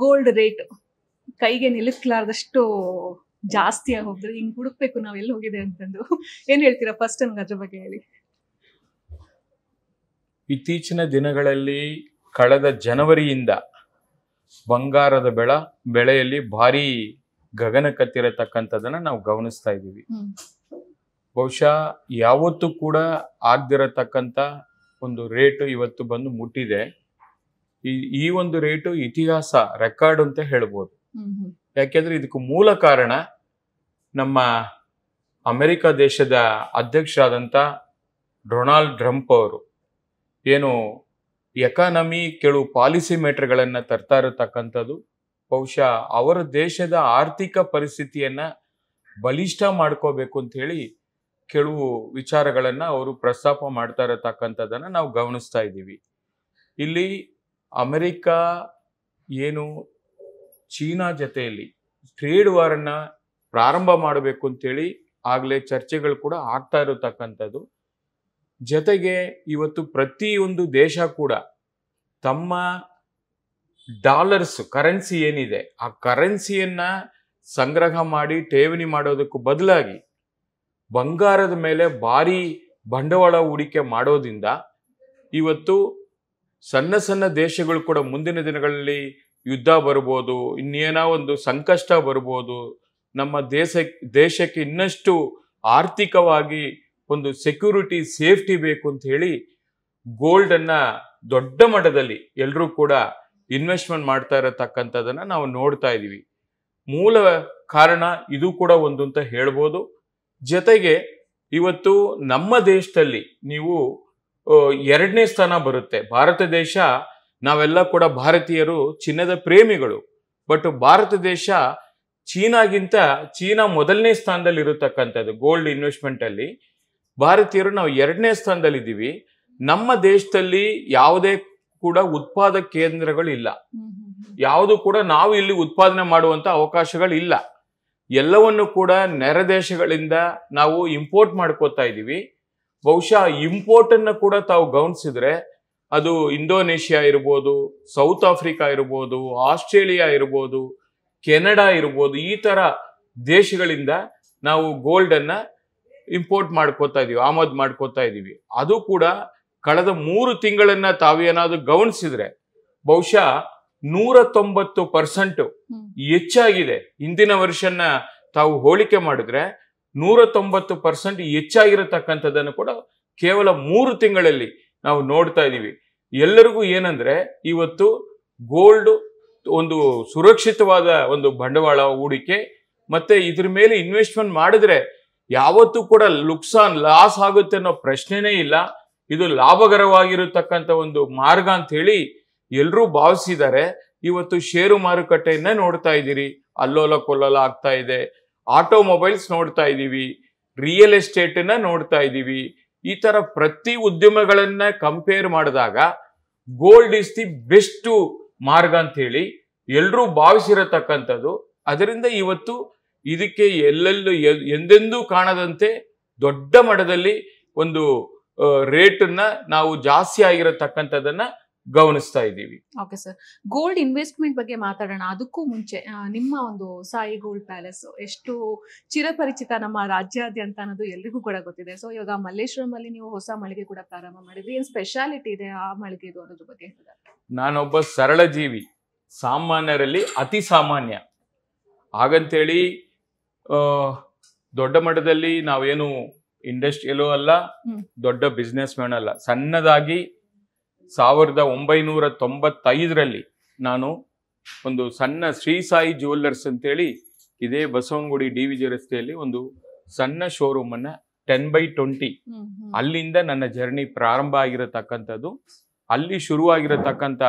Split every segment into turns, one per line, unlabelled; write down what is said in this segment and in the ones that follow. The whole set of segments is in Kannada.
ಗೋಲ್ಡ್ ರೇಟ್ ಕೈಗೆ ನಿಲ್ಲಕ್ಲಾರ್ದಷ್ಟು ಜಾಸ್ತಿ ಆಗಿ ಹೋಗಿದ್ರೆ ಹಿಂಗ್ ಹುಡುಕ್ಬೇಕು ನಾವ್ ಎಲ್ಲಿ ಹೋಗಿದೆ ಅಂತಂದು ಏನ್ ಹೇಳ್ತೀರಾ ಫಸ್ಟ್ ನನ್ಗೆ ಅದ್ರ ಬಗ್ಗೆ ಹೇಳಿ.
ಇತ್ತೀಚಿನ ದಿನಗಳಲ್ಲಿ ಕಳೆದ ಜನವರಿಯಿಂದ ಬಂಗಾರದ ಬೆಳೆಯಲ್ಲಿ ಭಾರಿ ಗಗನ ಕತ್ತಿರತಕ್ಕಂಥದ್ದನ್ನ ನಾವು ಗಮನಿಸ್ತಾ ಇದ್ದೀವಿ. ಬಹುಶಃ ಯಾವತ್ತೂ ಕೂಡ ಆಗದಿರತಕ್ಕಂಥ ಒಂದು ರೇಟು ಇವತ್ತು ಬಂದು ಮುಟ್ಟಿದೆ. ಈ ಒಂದು ರೇಟು ಇತಿಹಾಸ ರೆಕಾರ್ಡ್ ಅಂತ ಹೇಳ್ಬೋದು. ಯಾಕೆಂದ್ರೆ ಇದಕ್ಕೆ ಮೂಲ ಕಾರಣ ನಮ್ಮ ಅಮೆರಿಕ ದೇಶದ ಅಧ್ಯಕ್ಷರಾದಂಥ ಡೊನಾಲ್ಡ್ ಟ್ರಂಪ್ ಅವರು ಏನು ಎಕಾನಮಿ ಕೆಲವು ಪಾಲಿಸಿ ಮೇಟರ್ಗಳನ್ನು ತರ್ತಾ ಇರತಕ್ಕಂಥದ್ದು ಬಹುಶಃ ಅವರ ದೇಶದ ಆರ್ಥಿಕ ಪರಿಸ್ಥಿತಿಯನ್ನ ಬಲಿಷ್ಠ ಮಾಡ್ಕೋಬೇಕು ಅಂತ ಹೇಳಿ ಕೆಲವು ವಿಚಾರಗಳನ್ನ ಅವರು ಪ್ರಸ್ತಾಪ ಮಾಡ್ತಾ ಇರತಕ್ಕಂಥದ್ದನ್ನ ನಾವು ಗಮನಿಸ್ತಾ ಇದ್ದೀವಿ. ಇಲ್ಲಿ ಅಮೆರಿಕ ಏನು ಚೀನಾ ಜೊತೆಯಲ್ಲಿ ಟ್ರೇಡ್ ವಾರನ್ನ ಪ್ರಾರಂಭ ಮಾಡಬೇಕು ಅಂತೇಳಿ ಆಗಲೇ ಚರ್ಚೆಗಳು ಕೂಡ ಆಗ್ತಾ ಇರತಕ್ಕಂಥದ್ದು. ಜೊತೆಗೆ ಇವತ್ತು ಪ್ರತಿಯೊಂದು ದೇಶ ಕೂಡ ತಮ್ಮ ಡಾಲರ್ಸ್ ಕರೆನ್ಸಿ ಏನಿದೆ ಆ ಕರೆನ್ಸಿಯನ್ನ ಸಂಗ್ರಹ ಮಾಡಿ ಠೇವಣಿ ಮಾಡೋದಕ್ಕೂ ಬದಲಾಗಿ ಬಂಗಾರದ ಮೇಲೆ ಭಾರಿ ಬಂಡವಾಳ ಹೂಡಿಕೆ ಮಾಡೋದ್ರಿಂದ ಇವತ್ತು ಸಣ್ಣ ಸಣ್ಣ ದೇಶಗಳು ಕೂಡ ಮುಂದಿನ ದಿನಗಳಲ್ಲಿ ಯುದ್ಧ ಬರ್ಬೋದು, ಇನ್ನೇನೋ ಒಂದು ಸಂಕಷ್ಟ ಬರ್ಬೋದು, ನಮ್ಮ ದೇಶಕ್ಕೆ ಇನ್ನಷ್ಟು ಆರ್ಥಿಕವಾಗಿ ಒಂದು ಸೆಕ್ಯೂರಿಟಿ ಸೇಫ್ಟಿ ಬೇಕು ಅಂತ ಹೇಳಿ ಗೋಲ್ಡ್ ಅನ್ನ ದೊಡ್ಡ ಮಟ್ಟದಲ್ಲಿ ಎಲ್ಲರೂ ಕೂಡ ಇನ್ವೆಸ್ಟ್ಮೆಂಟ್ ಮಾಡ್ತಾ ಇರತಕ್ಕಂಥದ್ದನ್ನ ನಾವು ನೋಡ್ತಾ ಇದೀವಿ. ಮೂಲ ಕಾರಣ ಇದು ಕೂಡ ಒಂದು ಅಂತ ಹೇಳ್ಬೋದು. ಜೊತೆಗೆ ಇವತ್ತು ನಮ್ಮ ದೇಶದಲ್ಲಿ ನೀವು 2ನೇ ಸ್ಥಾನ ಬರುತ್ತೆ. ಭಾರತ ದೇಶ, ನಾವೆಲ್ಲ ಕೂಡ ಭಾರತೀಯರು ಚಿನ್ನದ ಪ್ರೇಮಿಗಳು. ಬಟ್ ಭಾರತ ದೇಶ ಚೀನಾ ಮೊದಲನೇ ಸ್ಥಾನದಲ್ಲಿ ಇರತಕ್ಕಂಥದ್ದು ಗೋಲ್ಡ್ ಇನ್ವೆಸ್ಟ್ಮೆಂಟ್ ಅಲ್ಲಿ. ಭಾರತೀಯರು ನಾವು 2ನೇ ಸ್ಥಾನದಲ್ಲಿ ಇದ್ದೀವಿ. ನಮ್ಮ ದೇಶದಲ್ಲಿ ಯಾವುದೇ ಕೂಡ ಉತ್ಪಾದಕ ಕೇಂದ್ರಗಳಿಲ್ಲ. ಯಾವುದು ಕೂಡ ನಾವು ಇಲ್ಲಿ ಉತ್ಪಾದನೆ ಮಾಡುವಂತ ಅವಕಾಶಗಳಿಲ್ಲ. ಎಲ್ಲವನ್ನು ಕೂಡ ನೆರೆ ದೇಶಗಳಿಂದ ನಾವು ಇಂಪೋರ್ಟ್ ಮಾಡ್ಕೋತಾ ಇದ್ದೀವಿ. ಬಹುಶಃ ಇಂಪೋರ್ಟ್ ಅನ್ನ ಕೂಡ ತಾವು ಗಮನಿಸಿದ್ರೆ ಅದು ಇಂಡೋನೇಷಿಯಾ ಇರ್ಬೋದು, ಸೌತ್ ಆಫ್ರಿಕಾ ಇರ್ಬೋದು, ಆಸ್ಟ್ರೇಲಿಯಾ ಇರ್ಬೋದು, ಕೆನಡಾ ಇರ್ಬೋದು, ಈ ತರ ದೇಶಗಳಿಂದ ನಾವು ಗೋಲ್ಡ್ ಅನ್ನ ಇಂಪೋರ್ಟ್ ಮಾಡ್ಕೋತಾ ಇದೀವಿ, ಆಮದು ಮಾಡ್ಕೋತಾ ಇದೀವಿ. ಅದು ಕೂಡ ಕಳೆದ 3 ತಿಂಗಳನ್ನ ತಾವೇನಾದ್ರೂ ಗಮನಿಸಿದ್ರೆ ಬಹುಶಃ 190% ಹೆಚ್ಚಾಗಿದೆ. ಹಿಂದಿನ ವರ್ಷನ ತಾವು ಹೋಲಿಕೆ ಮಾಡಿದ್ರೆ 190% ಹೆಚ್ಚಾಗಿರತಕ್ಕಂಥದ್ದನ್ನು ಕೂಡ ಕೇವಲ 3 ತಿಂಗಳಲ್ಲಿ ನಾವು ನೋಡ್ತಾ ಇದೀವಿ. ಎಲ್ಲರಿಗೂ ಏನಂದ್ರೆ ಇವತ್ತು ಗೋಲ್ಡ್ ಒಂದು ಸುರಕ್ಷಿತವಾದ ಒಂದು ಬಂಡವಾಳ ಹೂಡಿಕೆ, ಮತ್ತೆ ಇದ್ರ ಮೇಲೆ ಇನ್ವೆಸ್ಟ್ಮೆಂಟ್ ಮಾಡಿದ್ರೆ ಯಾವತ್ತೂ ಕೂಡ ಲಾಸ್ ಆಗುತ್ತೆ ಅನ್ನೋ ಪ್ರಶ್ನೆನೇ ಇಲ್ಲ. ಇದು ಲಾಭಕರವಾಗಿರತಕ್ಕಂಥ ಒಂದು ಮಾರ್ಗ ಅಂತ ಹೇಳಿ ಎಲ್ಲರೂ ಭಾವಿಸಿದ್ದಾರೆ. ಇವತ್ತು ಷೇರು ಮಾರುಕಟ್ಟೆಯನ್ನ ನೋಡ್ತಾ ಇದ್ದೀರಿ, ಅಲ್ಲೋಲ ಕೊಲ್ಲೋಲ ಆಗ್ತಾ ಇದೆ. ಆಟೋಮೊಬೈಲ್ಸ್ ನೋಡ್ತಾ ಇದ್ದೀವಿ, ರಿಯಲ್ ಎಸ್ಟೇಟ್ ನ ನೋಡ್ತಾ ಇದ್ದೀವಿ. ಈ ತರ ಪ್ರತಿ ಉದ್ಯಮಗಳನ್ನ ಕಂಪೇರ್ ಮಾಡಿದಾಗ ಗೋಲ್ಡ್ ಇಸ್ ದಿ ಬೆಸ್ಟ್ ಮಾರ್ಗ ಅಂತ ಹೇಳಿ ಎಲ್ಲರೂ ಭಾವಿಸಿರತಕ್ಕಂಥದ್ದು. ಅದರಿಂದ ಇವತ್ತು ಇದಕ್ಕೆ ಎಲ್ಲೆಲ್ಲೂ ಎಂದೆಂದೂ ಕಾಣದಂತೆ ದೊಡ್ಡ ಮಟ್ಟದಲ್ಲಿ ಒಂದು ರೇಟನ್ನ ನಾವು ಜಾಸ್ತಿ ಆಗಿರತಕ್ಕಂಥದ್ದನ್ನ ಗಮನಿಸ್ತಾ ಇದ್ದೀವಿ.
ಓಕೆ ಸರ್, ಗೋಲ್ಡ್ ಇನ್ವೆಸ್ಟ್ಮೆಂಟ್ ಬಗ್ಗೆ ಮಾತಾಡೋಣ. ಅದಕ್ಕೂ ಮುಂಚೆ ನಿಮ್ಮ ಒಂದು ಸಾಯಿ ಗೋಲ್ಡ್ ಪ್ಯಾಲೇಸ್ ಎಷ್ಟು ಚಿರಪರಿಚಿತ ನಮ್ಮ ರಾಜ್ಯಾದ್ಯಂತ ಅನ್ನೋದು ಎಲ್ರಿಗೂ ಕೂಡ ಗೊತ್ತಿದೆ. ಸೊ ಇವಾಗ ಮಲ್ಲೇಶ್ವರಂ ಅಲ್ಲಿ ನೀವು ಹೊಸ ಮಳಿಗೆ ಕೂಡ ಪ್ರಾರಂಭ ಮಾಡಿದ್ರಿ. ಏನ್ ಸ್ಪೆಷಾಲಿಟಿ ಇದೆ ಆ ಮಳಿಗೆದು ಅನ್ನೋದ್ರ ಬಗ್ಗೆ?
ನಾನೊಬ್ಬ ಸರಳ ಜೀವಿ, ಸಾಮಾನ್ಯರಲ್ಲಿ ಅತಿ ಸಾಮಾನ್ಯ. ಹಾಗಂತೇಳಿ ದೊಡ್ಡ ಮಟ್ಟದಲ್ಲಿ ನಾವೇನು ಇಂಡಸ್ಟ್ರಿಯಲ್ಲೂ ಅಲ್ಲ, ದೊಡ್ಡ ಬಿಸ್ನೆಸ್ ಮ್ಯಾನ್ ಅಲ್ಲ. ಸಣ್ಣದಾಗಿ 1995ರಲ್ಲಿ ನಾನು ಒಂದು ಸಣ್ಣ ಶ್ರೀ ಸಾಯಿ ಜ್ಯುವೆಲ್ಲರ್ಸ್ ಅಂತೇಳಿ ಇದೇ ಬಸವನಗುಡಿ DVG ರಸ್ತೆಯಲ್ಲಿ ಒಂದು ಸಣ್ಣ ಶೋರೂಮ್ ಅನ್ನ 10x20 ಅಲ್ಲಿಂದ ನನ್ನ ಜರ್ನಿ ಪ್ರಾರಂಭ ಆಗಿರತಕ್ಕಂಥದ್ದು. ಅಲ್ಲಿ ಶುರುವಾಗಿರತಕ್ಕಂಥ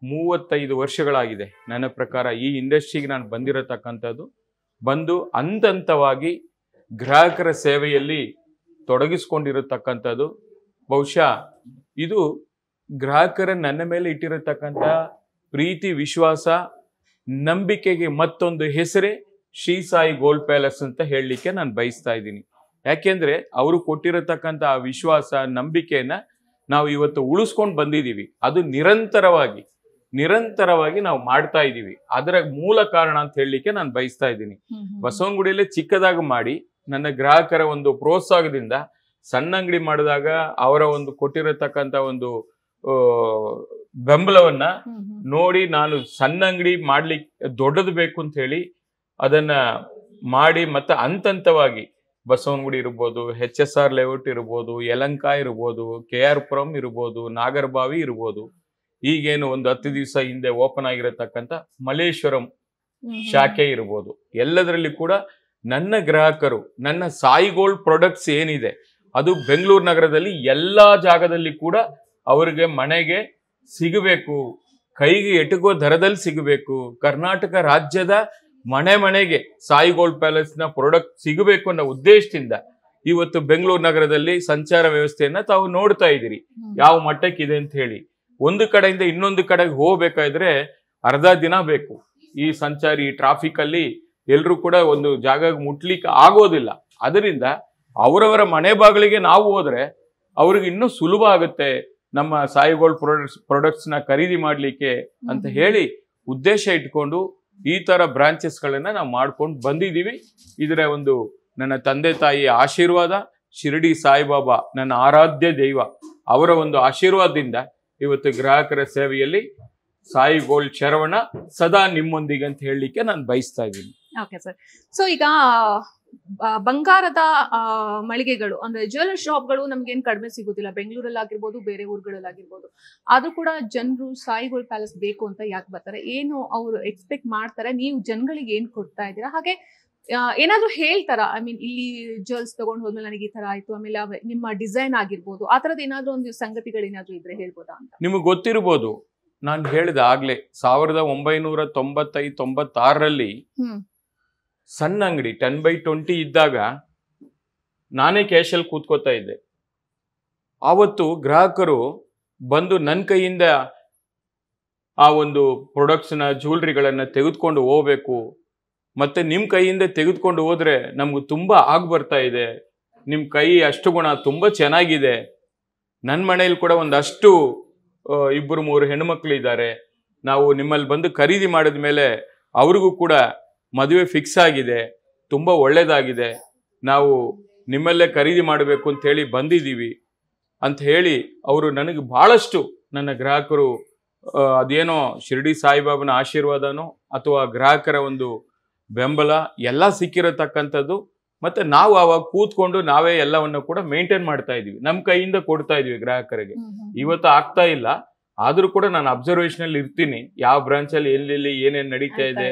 35 ವರ್ಷಗಳಾಗಿದೆ ನನ್ನ ಪ್ರಕಾರ ಈ ಇಂಡಸ್ಟ್ರಿಗೆ ನಾನು ಬಂದಿರತಕ್ಕಂಥದ್ದು. ಬಂದು ಹಂತವಾಗಿ ಗ್ರಾಹಕರ ಸೇವೆಯಲ್ಲಿ ತೊಡಗಿಸ್ಕೊಂಡಿರತಕ್ಕಂಥದ್ದು. ಬಹುಶಃ ಇದು ಗ್ರಾಹಕರ ನನ್ನ ಮೇಲೆ ಇಟ್ಟಿರತಕ್ಕಂಥ ಪ್ರೀತಿ, ವಿಶ್ವಾಸ, ನಂಬಿಕೆಗೆ ಮತ್ತೊಂದು ಹೆಸರೇ ಶ್ರೀ ಸಾಯಿ ಗೋಲ್ಡ್ ಪ್ಯಾಲೇಸ್ ಅಂತ ಹೇಳಲಿಕ್ಕೆ ನಾನು ಬಯಸ್ತಾ ಇದ್ದೀನಿ. ಯಾಕೆಂದ್ರೆ ಅವರು ಕೊಟ್ಟಿರತಕ್ಕಂಥ ಆ ವಿಶ್ವಾಸ, ನಂಬಿಕೆಯನ್ನ ನಾವು ಇವತ್ತು ಉಳಿಸ್ಕೊಂಡು ಬಂದಿದ್ದೀವಿ. ಅದು ನಿರಂತರವಾಗಿ ನಿರಂತರವಾಗಿ ನಾವು ಮಾಡ್ತಾ ಇದ್ದೀವಿ. ಅದರ ಮೂಲ ಕಾರಣ ಅಂತ ಹೇಳಲಿಕ್ಕೆ ನಾನು ಬಯಸ್ತಾ ಇದ್ದೀನಿ. ಬಸವನಗುಡಿಯಲ್ಲೇ ಚಿಕ್ಕದಾಗಿ ಮಾಡಿ ನನ್ನ ಗ್ರಾಹಕರ ಒಂದು ಪ್ರೋತ್ಸಾಹದಿಂದ ಸಣ್ಣ ಅಂಗಡಿ ಮಾಡಿದಾಗ ಅವರ ಒಂದು ಕೊಟ್ಟಿರತಕ್ಕಂತ ಒಂದು ಬೆಂಬಲವನ್ನ ನೋಡಿ ನಾನು ಸಣ್ಣ ಅಂಗಡಿ ಮಾಡ್ಲಿಕ್ಕೆ ದೊಡ್ಡದು ಬೇಕು ಅಂತ ಹೇಳಿ ಅದನ್ನ ಮಾಡಿ ಮತ್ತೆ ಹಂತವಾಗಿ ಬಸವನಗುಡಿ ಇರ್ಬೋದು, HSR ಲೇಔಟ್ ಇರ್ಬೋದು, ಯಲಂಕ ಇರ್ಬೋದು, KR ಪುರಂ ಇರ್ಬೋದು, ನಾಗರಬಾವಿ ಇರ್ಬೋದು, ಈಗೇನು ಒಂದು 10 ದಿವಸ ಹಿಂದೆ ಓಪನ್ ಆಗಿರತಕ್ಕಂಥ ಮಲ್ಲೇಶ್ವರಂ ಶಾಖೆ ಇರ್ಬೋದು, ಎಲ್ಲದರಲ್ಲಿ ಕೂಡ ನನ್ನ ಗ್ರಾಹಕರು ನನ್ನ ಸಾಯಿ ಗೋಲ್ಡ್ ಪ್ರಾಡಕ್ಟ್ಸ್ ಏನಿದೆ ಅದು ಬೆಂಗಳೂರು ನಗರದಲ್ಲಿ ಎಲ್ಲಾ ಜಾಗದಲ್ಲಿ ಕೂಡ ಅವರಿಗೆ ಮನೆಗೆ ಸಿಗಬೇಕು, ಕೈಗೆ ಎಟುಕುವ ದರದಲ್ಲಿ ಸಿಗಬೇಕು. ಕರ್ನಾಟಕ ರಾಜ್ಯದ ಮನೆಗೆ ಸಾಯಿ ಗೋಲ್ಡ್ ಪ್ಯಾಲೇಸ್ ನ ಪ್ರಾಡಕ್ಟ್ ಸಿಗಬೇಕು ಅನ್ನೋ ಉದ್ದೇಶದಿಂದ ಇವತ್ತು ಬೆಂಗಳೂರು ನಗರದಲ್ಲಿ ಸಂಚಾರ ವ್ಯವಸ್ಥೆಯನ್ನ ತಾವು ನೋಡ್ತಾ ಇದ್ದೀರಿ ಯಾವ ಮಟ್ಟಕ್ಕಿದೆ ಅಂತ ಹೇಳಿ. ಒಂದು ಕಡೆಯಿಂದ ಇನ್ನೊಂದು ಕಡೆಗೆ ಹೋಗ್ಬೇಕಾದ್ರೆ ಅರ್ಧ ದಿನ ಬೇಕು. ಈ ಸಂಚಾರಿ ಟ್ರಾಫಿಕ್ ಅಲ್ಲಿ ಎಲ್ರು ಕೂಡ ಒಂದು ಜಾಗಕ್ಕೆ ಮುಟ್ಲಿಕ್ಕೆ ಆಗೋದಿಲ್ಲ. ಅದರಿಂದ ಅವರವರ ಮನೆ ಬಾಗಿಲಿಗೆ ನಾವು ಹೋದ್ರೆ ಅವ್ರಿಗೆ ಇನ್ನೂ ಸುಲಭ ಆಗುತ್ತೆ ನಮ್ಮ ಸಾಯಿ ಗೋಲ್ಡ್ ಪ್ರಾಡಕ್ಟ್ಸ್ ನ ಖರೀದಿ ಮಾಡ್ಲಿಕ್ಕೆ ಅಂತ ಹೇಳಿ ಉದ್ದೇಶ ಇಟ್ಕೊಂಡು ಈ ತರ ಬ್ರಾಂಚಸ್ ಗಳನ್ನ ನಾವು ಮಾಡ್ಕೊಂಡು ಬಂದಿದ್ದೀವಿ. ಇದರ ಒಂದು ನನ್ನ ತಂದೆ ತಾಯಿಯ ಆಶೀರ್ವಾದ, ಶಿರಡಿ ಸಾಯಿಬಾಬಾ ನನ್ನ ಆರಾಧ್ಯ ದೈವ ಅವರ ಒಂದು ಆಶೀರ್ವಾದದಿಂದ ಇವತ್ತು ಗ್ರಾಹಕರ ಸೇವೆಯಲ್ಲಿ ಸಾಯಿ ಗೋಲ್ಡ್ ಶರವಣ ಸದಾ ನಿಮ್ಮೊಂದಿಗೆ ಅಂತ ಹೇಳಲಿಕ್ಕೆ ನಾನು ಬಯಸ್ತಾ ಇದ್ದೀನಿ.
Okay sir. ಸೊ ಈಗ ಬಂಗಾರದ ಮಳಿಗೆಗಳು ಅಂದ್ರೆ ಜ್ಯುವೆಲರಿ ಶಾಪ್ಗಳು ನಮ್ಗೇನು ಕಡಿಮೆ ಸಿಗೋದಿಲ್ಲ, ಬೆಂಗಳೂರಲ್ಲಿ ಆಗಿರ್ಬೋದು, ಬೇರೆ ಊರುಗಳಲ್ಲಾಗಿರ್ಬೋದು. ಆದ್ರೂ ಕೂಡ ಜನರು ಸಾಯಿ ಗೋಲ್ಡ್ ಪ್ಯಾಲೇಸ್ ಬೇಕು ಅಂತ ಯಾಕೆ ಬರ್ತಾರೆ, ಏನು ಅವರು ಎಕ್ಸ್ಪೆಕ್ಟ್ ಮಾಡ್ತಾರೆ, ನೀವು ಜನಗಳಿಗೆ ಏನ್ ಕೊಡ್ತಾ ಇದ್ದೀರಾ, ಹಾಗೆ ಏನಾದ್ರು ಹೇಳ್ತಾರ? ಐ ಮೀನ್ ಇಲ್ಲಿ ಜ್ಯುವೆಲ್ಸ್ ತಗೊಂಡು ಹೋದ್ಮೇಲೆ ನನಗೆ ಈ ತರ ಆಯ್ತು, ಆಮೇಲೆ ನಿಮ್ಮ ಡಿಸೈನ್ ಆಗಿರ್ಬೋದು, ಆ ತರದ್ ಏನಾದ್ರು ಒಂದು ಸಂಗತಿಗಳೇನಾದ್ರು ಇದ್ರೆ ಹೇಳ್ಬೋದಾ ಅಂತ.
ನಿಮಗೆ ಗೊತ್ತಿರ್ಬೋದು, ನಾನು ಹೇಳಿದ ಆಗ್ಲೇ 1995-96ರಲ್ಲಿ ಸಣ್ಣ ಅಂಗಡಿ 10x20 ಇದ್ದಾಗ ನಾನೇ ಕ್ಯಾಶಲ್ಲಿ ಕೂತ್ಕೋತಾ ಇದ್ದೆ. ಆವತ್ತು ಗ್ರಾಹಕರು ಬಂದು ನನ್ನ ಕೈಯಿಂದ ಆ ಒಂದು ಪ್ರಾಡಕ್ಟ್ಸ್ನ ಜ್ಯುವೆಲ್ರಿಗಳನ್ನ ತೆಗೆದುಕೊಂಡು ಹೋಗ್ಬೇಕು, ಮತ್ತೆ ನಿಮ್ಮ ಕೈಯಿಂದ ತೆಗೆದುಕೊಂಡು ಹೋದ್ರೆ ನಮ್ಗೆ ತುಂಬಾ ಬರ್ತಾ ಇದೆ, ನಿಮ್ಮ ಕೈ ಅಷ್ಟು ಗುಣ ತುಂಬಾ ಚೆನ್ನಾಗಿದೆ, ನನ್ನ ಮನೆಯಲ್ಲಿ ಕೂಡ ಒಂದಷ್ಟು 2-3 ಹೆಣ್ಮಕ್ಳು ಇದ್ದಾರೆ, ನಾವು ನಿಮ್ಮಲ್ಲಿ ಬಂದು ಖರೀದಿ ಮಾಡಿದ ಮೇಲೆ ಅವ್ರಿಗೂ ಕೂಡ ಮದುವೆ ಫಿಕ್ಸ್ ಆಗಿದೆ, ತುಂಬಾ ಒಳ್ಳೇದಾಗಿದೆ, ನಾವು ನಿಮ್ಮಲ್ಲೇ ಖರೀದಿ ಮಾಡಬೇಕು ಅಂತ ಹೇಳಿ ಬಂದಿದ್ದೀವಿ ಅಂತ ಹೇಳಿ ಅವರು ನನಗೆ ಬಹಳಷ್ಟು ನನ್ನ ಗ್ರಾಹಕರು ಅದೇನೋ ಶಿರಡಿ ಸಾಯಿಬಾಬನ ಆಶೀರ್ವಾದನೋ ಅಥವಾ ಗ್ರಾಹಕರ ಒಂದು ಬೆಂಬಲ ಎಲ್ಲ ಸಿಕ್ಕಿರತಕ್ಕಂಥದ್ದು. ಮತ್ತೆ ನಾವು ಅವಾಗ ಕೂತ್ಕೊಂಡು ನಾವೇ ಎಲ್ಲವನ್ನು ಕೂಡ ಮೇಂಟೈನ್ ಮಾಡ್ತಾ ಇದೀವಿ, ನಮ್ಮ ಕೈಯಿಂದ ಕೊಡ್ತಾ ಇದೀವಿ ಗ್ರಾಹಕರಿಗೆ. ಇವತ್ತು ಆಗ್ತಾ ಇಲ್ಲ, ಆದ್ರೂ ಕೂಡ ನಾನು ಅಬ್ಸರ್ವೇಷನ್ ಅಲ್ಲಿ ಇರ್ತೀನಿ, ಯಾವ ಬ್ರಾಂಚ್ ಅಲ್ಲಿ ಎಲ್ಲೆಲ್ಲಿ ಏನೇನ್ ನಡೀತಾ ಇದೆ,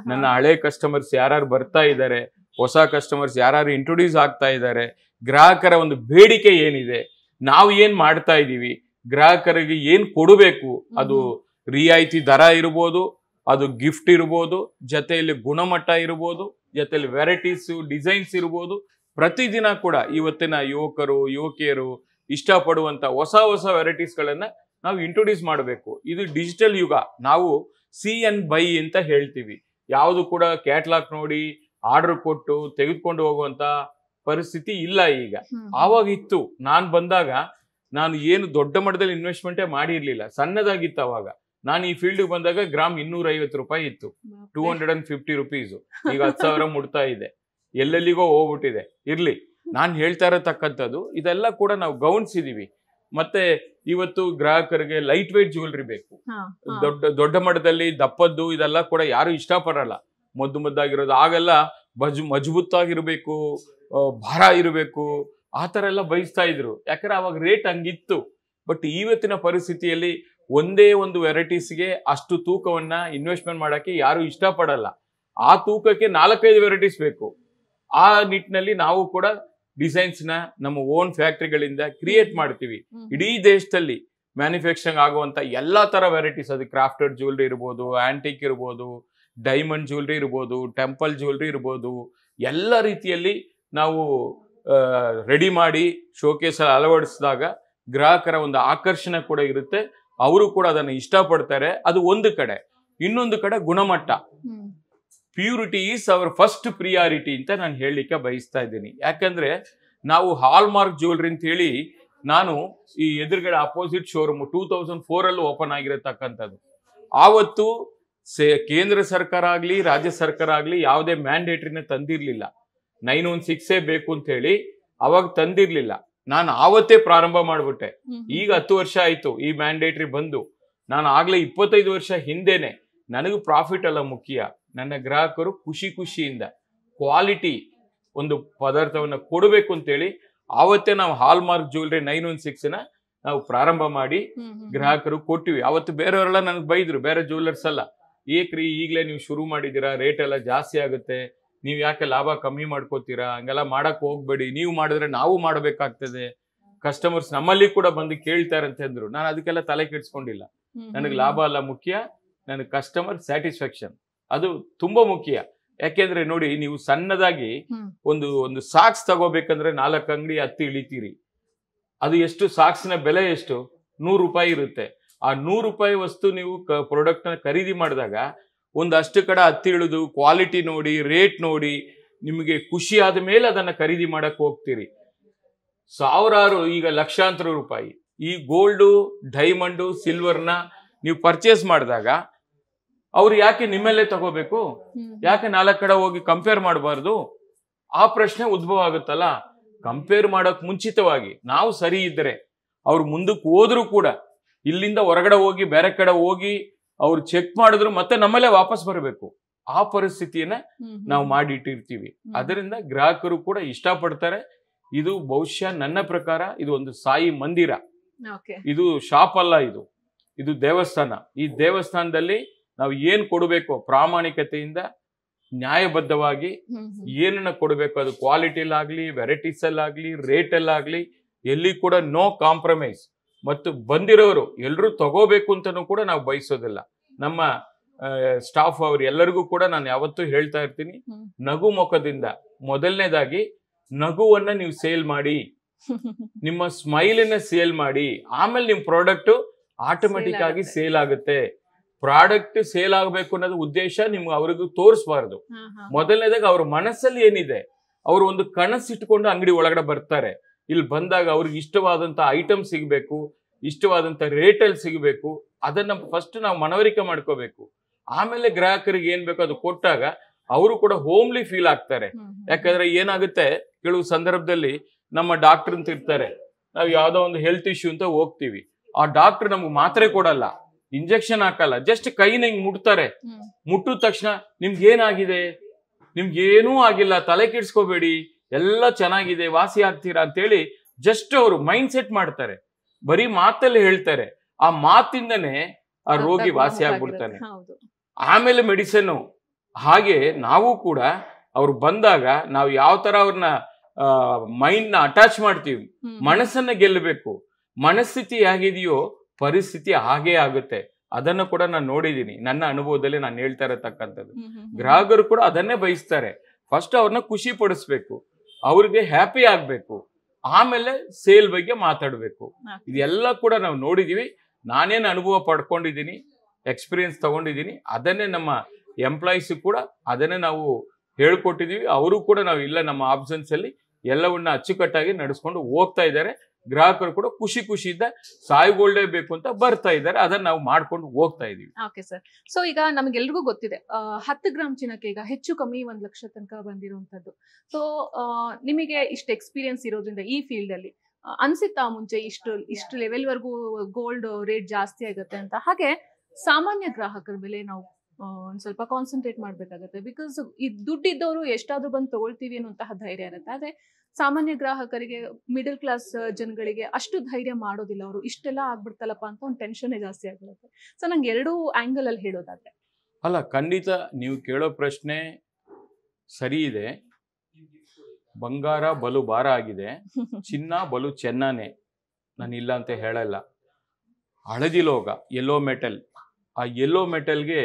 ನನ್ನ ಹಳೆ ಕಸ್ಟಮರ್ಸ್ ಯಾರು ಬರ್ತಾ ಇದ್ದಾರೆ, ಹೊಸ ಕಸ್ಟಮರ್ಸ್ ಯಾರು ಇಂಟ್ರೊಡ್ಯೂಸ್ ಆಗ್ತಾ ಇದ್ದಾರೆ, ಗ್ರಾಹಕರ ಒಂದು ಬೇಡಿಕೆ ಏನಿದೆ, ನಾವು ಏನ್ ಮಾಡ್ತಾ ಇದೀವಿ, ಗ್ರಾಹಕರಿಗೆ ಏನ್ ಕೊಡಬೇಕು, ಅದು ರಿಯಾಯಿತಿ ದರ ಇರ್ಬೋದು, ಅದು ಗಿಫ್ಟ್ ಇರ್ಬೋದು, ಜೊತೆಯಲ್ಲಿ ಗುಣಮಟ್ಟ ಇರ್ಬೋದು, ಜೊತೆಯಲ್ಲಿ ವೆರೈಟೀಸ್ ಡಿಸೈನ್ಸ್ ಇರ್ಬೋದು. ಪ್ರತಿದಿನ ಕೂಡ ಇವತ್ತಿನ ಯುವಕರು ಯುವಕಿಯರು ಇಷ್ಟಪಡುವಂತ ಹೊಸ ಹೊಸ ವೆರೈಟೀಸ್ ಗಳನ್ನ ನಾವು ಇಂಟ್ರೊಡ್ಯೂಸ್ ಮಾಡಬೇಕು. ಇದು ಡಿಜಿಟಲ್ ಯುಗ, ನಾವು ಸಿ ಅಂಡ್ ಬೈ ಅಂತ ಹೇಳ್ತೀವಿ. ಯಾವುದು ಕೂಡ ಕ್ಯಾಟ್ಲಾಗ್ ನೋಡಿ ಆರ್ಡರ್ ಕೊಟ್ಟು ತೆಗೆದುಕೊಂಡು ಹೋಗುವಂತ ಪರಿಸ್ಥಿತಿ ಇಲ್ಲ ಈಗ. ಆವಾಗ ಇತ್ತು, ನಾನ್ ಬಂದಾಗ ನಾನು ಏನು ದೊಡ್ಡ ಮಟ್ಟದಲ್ಲಿ ಇನ್ವೆಸ್ಟ್ಮೆಂಟೇ ಮಾಡಿರ್ಲಿಲ್ಲ, ಸಣ್ಣದಾಗಿತ್ತು ಅವಾಗ. ನಾನು ಈ ಫೀಲ್ಡ್ ಬಂದಾಗ ಗ್ರಾಮ್ 250 ರೂಪಾಯಿ ಇತ್ತು, 250 ರುಪೀಸ್. ಈಗ 10,000 ಮುಟ್ತಾ ಇದೆ, ಎಲ್ಲೆಲ್ಲಿಗೋ ಹೋಗ್ಬಿಟ್ಟಿದೆ. ಇರ್ಲಿ, ನಾನು ಹೇಳ್ತಾ ಇರತಕ್ಕಂಥದ್ದು ಇದೆಲ್ಲ ಕೂಡ ನಾವು ಗೌನ್ಸಿದೀವಿ. ಮತ್ತೆ ಇವತ್ತು ಗ್ರಾಹಕರಿಗೆ ಲೈಟ್ ವೇಟ್ ಜ್ಯುವೆಲ್ರಿ ಬೇಕು, ದೊಡ್ಡ ಮಟ್ಟದಲ್ಲಿ ದಪ್ಪದ್ದು ಇದೆಲ್ಲ ಕೂಡ ಯಾರು ಇಷ್ಟಪಡಲ್ಲ, ಮುದ್ದಾಗಿರೋದು. ಆಗೆಲ್ಲ ಮಜಬೂತಾಗಿರ್ಬೇಕು, ಭಾರ ಇರಬೇಕು, ಆ ತರ ಎಲ್ಲ ಬಯಸ್ತಾ ಇದ್ರು, ಯಾಕಂದ್ರೆ ಅವಾಗ ರೇಟ್ ಹಂಗಿತ್ತು. ಬಟ್ ಇವತ್ತಿನ ಪರಿಸ್ಥಿತಿಯಲ್ಲಿ ಒಂದೇ ಒಂದು ವೆರೈಟೀಸ್ಗೆ ಅಷ್ಟು ತೂಕವನ್ನ ಇನ್ವೆಸ್ಟ್ಮೆಂಟ್ ಮಾಡಕ್ಕೆ ಯಾರು ಇಷ್ಟಪಡಲ್ಲ. ಆ ತೂಕಕ್ಕೆ 4-5 ವೆರೈಟೀಸ್ ಬೇಕು. ಆ ನಿಟ್ಟಿನಲ್ಲಿ ನಾವು ಕೂಡ ಡಿಸೈನ್ಸ್ ನ ನಮ್ಮ ಓನ್ ಫ್ಯಾಕ್ಟರಿಗಳಿಂದ ಕ್ರಿಯೇಟ್ ಮಾಡ್ತೀವಿ. ಇಡೀ ದೇಶದಲ್ಲಿ ಮ್ಯಾನುಫ್ಯಾಕ್ಚರಿಂಗ್ ಆಗುವಂತ ಎಲ್ಲಾ ತರ ವೆರೈಟೀಸ್, ಅದು ಕ್ರಾಫ್ಟೆಡ್ ಜ್ಯುವೆಲ್ರಿ ಇರ್ಬೋದು, ಆಂಟಿಕ್ ಇರ್ಬೋದು, ಡೈಮಂಡ್ ಜ್ಯುವೆಲ್ರಿ ಇರ್ಬೋದು, ಟೆಂಪಲ್ ಜ್ಯುವೆಲ್ರಿ ಇರ್ಬೋದು, ಎಲ್ಲ ರೀತಿಯಲ್ಲಿ ನಾವು ರೆಡಿ ಮಾಡಿ ಶೋಕೇಸ್ ಅಳವಡಿಸಿದಾಗ ಗ್ರಾಹಕರ ಒಂದು ಆಕರ್ಷಣೆ ಕೂಡ ಇರುತ್ತೆ, ಅವರು ಕೂಡ ಅದನ್ನು ಇಷ್ಟಪಡ್ತಾರೆ. ಅದು ಒಂದು ಕಡೆ. ಇನ್ನೊಂದು ಕಡೆ ಗುಣಮಟ್ಟ, purity is our first priority ಅಂತ ನಾನು ಹೇಳಲಿಕ್ಕೆ ಬಯಸ್ತಾ ಇದ್ದೀನಿ. ಯಾಕಂದ್ರೆ ನಾವು ಹಾಲ್ ಮಾರ್ಕ್ ಜ್ಯುವೆಲ್ರಿ ಅಂತ ಹೇಳಿ, ನಾನು ಈ ಎದುರುಗಡೆ ಅಪೋಸಿಟ್ ಶೋರೂಮ್ 2004 ಓಪನ್ ಆಗಿರತಕ್ಕಂಥದ್ದು. ಆವತ್ತು ಕೇಂದ್ರ ಸರ್ಕಾರ ಆಗ್ಲಿ ರಾಜ್ಯ ಸರ್ಕಾರ ಆಗ್ಲಿ ಯಾವುದೇ ಮ್ಯಾಂಡೇಟ್ರಿನ ತಂದಿರ್ಲಿಲ್ಲ. 916 ಬೇಕು ಅಂತ ಹೇಳಿ ಅವಾಗ ತಂದಿರ್ಲಿಲ್ಲ. ನಾನು ಆವತ್ತೇ ಪ್ರಾರಂಭ ಮಾಡ್ಬಿಟ್ಟೆ. ಈಗ 10 ವರ್ಷ ಆಯ್ತು ಈ ಮ್ಯಾಂಡೇಟ್ರಿ ಬಂದು. ನಾನು ಆಗ್ಲೇ 25 ವರ್ಷ ಹಿಂದೆನೆ ನನಗೂ ಪ್ರಾಫಿಟ್ ಅಲ್ಲ ಮುಖ್ಯ, ನನ್ನ ಗ್ರಾಹಕರು ಖುಷಿಯಿಂದ ಕ್ವಾಲಿಟಿ ಒಂದು ಪದಾರ್ಥವನ್ನ ಕೊಡಬೇಕು ಅಂತೇಳಿ ಆವತ್ತೇ ನಾವು ಹಾಲ್ಮಾರ್ಕ್ ಜ್ಯುವೆಲ್ರಿ 916ನ ನಾವು ಪ್ರಾರಂಭ ಮಾಡಿ ಗ್ರಾಹಕರು ಕೊಟ್ಟಿವಿ. ಅವತ್ತು ಬೇರೆಯವರೆಲ್ಲ ನನಗೆ ಬೈದ್ರು, ಬೇರೆ ಜ್ಯುವೆಲ್ಲರ್ಸ್ ಅಲ್ಲ, ಏಕ್ರಿ ಈಗಲೇ ನೀವು ಶುರು ಮಾಡಿದ್ದೀರಾ, ರೇಟ್ ಎಲ್ಲ ಜಾಸ್ತಿ ಆಗುತ್ತೆ, ನೀವು ಯಾಕೆ ಲಾಭ ಕಮ್ಮಿ ಮಾಡ್ಕೋತೀರಾ, ಹಂಗೆಲ್ಲ ಮಾಡಕ್ ಹೋಗ್ಬೇಡಿ, ನೀವು ಮಾಡಿದ್ರೆ ನಾವು ಮಾಡಬೇಕಾಗ್ತದೆ, ಕಸ್ಟಮರ್ಸ್ ನಮ್ಮಲ್ಲಿ ಕೂಡ ಬಂದು ಕೇಳ್ತಾರೆ ಅಂತ ಅಂದ್ರು. ನಾನು ಅದಕ್ಕೆಲ್ಲ ತಲೆ ಕೆಡಿಸ್ಕೊಂಡಿಲ್ಲ. ನನಗೆ ಲಾಭ ಅಲ್ಲ ಮುಖ್ಯ, ನನಗೆ ಕಸ್ಟಮರ್ ಸ್ಯಾಟಿಸ್ಫ್ಯಾಕ್ಷನ್ ಅದು ತುಂಬಾ ಮುಖ್ಯ. ಯಾಕೆಂದ್ರೆ ನೋಡಿ, ನೀವು ಸಣ್ಣದಾಗಿ ಒಂದು ಸಾಕ್ಸ್ ತಗೋಬೇಕಂದ್ರೆ 4 ಅಂಗಡಿ ಹತ್ತಿ ಇಳಿತೀರಿ. ಅದು ಎಷ್ಟು ಸಾಕ್ಸ್ನ ಬೆಲೆ ಎಷ್ಟು? 100 ರೂಪಾಯಿ ಇರುತ್ತೆ. ಆ 100 ರೂಪಾಯಿ ವಸ್ತು ನೀವು ಪ್ರಾಡಕ್ಟ್ ನ ಖರೀದಿ ಮಾಡಿದಾಗ ಒಂದಷ್ಟು ಕಡೆ ಹತ್ತಿ ಇಳಿದು ಕ್ವಾಲಿಟಿ ನೋಡಿ, ರೇಟ್ ನೋಡಿ, ನಿಮಗೆ ಖುಷಿ ಆದ ಮೇಲೆ ಅದನ್ನ ಖರೀದಿ ಮಾಡಕ್ ಹೋಗ್ತೀರಿ. ಸಾವಿರಾರು, ಈಗ ಲಕ್ಷಾಂತರ ರೂಪಾಯಿ ಈ ಗೋಲ್ಡು, ಡೈಮಂಡು, ಸಿಲ್ವರ್ನ ನೀವು ಪರ್ಚೇಸ್ ಮಾಡಿದಾಗ ಅವ್ರು ಯಾಕೆ ನಿಮ್ಮಲ್ಲೇ ತಗೋಬೇಕು? ಯಾಕೆ 4 ಕಡೆ ಹೋಗಿ ಕಂಪೇರ್ ಮಾಡಬಾರ್ದು? ಆ ಪ್ರಶ್ನೆ ಉದ್ಭವ ಆಗುತ್ತಲ್ಲ. ಕಂಪೇರ್ ಮಾಡಕ್ ಮುಂಚಿತವಾಗಿ ನಾವು ಸರಿ ಇದ್ರೆ ಅವ್ರು ಮುಂದಕ್ಕೆ ಹೋದ್ರು ಕೂಡ ಇಲ್ಲಿಂದ ಹೊರಗಡೆ ಹೋಗಿ ಬೇರೆ ಕಡೆ ಹೋಗಿ ಅವ್ರು ಚೆಕ್ ಮಾಡಿದ್ರು ಮತ್ತೆ ನಮ್ಮಲ್ಲೇ ವಾಪಸ್ ಬರಬೇಕು. ಆ ಪರಿಸ್ಥಿತಿಯನ್ನ ನಾವು ಮಾಡಿಟ್ಟಿರ್ತೀವಿ. ಅದರಿಂದ ಗ್ರಾಹಕರು ಕೂಡ ಇಷ್ಟಪಡ್ತಾರೆ. ಇದು ಬಹುಶಃ ನನ್ನ ಪ್ರಕಾರ ಇದು ಒಂದು ಸಾಯಿ ಮಂದಿರ, ಇದು ಶಾಪ್ ಅಲ್ಲ, ಇದು ದೇವಸ್ಥಾನ. ಈ ದೇವಸ್ಥಾನದಲ್ಲಿ ನಾವು ಏನ್ ಕೊಡಬೇಕು ಪ್ರಾಮಾಣಿಕತೆಯಿಂದ ನ್ಯಾಯಬದ್ಧವಾಗಿ ಏನನ್ನ ಕೊಡಬೇಕು, ಅದು ಕ್ವಾಲಿಟಿಲಾಗ್ಲಿ, ವೆರೈಟೀಸ್ ಅಲ್ಲಾಗ್ಲಿ, ರೇಟ್ ಅಲ್ಲಾಗ್ಲಿ, ಎಲ್ಲಿ ಕೂಡ ನೋ ಕಾಂಪ್ರಮೈಸ್. ಮತ್ತು ಬಂದಿರೋರು ಎಲ್ಲರೂ ತಗೋಬೇಕು ಅಂತನೂ ಕೂಡ ನಾವು ಬಯಸೋದಿಲ್ಲ. ನಮ್ಮ ಸ್ಟಾಫ್ ಅವ್ರು ಎಲ್ಲರಿಗೂ ಕೂಡ ನಾನು ಯಾವತ್ತೂ ಹೇಳ್ತಾ ಇರ್ತೀನಿ, ನಗು ಮುಖದಿಂದ ಮೊದಲನೇದಾಗಿ ನಗುವನ್ನ ನೀವು ಸೇಲ್ ಮಾಡಿ, ನಿಮ್ಮ ಸ್ಮೈಲನ್ನ ಸೇಲ್ ಮಾಡಿ, ಆಮೇಲೆ ನಿಮ್ ಪ್ರಾಡಕ್ಟ್ ಆಟೋಮೆಟಿಕ್ ಆಗಿ ಸೇಲ್ ಆಗುತ್ತೆ. ಪ್ರಾಡಕ್ಟ್ ಸೇಲ್ ಆಗಬೇಕು ಅನ್ನೋದು ಉದ್ದೇಶ ನಿಮ್ಗೆ ಅವ್ರಿಗೂ ತೋರಿಸಬಾರ್ದು. ಮೊದಲನೇದಾಗ ಅವ್ರ ಮನಸ್ಸಲ್ಲಿ ಏನಿದೆ, ಅವ್ರು ಒಂದು ಕನಸಿಟ್ಕೊಂಡು ಅಂಗಡಿ ಒಳಗಡೆ ಬರ್ತಾರೆ. ಇಲ್ಲಿ ಬಂದಾಗ ಅವ್ರಿಗೆ ಇಷ್ಟವಾದಂತ ಐಟಮ್ ಸಿಗ್ಬೇಕು, ಇಷ್ಟವಾದಂತ ರೇಟಲ್ಲಿ ಸಿಗಬೇಕು. ಅದನ್ನ ಫಸ್ಟ್ ನಾವು ಮನವರಿಕೆ ಮಾಡ್ಕೋಬೇಕು. ಆಮೇಲೆ ಗ್ರಾಹಕರಿಗೆ ಏನ್ ಬೇಕೋ ಅದು ಕೊಟ್ಟಾಗ ಅವರು ಕೂಡ ಹೋಮ್ಲಿ ಫೀಲ್ ಆಗ್ತಾರೆ. ಯಾಕಂದ್ರೆ ಏನಾಗುತ್ತೆ, ಕೆಲವು ಸಂದರ್ಭದಲ್ಲಿ ನಮ್ಮ ಡಾಕ್ಟರ್ ಅಂತ ಇರ್ತಾರೆ, ನಾವು ಯಾವ್ದೋ ಒಂದು ಹೆಲ್ತ್ ಇಶ್ಯೂ ಅಂತ ಹೋಗ್ತೀವಿ, ಆ ಡಾಕ್ಟರ್ ನಮ್ಗೆ ಮಾತ್ರೆ ಕೊಡಲ್ಲ, ಇಂಜೆಕ್ಷನ್ ಹಾಕಲ್ಲ, ಜಸ್ಟ್ ಕೈನ ಹಿಂಗ್ ಮುಟ್ತಾರೆ. ಮುಟ್ಟಿದ ತಕ್ಷಣ ನಿಮ್ಗೆ ಏನಾಗಿದೆ, ನಿಮ್ಗೆ ಏನೂ ಆಗಿಲ್ಲ, ತಲೆ ಕೆಡ್ಸ್ಕೋಬೇಡಿ, ಎಲ್ಲ ಚೆನ್ನಾಗಿದೆ, ವಾಸಿ ಆಗ್ತೀರಾ ಅಂತೇಳಿ ಜಸ್ಟ್ ಅವರು ಮೈಂಡ್ ಸೆಟ್ ಮಾಡ್ತಾರೆ, ಬರೀ ಮಾತಲ್ಲಿ ಹೇಳ್ತಾರೆ. ಆ ಮಾತಿಂದನೇ ಆ ರೋಗಿ ವಾಸಿ ಆಗ್ಬಿಡ್ತಾನೆ. ಆಮೇಲೆ ಮೆಡಿಸಿನ್. ಹಾಗೆ ನಾವು ಕೂಡ ಅವ್ರು ಬಂದಾಗ ನಾವು ಯಾವ ತರ ಅವ್ರನ್ನ ಮೈಂಡ್ ನ ಅಟ್ಯಾಚ್ ಮಾಡ್ತೀವಿ, ಮನಸ್ಸನ್ನ ಗೆಲ್ಲಬೇಕು. ಮನಸ್ಥಿತಿ ಹೇಗಿದೆಯೋ ಪರಿಸ್ಥಿತಿ ಹಾಗೇ ಆಗುತ್ತೆ. ಅದನ್ನು ಕೂಡ ನಾನು ನೋಡಿದೀನಿ, ನನ್ನ ಅನುಭವದಲ್ಲಿ ನಾನು ಹೇಳ್ತಾ ಇರತಕ್ಕಂಥದ್ದು. ಗ್ರಾಹಕರು ಕೂಡ ಅದನ್ನೇ ಬಯಸ್ತಾರೆ. ಫಸ್ಟ್ ಅವ್ರನ್ನ ಖುಷಿ ಪಡಿಸ್ಬೇಕು, ಅವ್ರಿಗೆ ಹ್ಯಾಪಿ ಆಗ್ಬೇಕು, ಆಮೇಲೆ ಸೇಲ್ ಬಗ್ಗೆ ಮಾತಾಡ್ಬೇಕು. ಇದೆಲ್ಲ ಕೂಡ ನಾವು ನೋಡಿದೀವಿ. ನಾನೇನು ಅನುಭವ ಪಡ್ಕೊಂಡಿದ್ದೀನಿ, ಎಕ್ಸ್ಪೀರಿಯನ್ಸ್ ತಗೊಂಡಿದ್ದೀನಿ, ಅದನ್ನೇ ನಮ್ಮ ಎಂಪ್ಲಾಯೀಸ್ ಕೂಡ ಅದನ್ನೇ ನಾವು ಹೇಳ್ಕೊಟ್ಟಿದೀವಿ. ಅವರು ಕೂಡ ನಾವು ಇಲ್ಲ ನಮ್ಮ ಆಬ್ಸೆನ್ಸ್ ಅಲ್ಲಿ ಎಲ್ಲವನ್ನ ಅಚ್ಚುಕಟ್ಟಾಗಿ ನಡೆಸ್ಕೊಂಡು ಹೋಗ್ತಾ ಇದ್ದಾರೆ. ಗ್ರಾಹಕರು ಕೂಡ ಖುಷಿಯಿಂದ ಸಾಯಿ ಗೋಲ್ಡೇ ಬೇಕು ಅಂತ ಬರ್ತಾ ಇದ್ದಾರೆ. ಅದನ್ನ ನಾವು ಮಾಡ್ಕೊಂಡು ಹೋಗ್ತಾ ಇದೀವಿ.
Okay sir. ಸೊ ಈಗ ನಮಗೆಲ್ರಿಗೂ ಗೊತ್ತಿದೆ 10 ಗ್ರಾಮ್ ಚಿನ್ನಕ್ಕೆ ಈಗ ಹೆಚ್ಚು ಕಮ್ಮಿ 1 ಲಕ್ಷ ತನಕ ಬಂದಿರುವಂತದ್ದು. ಸೊ ನಿಮಗೆ ಇಷ್ಟು ಎಕ್ಸ್ಪೀರಿಯನ್ಸ್ ಇರೋದ್ರಿಂದ ಈ ಫೀಲ್ಡ್ ಅಲ್ಲಿ ಅನ್ಸಿತ್ತಾ ಮುಂಚೆ ಇಷ್ಟು ಲೆವೆಲ್ ವರ್ಗೂ ಗೋಲ್ಡ್ ರೇಟ್ ಜಾಸ್ತಿ ಆಗುತ್ತೆ ಅಂತ? ಹಾಗೆ ಸಾಮಾನ್ಯ ಗ್ರಾಹಕರ ಮೇಲೆ ನಾವು ಒಂದ್ ಸ್ವಲ್ಪ ಕಾನ್ಸಂಟ್ರೇಟ್ ಮಾಡ್ಬೇಕಾಗತ್ತೆ. ಬಿಕಾಸ್ ಈ ದುಡ್ಡಿದ್ದವರು ಎಷ್ಟಾದ್ರೂ ಬಂದು ತಗೊಳ್ತೀವಿ ಅನ್ನುವಂತಹ ಧೈರ್ಯ ಇರುತ್ತೆ. ಆದ್ರೆ ಸಾಮಾನ್ಯ ಗ್ರಾಹಕರಿಗೆ, ಮಿಡಲ್ ಕ್ಲಾಸ್ ಜನಗಳಿಗೆ ಅಷ್ಟು ಧೈರ್ಯ ಮಾಡೋದಿಲ್ಲ. ಅವರು ಇಷ್ಟೆಲ್ಲ ಆಗ್ಬಿಡ್ತಲ್ಲಪ್ಪ ಅಂತ ಒಂದು ಟೆನ್ಷನ್ ಜಾಸ್ತಿ ಆಗಿರುತ್ತೆ. ಸೊ ನಂಗೆ 2 ಆಂಗಲ್ ಅಲ್ಲಿ ಹೇಳೋದಾದ್ರೆ
ಅಲ್ಲ, ಖಂಡಿತ ನೀವು ಕೇಳೋ ಪ್ರಶ್ನೆ ಸರಿ ಇದೆ. ಬಂಗಾರ ಬಲು ಭಾರ ಆಗಿದೆ, ಚಿನ್ನ ಬಲು ಚೆನ್ನಾನೆ, ನಾನು ಇಲ್ಲ ಅಂತ ಹೇಳಲ್ಲ. ಹಳದಿ ಲೋಗ, ಯೆಲ್ಲೋ ಮೆಟಲ್, ಆ ಯೆಲ್ಲೋ ಮೆಟಲ್ಗೆ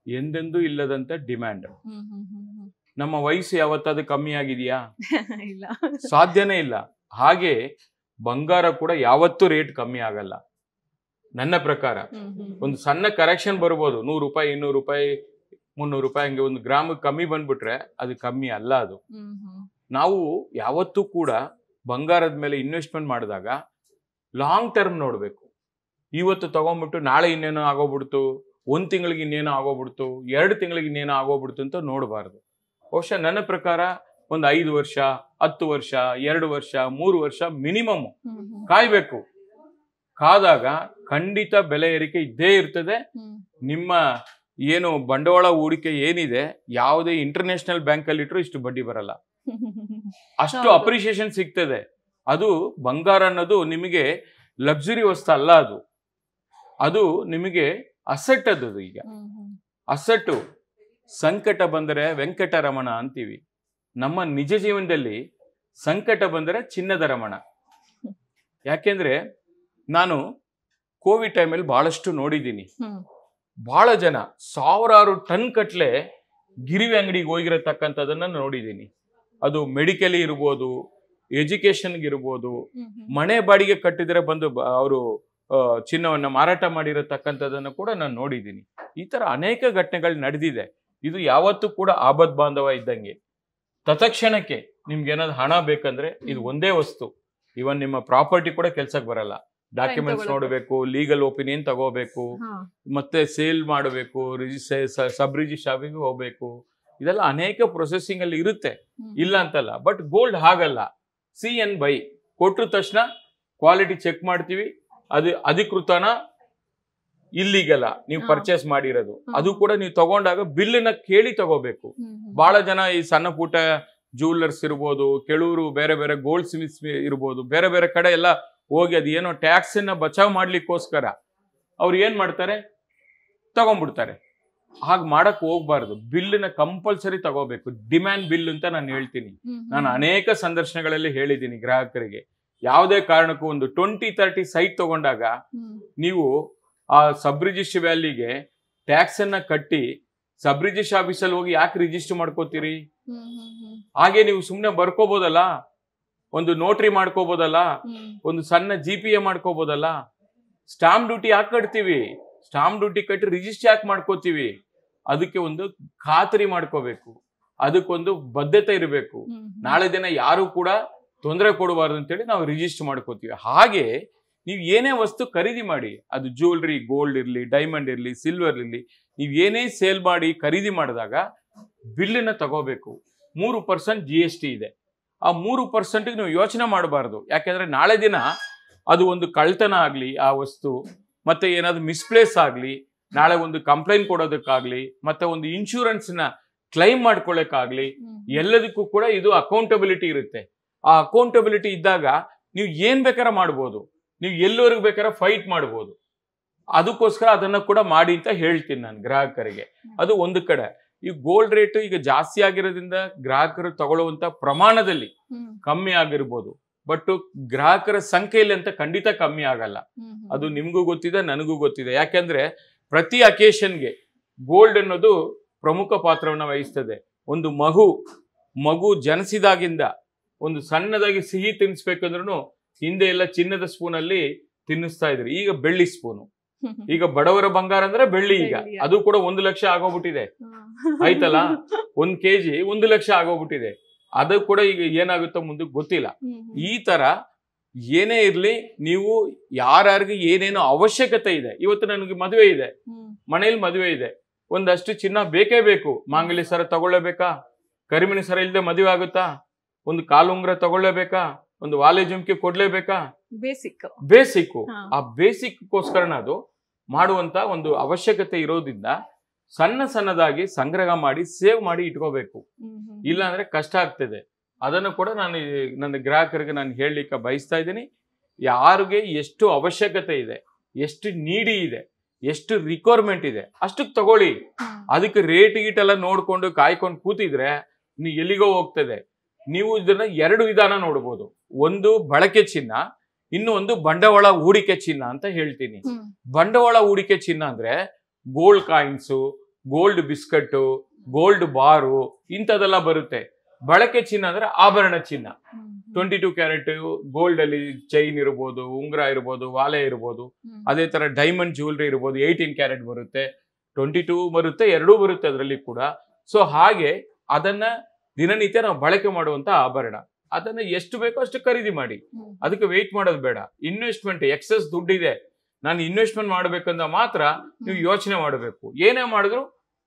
ಎಂದೆಂದೂ ಇಲ್ಲದಂತ ಡಿಮ್ಯಾಂಡ್. ನಮ್ಮ ವಯಸ್ಸು ಯಾವತ್ತಾದ್ರೂ ಕಮ್ಮಿ ಆಗಿದೆಯಾ?
ಇಲ್ಲ,
ಸಾಧ್ಯನೇ ಇಲ್ಲ. ಹಾಗೆ ಬಂಗಾರ ಕೂಡ ಯಾವತ್ತೂ ರೇಟ್ ಕಮ್ಮಿ ಆಗಲ್ಲ ನನ್ನ ಪ್ರಕಾರ. ಒಂದು ಸಣ್ಣ ಕರೆಕ್ಷನ್ ಬರ್ಬೋದು, 100 ರೂಪಾಯಿ, 200 ರೂಪಾಯಿ, 300 ರೂಪಾಯಿ, ಹಂಗೆ 1 ಗ್ರಾಮ್ ಕಮ್ಮಿ ಬಂದ್ಬಿಟ್ರೆ ಅದು ಕಮ್ಮಿ ಅಲ್ಲ. ಅದು ನಾವು ಯಾವತ್ತೂ ಕೂಡ ಬಂಗಾರದ ಮೇಲೆ ಇನ್ವೆಸ್ಟ್ಮೆಂಟ್ ಮಾಡಿದಾಗ ಲಾಂಗ್ ಟರ್ಮ್ ನೋಡ್ಬೇಕು. ಇವತ್ತು ತಗೊಂಡ್ಬಿಟ್ಟು ನಾಳೆ ಇನ್ನೇನೋ ಆಗೋಗ್ಬಿಡ್ತು, 1 ತಿಂಗಳಿಗೆ ಇನ್ನೇನೋ ಆಗೋಗ್ಬಿಡ್ತು, 2 ತಿಂಗಳಿಗೆ ಇನ್ನೇನೋ ಆಗೋಗ್ಬಿಡ್ತು ಅಂತ ನೋಡಬಾರ್ದು. ಬಹುಶಃ ನನ್ನ ಪ್ರಕಾರ ಒಂದು 5 ವರ್ಷ, 10 ವರ್ಷ, 2 ವರ್ಷ, 3 ವರ್ಷ ಮಿನಿಮಮ್ ಕಾಯ್ಬೇಕು. ಕಾದಾಗ ಖಂಡಿತ ಬೆಲೆ ಏರಿಕೆ ಇದ್ದೇ ಇರ್ತದೆ. ನಿಮ್ಮ ಏನು ಬಂಡವಾಳ ಹೂಡಿಕೆ ಏನಿದೆ, ಯಾವುದೇ ಇಂಟರ್ನ್ಯಾಷನಲ್ ಬ್ಯಾಂಕ್ ಅಲ್ಲಿ ಇಟ್ಟರು ಇಷ್ಟು ಬಡ್ಡಿ ಬರಲ್ಲ, ಅಷ್ಟು ಅಪ್ರಿಸಿಯೇಷನ್ ಸಿಗ್ತದೆ. ಅದು ಬಂಗಾರ ಅನ್ನೋದು ನಿಮಗೆ ಲಕ್ಸುರಿ ವಸ್ತು ಅಲ್ಲ, ಅದು ನಿಮಗೆ ಅಸೆಟ್. ಅದು ಈಗ ಅಸೆಟ್ಟು. ಸಂಕಟ ಬಂದರೆ ವೆಂಕಟರಮಣ ಅಂತೀವಿ. ನಮ್ಮ ನಿಜ ಜೀವನದಲ್ಲಿ ಸಂಕಟ ಬಂದರೆ ಚಿನ್ನದ ರಮಣ. ಯಾಕೆಂದ್ರೆ ನಾನು ಕೋವಿಡ್ ಟೈಮಲ್ಲಿ ಬಹಳಷ್ಟು ನೋಡಿದ್ದೀನಿ. ಬಹಳ ಜನ ಸಾವಿರಾರು ಟನ್ ಕಟ್ಲೆ ಗಿರಿವಿ ಅಂಗಡಿಗೆ ಹೋಗಿರತಕ್ಕಂಥದನ್ನ ನೋಡಿದ್ದೀನಿ. ಅದು ಮೆಡಿಕಲಿ ಇರ್ಬೋದು, ಎಜುಕೇಶನ್ಗೆ ಇರ್ಬೋದು, ಮನೆ ಬಾಡಿಗೆ ಕಟ್ಟಿದ್ರೆ ಬಂದು ಅವರು ಚಿನ್ನವನ್ನ ಮಾರಾಟ ಮಾಡಿರತಕ್ಕಂಥದನ್ನು ಕೂಡ ನಾನು ನೋಡಿದ್ದೀನಿ. ಈ ತರ ಅನೇಕ ಘಟನೆಗಳು ನಡೆದಿದೆ. ಇದು ಯಾವತ್ತೂ ಕೂಡ ಆಪದ್ ಬಾಂಧವ ಇದ್ದಂಗೆ. ತತ್ಕ್ಷಣಕ್ಕೆ ನಿಮ್ಗೆ ಏನಾದ್ರು ಹಣ ಬೇಕಂದ್ರೆ ಇದು ಒಂದೇ ವಸ್ತು. ಇವನ್ ನಿಮ್ಮ ಪ್ರಾಪರ್ಟಿ ಕೂಡ ಕೆಲ್ಸಕ್ಕೆ ಬರಲ್ಲ. ಡಾಕ್ಯುಮೆಂಟ್ಸ್ ನೋಡಬೇಕು, ಲೀಗಲ್ ಒಪಿನಿಯನ್ ತಗೋಬೇಕು, ಮತ್ತೆ ಸೇಲ್ ಮಾಡಬೇಕು, ಸಬ್ ರಿಜಿಸ್ಟರ್ ಆಫೀಸ್ಗೆ ಹೋಗ್ಬೇಕು. ಇದೆಲ್ಲ ಅನೇಕ ಪ್ರೊಸೆಸಿಂಗ್ ಅಲ್ಲಿ ಇರುತ್ತೆ, ಇಲ್ಲ ಅಂತಲ್ಲ. ಬಟ್ ಗೋಲ್ಡ್ ಹಾಗಲ್ಲ. ಸಿ ಎನ್ ಬೈ ಕೊಟ್ಟ ತಕ್ಷಣ ಕ್ವಾಲಿಟಿ ಚೆಕ್ ಮಾಡ್ತೀವಿ, ಅದು ಅಧಿಕೃತನ ಇಲ್ಲಿಗಲ್ಲ ನೀವು ಪರ್ಚೇಸ್ ಮಾಡಿರೋದು. ಅದು ಕೂಡ ನೀವು ತಗೊಂಡಾಗ ಬಿಲ್ಲನ್ನ ಕೇಳಿ ತಗೋಬೇಕು. ಬಹಳ ಜನ ಈ ಸಣ್ಣ ಪುಟ್ಟ ಜ್ಯುವೆಲ್ಲರ್ಸ್ ಇರ್ಬೋದು, ಕೆಲವರು ಬೇರೆ ಬೇರೆ ಗೋಲ್ಡ್ ಸ್ಮಿತ್ಸ್ ಇರ್ಬೋದು, ಬೇರೆ ಬೇರೆ ಕಡೆ ಎಲ್ಲ ಹೋಗಿ ಅದು ಏನೋ ಟ್ಯಾಕ್ಸ್ ಅನ್ನ ಬಚಾವ್ ಮಾಡ್ಲಿಕ್ಕೋಸ್ಕರ ಅವ್ರು ಏನ್ ಮಾಡ್ತಾರೆ, ತಗೊಂಡ್ಬಿಡ್ತಾರೆ. ಹಾಗೆ ಮಾಡಕ್ ಹೋಗ್ಬಾರ್ದು. ಬಿಲ್ಲನ್ನ ಕಂಪಲ್ಸರಿ ತಗೋಬೇಕು. ಡಿಮ್ಯಾಂಡ್ ಬಿಲ್ ಅಂತ ನಾನು ಹೇಳ್ತೀನಿ. ನಾನು ಅನೇಕ ಸಂದರ್ಶನಗಳಲ್ಲಿ ಹೇಳಿದ್ದೀನಿ ಗ್ರಾಹಕರಿಗೆ, ಯಾವುದೇ ಕಾರಣಕ್ಕೂ ಒಂದು 20-30 ಸೈಟ್ ತಗೊಂಡಾಗ ನೀವು ಆ ಸಬ್ ರಿಜಿಸ್ಟರ್ ವ್ಯಾಲಿಗೆ ಟ್ಯಾಕ್ಸ್ ಅನ್ನ ಕಟ್ಟಿ ಸಬ್ ರಿಜಿಸ್ಟರ್ ಆಫೀಸಲ್ಲಿ ಹೋಗಿ ಯಾಕೆ ರಿಜಿಸ್ಟರ್ ಮಾಡ್ಕೋತೀರಿ? ಹಾಗೆ ನೀವು ಸುಮ್ನೆ ಬರ್ಕೋಬೋದಲ್ಲ, ಒಂದು ನೋಟ್ರಿ ಮಾಡ್ಕೋಬೋದಲ್ಲ, ಒಂದು ಸಣ್ಣ GPA ಮಾಡ್ಕೋಬೋದಲ್ಲ. ಸ್ಟಾಂಪ್ ಡ್ಯೂಟಿ ಯಾಕೆ ಕಟ್ತೀವಿ? ಸ್ಟಾಂಪ್ ಡ್ಯೂಟಿ ಕಟ್ಟಿ ರಿಜಿಸ್ಟರ್ ಯಾಕೆ ಮಾಡ್ಕೋತೀವಿ? ಅದಕ್ಕೆ ಒಂದು ಖಾತರಿ ಮಾಡ್ಕೋಬೇಕು, ಅದಕ್ಕೊಂದು ಬದ್ಧತೆ ಇರಬೇಕು. ನಾಳೆ ದಿನ ಯಾರು ಕೂಡ ತೊಂದರೆ ಕೊಡಬಾರ್ದು ಅಂತೇಳಿ ನಾವು ರಿಜಿಸ್ಟರ್ ಮಾಡ್ಕೋತೀವಿ. ಹಾಗೆ ನೀವು ಏನೇ ವಸ್ತು ಖರೀದಿ ಮಾಡಿ, ಅದು ಜ್ಯುವೆಲ್ರಿ, ಗೋಲ್ಡ್ ಇರಲಿ, ಡೈಮಂಡ್ ಇರಲಿ, ಸಿಲ್ವರ್ ಇರಲಿ, ನೀವು ಏನೇ ಸೇಲ್ ಮಾಡಿ ಖರೀದಿ ಮಾಡಿದಾಗ ಬಿಲ್ಲನ್ನ ತಗೋಬೇಕು. 3% GST ಇದೆ. ಆ 3% ನೀವು ಯೋಚನೆ ಮಾಡಬಾರ್ದು. ಯಾಕೆಂದ್ರೆ ನಾಳೆ ದಿನ ಅದು ಒಂದು ಕಳ್ತನ ಆಗ್ಲಿ, ಆ ವಸ್ತು ಮತ್ತೆ ಏನಾದ್ರು ಮಿಸ್ಪ್ಲೇಸ್ ಆಗ್ಲಿ, ನಾಳೆ ಒಂದು ಕಂಪ್ಲೇಂಟ್ ಕೊಡೋದಕ್ಕಾಗ್ಲಿ, ಮತ್ತೆ ಒಂದು ಇನ್ಶೂರೆನ್ಸ್ ನ ಕ್ಲೈಮ್ ಮಾಡ್ಕೊಳ್ಳೋಕ್ಕಾಗ್ಲಿ, ಎಲ್ಲದಕ್ಕೂ ಕೂಡ ಇದು ಅಕೌಂಟಬಿಲಿಟಿ ಇರುತ್ತೆ. ಆ ಅಕೌಂಟಬಿಲಿಟಿ ಇದ್ದಾಗ ನೀವು ಏನ್ ಬೇಕಾದ್ರೆ ಮಾಡ್ಬೋದು, ನೀವು ಎಲ್ಲವರೆಗೂ ಬೇಕಾದ್ರೆ ಫೈಟ್ ಮಾಡ್ಬೋದು. ಅದಕ್ಕೋಸ್ಕರ ಅದನ್ನ ಕೂಡ ಮಾಡಿ ಅಂತ ಹೇಳ್ತೀನಿ ನಾನು ಗ್ರಾಹಕರಿಗೆ. ಅದು ಒಂದು ಕಡೆ. ಈ ಗೋಲ್ಡ್ ರೇಟ್ ಈಗ ಜಾಸ್ತಿ ಆಗಿರೋದ್ರಿಂದ ಗ್ರಾಹಕರು ತಗೊಳ್ಳುವಂತ ಪ್ರಮಾಣದಲ್ಲಿ ಕಮ್ಮಿ ಆಗಿರ್ಬೋದು, ಬಟ್ ಗ್ರಾಹಕರ ಸಂಖ್ಯೆಯಲ್ಲಿ ಅಂತ ಖಂಡಿತ ಕಮ್ಮಿ ಆಗಲ್ಲ. ಅದು ನಿಮ್ಗೂ ಗೊತ್ತಿದೆ, ನನಗೂ ಗೊತ್ತಿದೆ. ಯಾಕೆಂದ್ರೆ ಪ್ರತಿ ಅಕೇಶನ್ಗೆ ಗೋಲ್ಡ್ ಅನ್ನೋದು ಪ್ರಮುಖ ಪಾತ್ರವನ್ನು ವಹಿಸ್ತದೆ. ಒಂದು ಮಗು ಜನಿಸಿದಾಗಿಂದ ಒಂದು ಸಣ್ಣದಾಗಿ ಸಿಹಿ ತಿನ್ನಿಸ್ಬೇಕಂದ್ರೂ ಹಿಂದೆ ಎಲ್ಲ ಚಿನ್ನದ ಸ್ಪೂನ್ ಅಲ್ಲಿ ತಿನ್ನಿಸ್ತಾ ಇದ್ರು, ಈಗ ಬೆಳ್ಳಿ ಸ್ಪೂನು. ಈಗ ಬಡವರ ಬಂಗಾರ ಅಂದ್ರೆ ಬೆಳ್ಳಿ. ಈಗ ಅದು ಕೂಡ 1 ಲಕ್ಷ ಆಗೋಗ್ಬಿಟ್ಟಿದೆ, ಆಯ್ತಲ್ಲ. 1 kg 1 ಲಕ್ಷ ಆಗೋಗ್ಬಿಟ್ಟಿದೆ. ಅದು ಕೂಡ ಈಗ ಏನಾಗುತ್ತೋ ಮುಂದಕ್ಕೆ ಗೊತ್ತಿಲ್ಲ. ಈ ತರ ಏನೇ ಇರ್ಲಿ, ನೀವು ಯಾರ್ಯಾರಿಗೆ ಏನೇನೋ ಅವಶ್ಯಕತೆ ಇದೆ. ಇವತ್ತು ನನಗೆ ಮದುವೆ ಇದೆ, ಮನೇಲಿ ಮದುವೆ ಇದೆ, ಒಂದಷ್ಟು ಚಿನ್ನ ಬೇಕೇ ಬೇಕು. ಮಾಂಗಲ್ಯ ಸರ ತಗೊಳ್ಳೇಬೇಕಾ? ಕರಿಮಣಿ ಸರ ಇಲ್ಲದೆ ಮದುವೆ ಆಗುತ್ತಾ? ಒಂದು ಕಾಲುಂಗ್ರ ತಗೊಳ್ಳೇಬೇಕಾ? ಒಂದು ವಾಲೆ ಜುಮ್ಕಿ ಕೊಡ್ಲೇಬೇಕಾ? ಬೇಸಿಕ್. ಆ ಬೇಸಿಕ್ಗೋಸ್ಕರ ಅದು ಮಾಡುವಂತ ಒಂದು ಅವಶ್ಯಕತೆ ಇರೋದ್ರಿಂದ ಸಣ್ಣದಾಗಿ ಸಂಗ್ರಹ ಮಾಡಿ ಸೇವ್ ಮಾಡಿ ಇಟ್ಕೋಬೇಕು. ಇಲ್ಲ ಅಂದ್ರೆ ಕಷ್ಟ ಆಗ್ತದೆ. ಅದನ್ನು ಕೂಡ ನಾನು ನನ್ನ ಗ್ರಾಹಕರಿಗೆ ನಾನು ಹೇಳಲಿಕ್ಕೆ ಬಯಸ್ತಾ ಇದ್ದೀನಿ. ಯಾರಿಗೆ ಎಷ್ಟು ಅವಶ್ಯಕತೆ ಇದೆ, ಎಷ್ಟು ನೀಡಿ ಇದೆ, ಎಷ್ಟು ರಿಕ್ವೈರ್ಮೆಂಟ್ ಇದೆ, ಅಷ್ಟಕ್ಕೆ ತಗೊಳ್ಳಿ. ಅದಕ್ಕೆ ರೇಟ್ ಗೀಟ್ ಎಲ್ಲ ನೋಡ್ಕೊಂಡು ಕಾಯ್ಕೊಂಡು ಕೂತಿದ್ರೆ ನೀವು ಎಲ್ಲಿಗೋ ಹೋಗ್ತದೆ. ನೀವು ಇದನ್ನ 2 ವಿಧಾನ ನೋಡ್ಬೋದು. ಒಂದು ಬಳಕೆ ಚಿನ್ನ, ಇನ್ನು ಒಂದು ಬಂಡವಾಳ ಹೂಡಿಕೆ ಚಿನ್ನ ಅಂತ ಹೇಳ್ತೀನಿ. ಬಂಡವಾಳ ಹೂಡಿಕೆ ಚಿನ್ನ ಅಂದ್ರೆ gold coins, gold biscuit, gold bar ಇಂಥದೆಲ್ಲ ಬರುತ್ತೆ. ಬಳಕೆ ಚಿನ್ನ ಅಂದ್ರೆ ಆಭರಣ ಚಿನ್ನ. 22 ಕ್ಯಾರೆಟ್ ಗೋಲ್ಡ್ ಅಲ್ಲಿ ಚೈನ್ ಇರ್ಬೋದು, ಉಂಗುರ ಇರ್ಬೋದು, ವಾಲೆ ಇರ್ಬೋದು. ಅದೇ ತರ ಡೈಮಂಡ್ ಜ್ಯುವೆಲ್ರಿ ಇರ್ಬೋದು, 18 ಕ್ಯಾರೆಟ್ ಬರುತ್ತೆ, 22 ಬರುತ್ತೆ, 2 ಬರುತ್ತೆ ಅದರಲ್ಲಿ ಕೂಡ. ಸೊ ಹಾಗೆ ಅದನ್ನ ದಿನನಿತ್ಯ ನಾವು ಬಳಕೆ ಮಾಡುವಂತ ಆಭರಣ. ಅದನ್ನ ಎಷ್ಟು ಬೇಕೋ ಅಷ್ಟು ಖರೀದಿ ಮಾಡಿ, ಅದಕ್ಕೆ ವೆಯ್ಟ್ ಮಾಡೋದು ಬೇಡ. ಇನ್ವೆಸ್ಟ್ಮೆಂಟ್ ಎಕ್ಸೆಸ್ ದುಡ್ಡಿದೆ, ನಾನು ಇನ್ವೆಸ್ಟ್ಮೆಂಟ್ ಮಾಡ್ಬೇಕಂದ ಮಾತ್ರ ನೀವು ಯೋಚನೆ ಮಾಡಬೇಕು. ಏನೇ ಮಾಡಿದ್ರು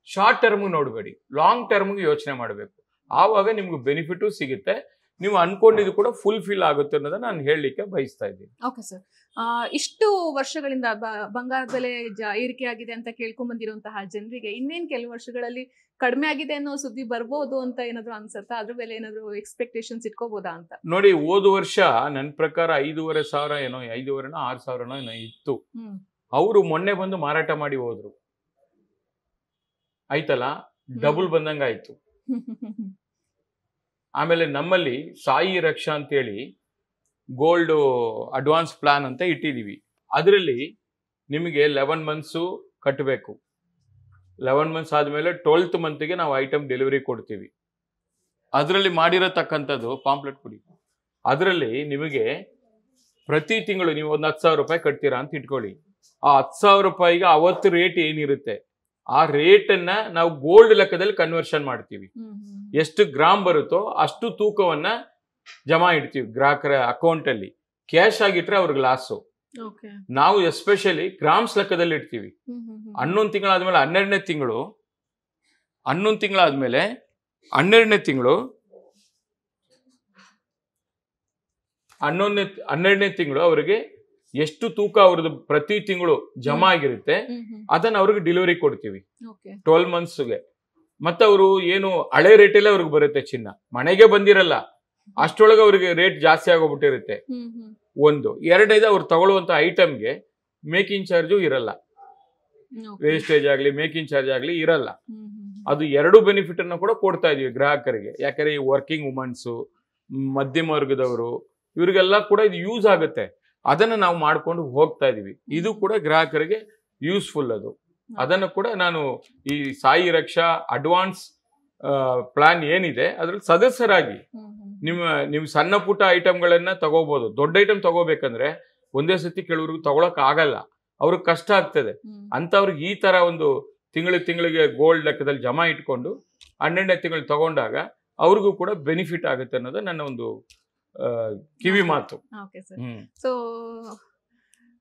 ಶಾರ್ಟ್ ಟರ್ಮ್ ನೋಡಬೇಡಿ, ಲಾಂಗ್ ಟರ್ಮ್ಗೆ ಯೋಚನೆ ಮಾಡಬೇಕು. ಆವಾಗ ನಿಮ್ಗೆ ಬೆನಿಫಿಟು ಸಿಗುತ್ತೆ, ನೀವು ಅನ್ಕೊಂಡಿದ್ದು ಕೂಡ ಫುಲ್ಫಿಲ್ ಆಗುತ್ತೆ ಅನ್ನೋದನ್ನ ನಾನು ಹೇಳಲಿಕ್ಕೆ ಬಯಸ್ತಾ ಇದ್ದೀನಿ.
ಓಕೆ ಸರ್, ಇಷ್ಟು ವರ್ಷಗಳಿಂದ ಬಂಗಾರದ ಬೆಲೆ ಏರಿಕೆ ಆಗಿದೆ ಅಂತ ಕೇಳ್ಕೊಂಡ್ ಬಂದಿರುವಂತಹ ಜನರಿಗೆ ಇನ್ನೇನ್ ಕೆಲವು ವರ್ಷಗಳಲ್ಲಿ ಕಡಿಮೆ ಆಗಿದೆ ಅನ್ನೋ ಸುದ್ದಿ ಬರ್ಬೋದು ಅಂತ ಏನಾದ್ರು ಅನ್ಸುತ್ತಾ? ಅದ್ರ ಬೆಲೆ ಏನಾದ್ರು ಎಕ್ಸ್ಪೆಕ್ಟೇಷನ್ಸ್ ಇಟ್ಕೋಬಹುದಾ ಅಂತ?
ನೋಡಿ, ಹೋದ ವರ್ಷ ನನ್ನ ಪ್ರಕಾರ 5,500 ಏನೋ 5,500 6,000 ಏನೋ ಇತ್ತು. ಅವರು ಮೊನ್ನೆ ಬಂದು ಮಾರಾಟ ಮಾಡಿ ಹೋದ್ರು, ಆಯ್ತಲ್ಲ, ಡಬಲ್ ಬಂದಂಗ ಆಯ್ತು. ಆಮೇಲೆ ನಮ್ಮಲ್ಲಿ ಸಾಯಿ ರಕ್ಷಾ ಅಂತೇಳಿ ಗೋಲ್ಡ್ ಅಡ್ವಾನ್ಸ್ ಪ್ಲಾನ್ ಅಂತ ಇಟ್ಟಿದೀವಿ. ಅದರಲ್ಲಿ ನಿಮಗೆ 11 ಮಂತ್ಸು ಕಟ್ಟಬೇಕು. 11 ಮಂತ್ಸ್ ಆದಮೇಲೆ 12th ಮಂತ್ಗೆ ನಾವು ಐಟಮ್ ಡೆಲಿವರಿ ಕೊಡ್ತೀವಿ. ಅದರಲ್ಲಿ ಮಾಡಿರತಕ್ಕಂಥದ್ದು ಪಾಂಪ್ಲೆಟ್ ಕೊಡಿ. ಅದರಲ್ಲಿ ನಿಮಗೆ ಪ್ರತಿ ತಿಂಗಳು ನೀವು ಒಂದು 10,000 ರೂಪಾಯಿ ಕಟ್ತೀರಾ ಅಂತ ಇಟ್ಕೊಳ್ಳಿ. ಆ 10,000 ರೂಪಾಯಿಗೆ ಅವತ್ತು ರೇಟ್ ಏನಿರುತ್ತೆ ಆ ರೇಟನ್ನ ನಾವು ಗೋಲ್ಡ್ ಲೆಕ್ಕದಲ್ಲಿ ಕನ್ವರ್ಷನ್ ಮಾಡ್ತೀವಿ. ಎಷ್ಟು ಗ್ರಾಮ್ ಬರುತ್ತೋ ಅಷ್ಟು ತೂಕವನ್ನ ಜಮಾ ಇಡ್ತೀವಿ ಗ್ರಾಹಕರ ಅಕೌಂಟ್ ಅಲ್ಲಿ. ಕ್ಯಾಶ್ ಆಗಿಟ್ರೆ ಅವ್ರಿಗೆ ಲಾಸು. ನಾವು ಎಸ್ಪೆಷಲಿ ಗ್ರಾಮ್ಸ್ ಲೆಕ್ಕದಲ್ಲಿ ಇಡ್ತೀವಿ. 11 ತಿಂಗಳಾದ್ಮೇಲೆ 12ನೇ ತಿಂಗಳು 11 ತಿಂಗಳಾದ್ಮೇಲೆ 12ನೇ ತಿಂಗಳು 12ನೇ ತಿಂಗಳು ಅವರಿಗೆ ಎಷ್ಟು ತೂಕ ಅವ್ರದ್ದು ಪ್ರತಿ ತಿಂಗಳು ಜಮಾ ಆಗಿರುತ್ತೆ ಅದನ್ನ ಅವ್ರಿಗೆ ಡೆಲಿವರಿ ಕೊಡ್ತೀವಿ 12 ಮಂತ್ಸ್ಗೆ. ಮತ್ತೆ ಅವರು ಏನು ಹಳೆ ರೇಟಲ್ಲೇ ಅವ್ರಿಗೆ ಬರುತ್ತೆ ಚಿನ್ನ, ಮನೆಗೆ ಬಂದಿರಲ್ಲ. ಅಷ್ಟೊಳಗೆ ಅವ್ರಿಗೆ ರೇಟ್ ಜಾಸ್ತಿ ಆಗೋಗ್ಬಿಟ್ಟಿರುತ್ತೆ. ಒಂದು ಎರಡನೇದು ಅವ್ರು ತಗೊಳ್ಳುವಂತ ಐಟಮ್ಗೆ ಮೇಕಿಂಗ್ ಚಾರ್ಜು ಇರಲ್ಲ, ವೇಸ್ಟೇಜ್ ಆಗ್ಲಿ ಮೇಕಿಂಗ್ ಚಾರ್ಜ್ ಆಗ್ಲಿ ಇರಲ್ಲ. ಅದು ಎರಡು ಬೆನಿಫಿಟ್ ಅನ್ನು ಕೂಡ ಕೊಡ್ತಾ ಇದೀವಿ ಗ್ರಾಹಕರಿಗೆ. ಯಾಕಂದ್ರೆ ಈ ವರ್ಕಿಂಗ್ ವುಮನ್ಸು, ಮಧ್ಯಮ ವರ್ಗದವರು, ಇವ್ರಿಗೆಲ್ಲ ಕೂಡ ಇದು ಯೂಸ್ ಆಗುತ್ತೆ. ಅದನ್ನ ನಾವು ಮಾಡ್ಕೊಂಡು ಹೋಗ್ತಾ ಇದೀವಿ. ಇದು ಕೂಡ ಗ್ರಾಹಕರಿಗೆ ಯೂಸ್ಫುಲ್. ಅದನ್ನು ಕೂಡ ನಾನು ಈ ಸಾಯಿ ರಕ್ಷಾ ಅಡ್ವಾನ್ಸ್ ಪ್ಲಾನ್ ಏನಿದೆ ಅದ್ರಲ್ಲಿ ಸದಸ್ಯರಾಗಿ ನಿಮ್ ಸಣ್ಣ ಪುಟ್ಟ ಐಟಮ್ಗಳನ್ನ ತಗೋಬಹುದು. ದೊಡ್ಡ ಐಟಮ್ ತಗೋಬೇಕಂದ್ರೆ ಒಂದೇ ಸತಿ ಕೆಲವ್ರಿಗೆ ತಗೊಳಕ್ ಆಗಲ್ಲ, ಅವ್ರಿಗೆ ಕಷ್ಟ ಆಗ್ತದೆ. ಅಂತವ್ರಿಗೆ ಈ ತರ ಒಂದು ತಿಂಗಳಿಗೆ ಗೋಲ್ಡ್ ಲೆಕ್ಕದಲ್ಲಿ ಜಮಾ ಇಟ್ಕೊಂಡು 12ನೇ ತಿಂಗಳು ತಗೊಂಡಾಗ ಅವ್ರಿಗೂ ಕೂಡ ಬೆನಿಫಿಟ್ ಆಗುತ್ತೆ ಅನ್ನೋದು ನನ್ನ ಒಂದು ಕಿವಿ ಮಾತು.
ಸೊ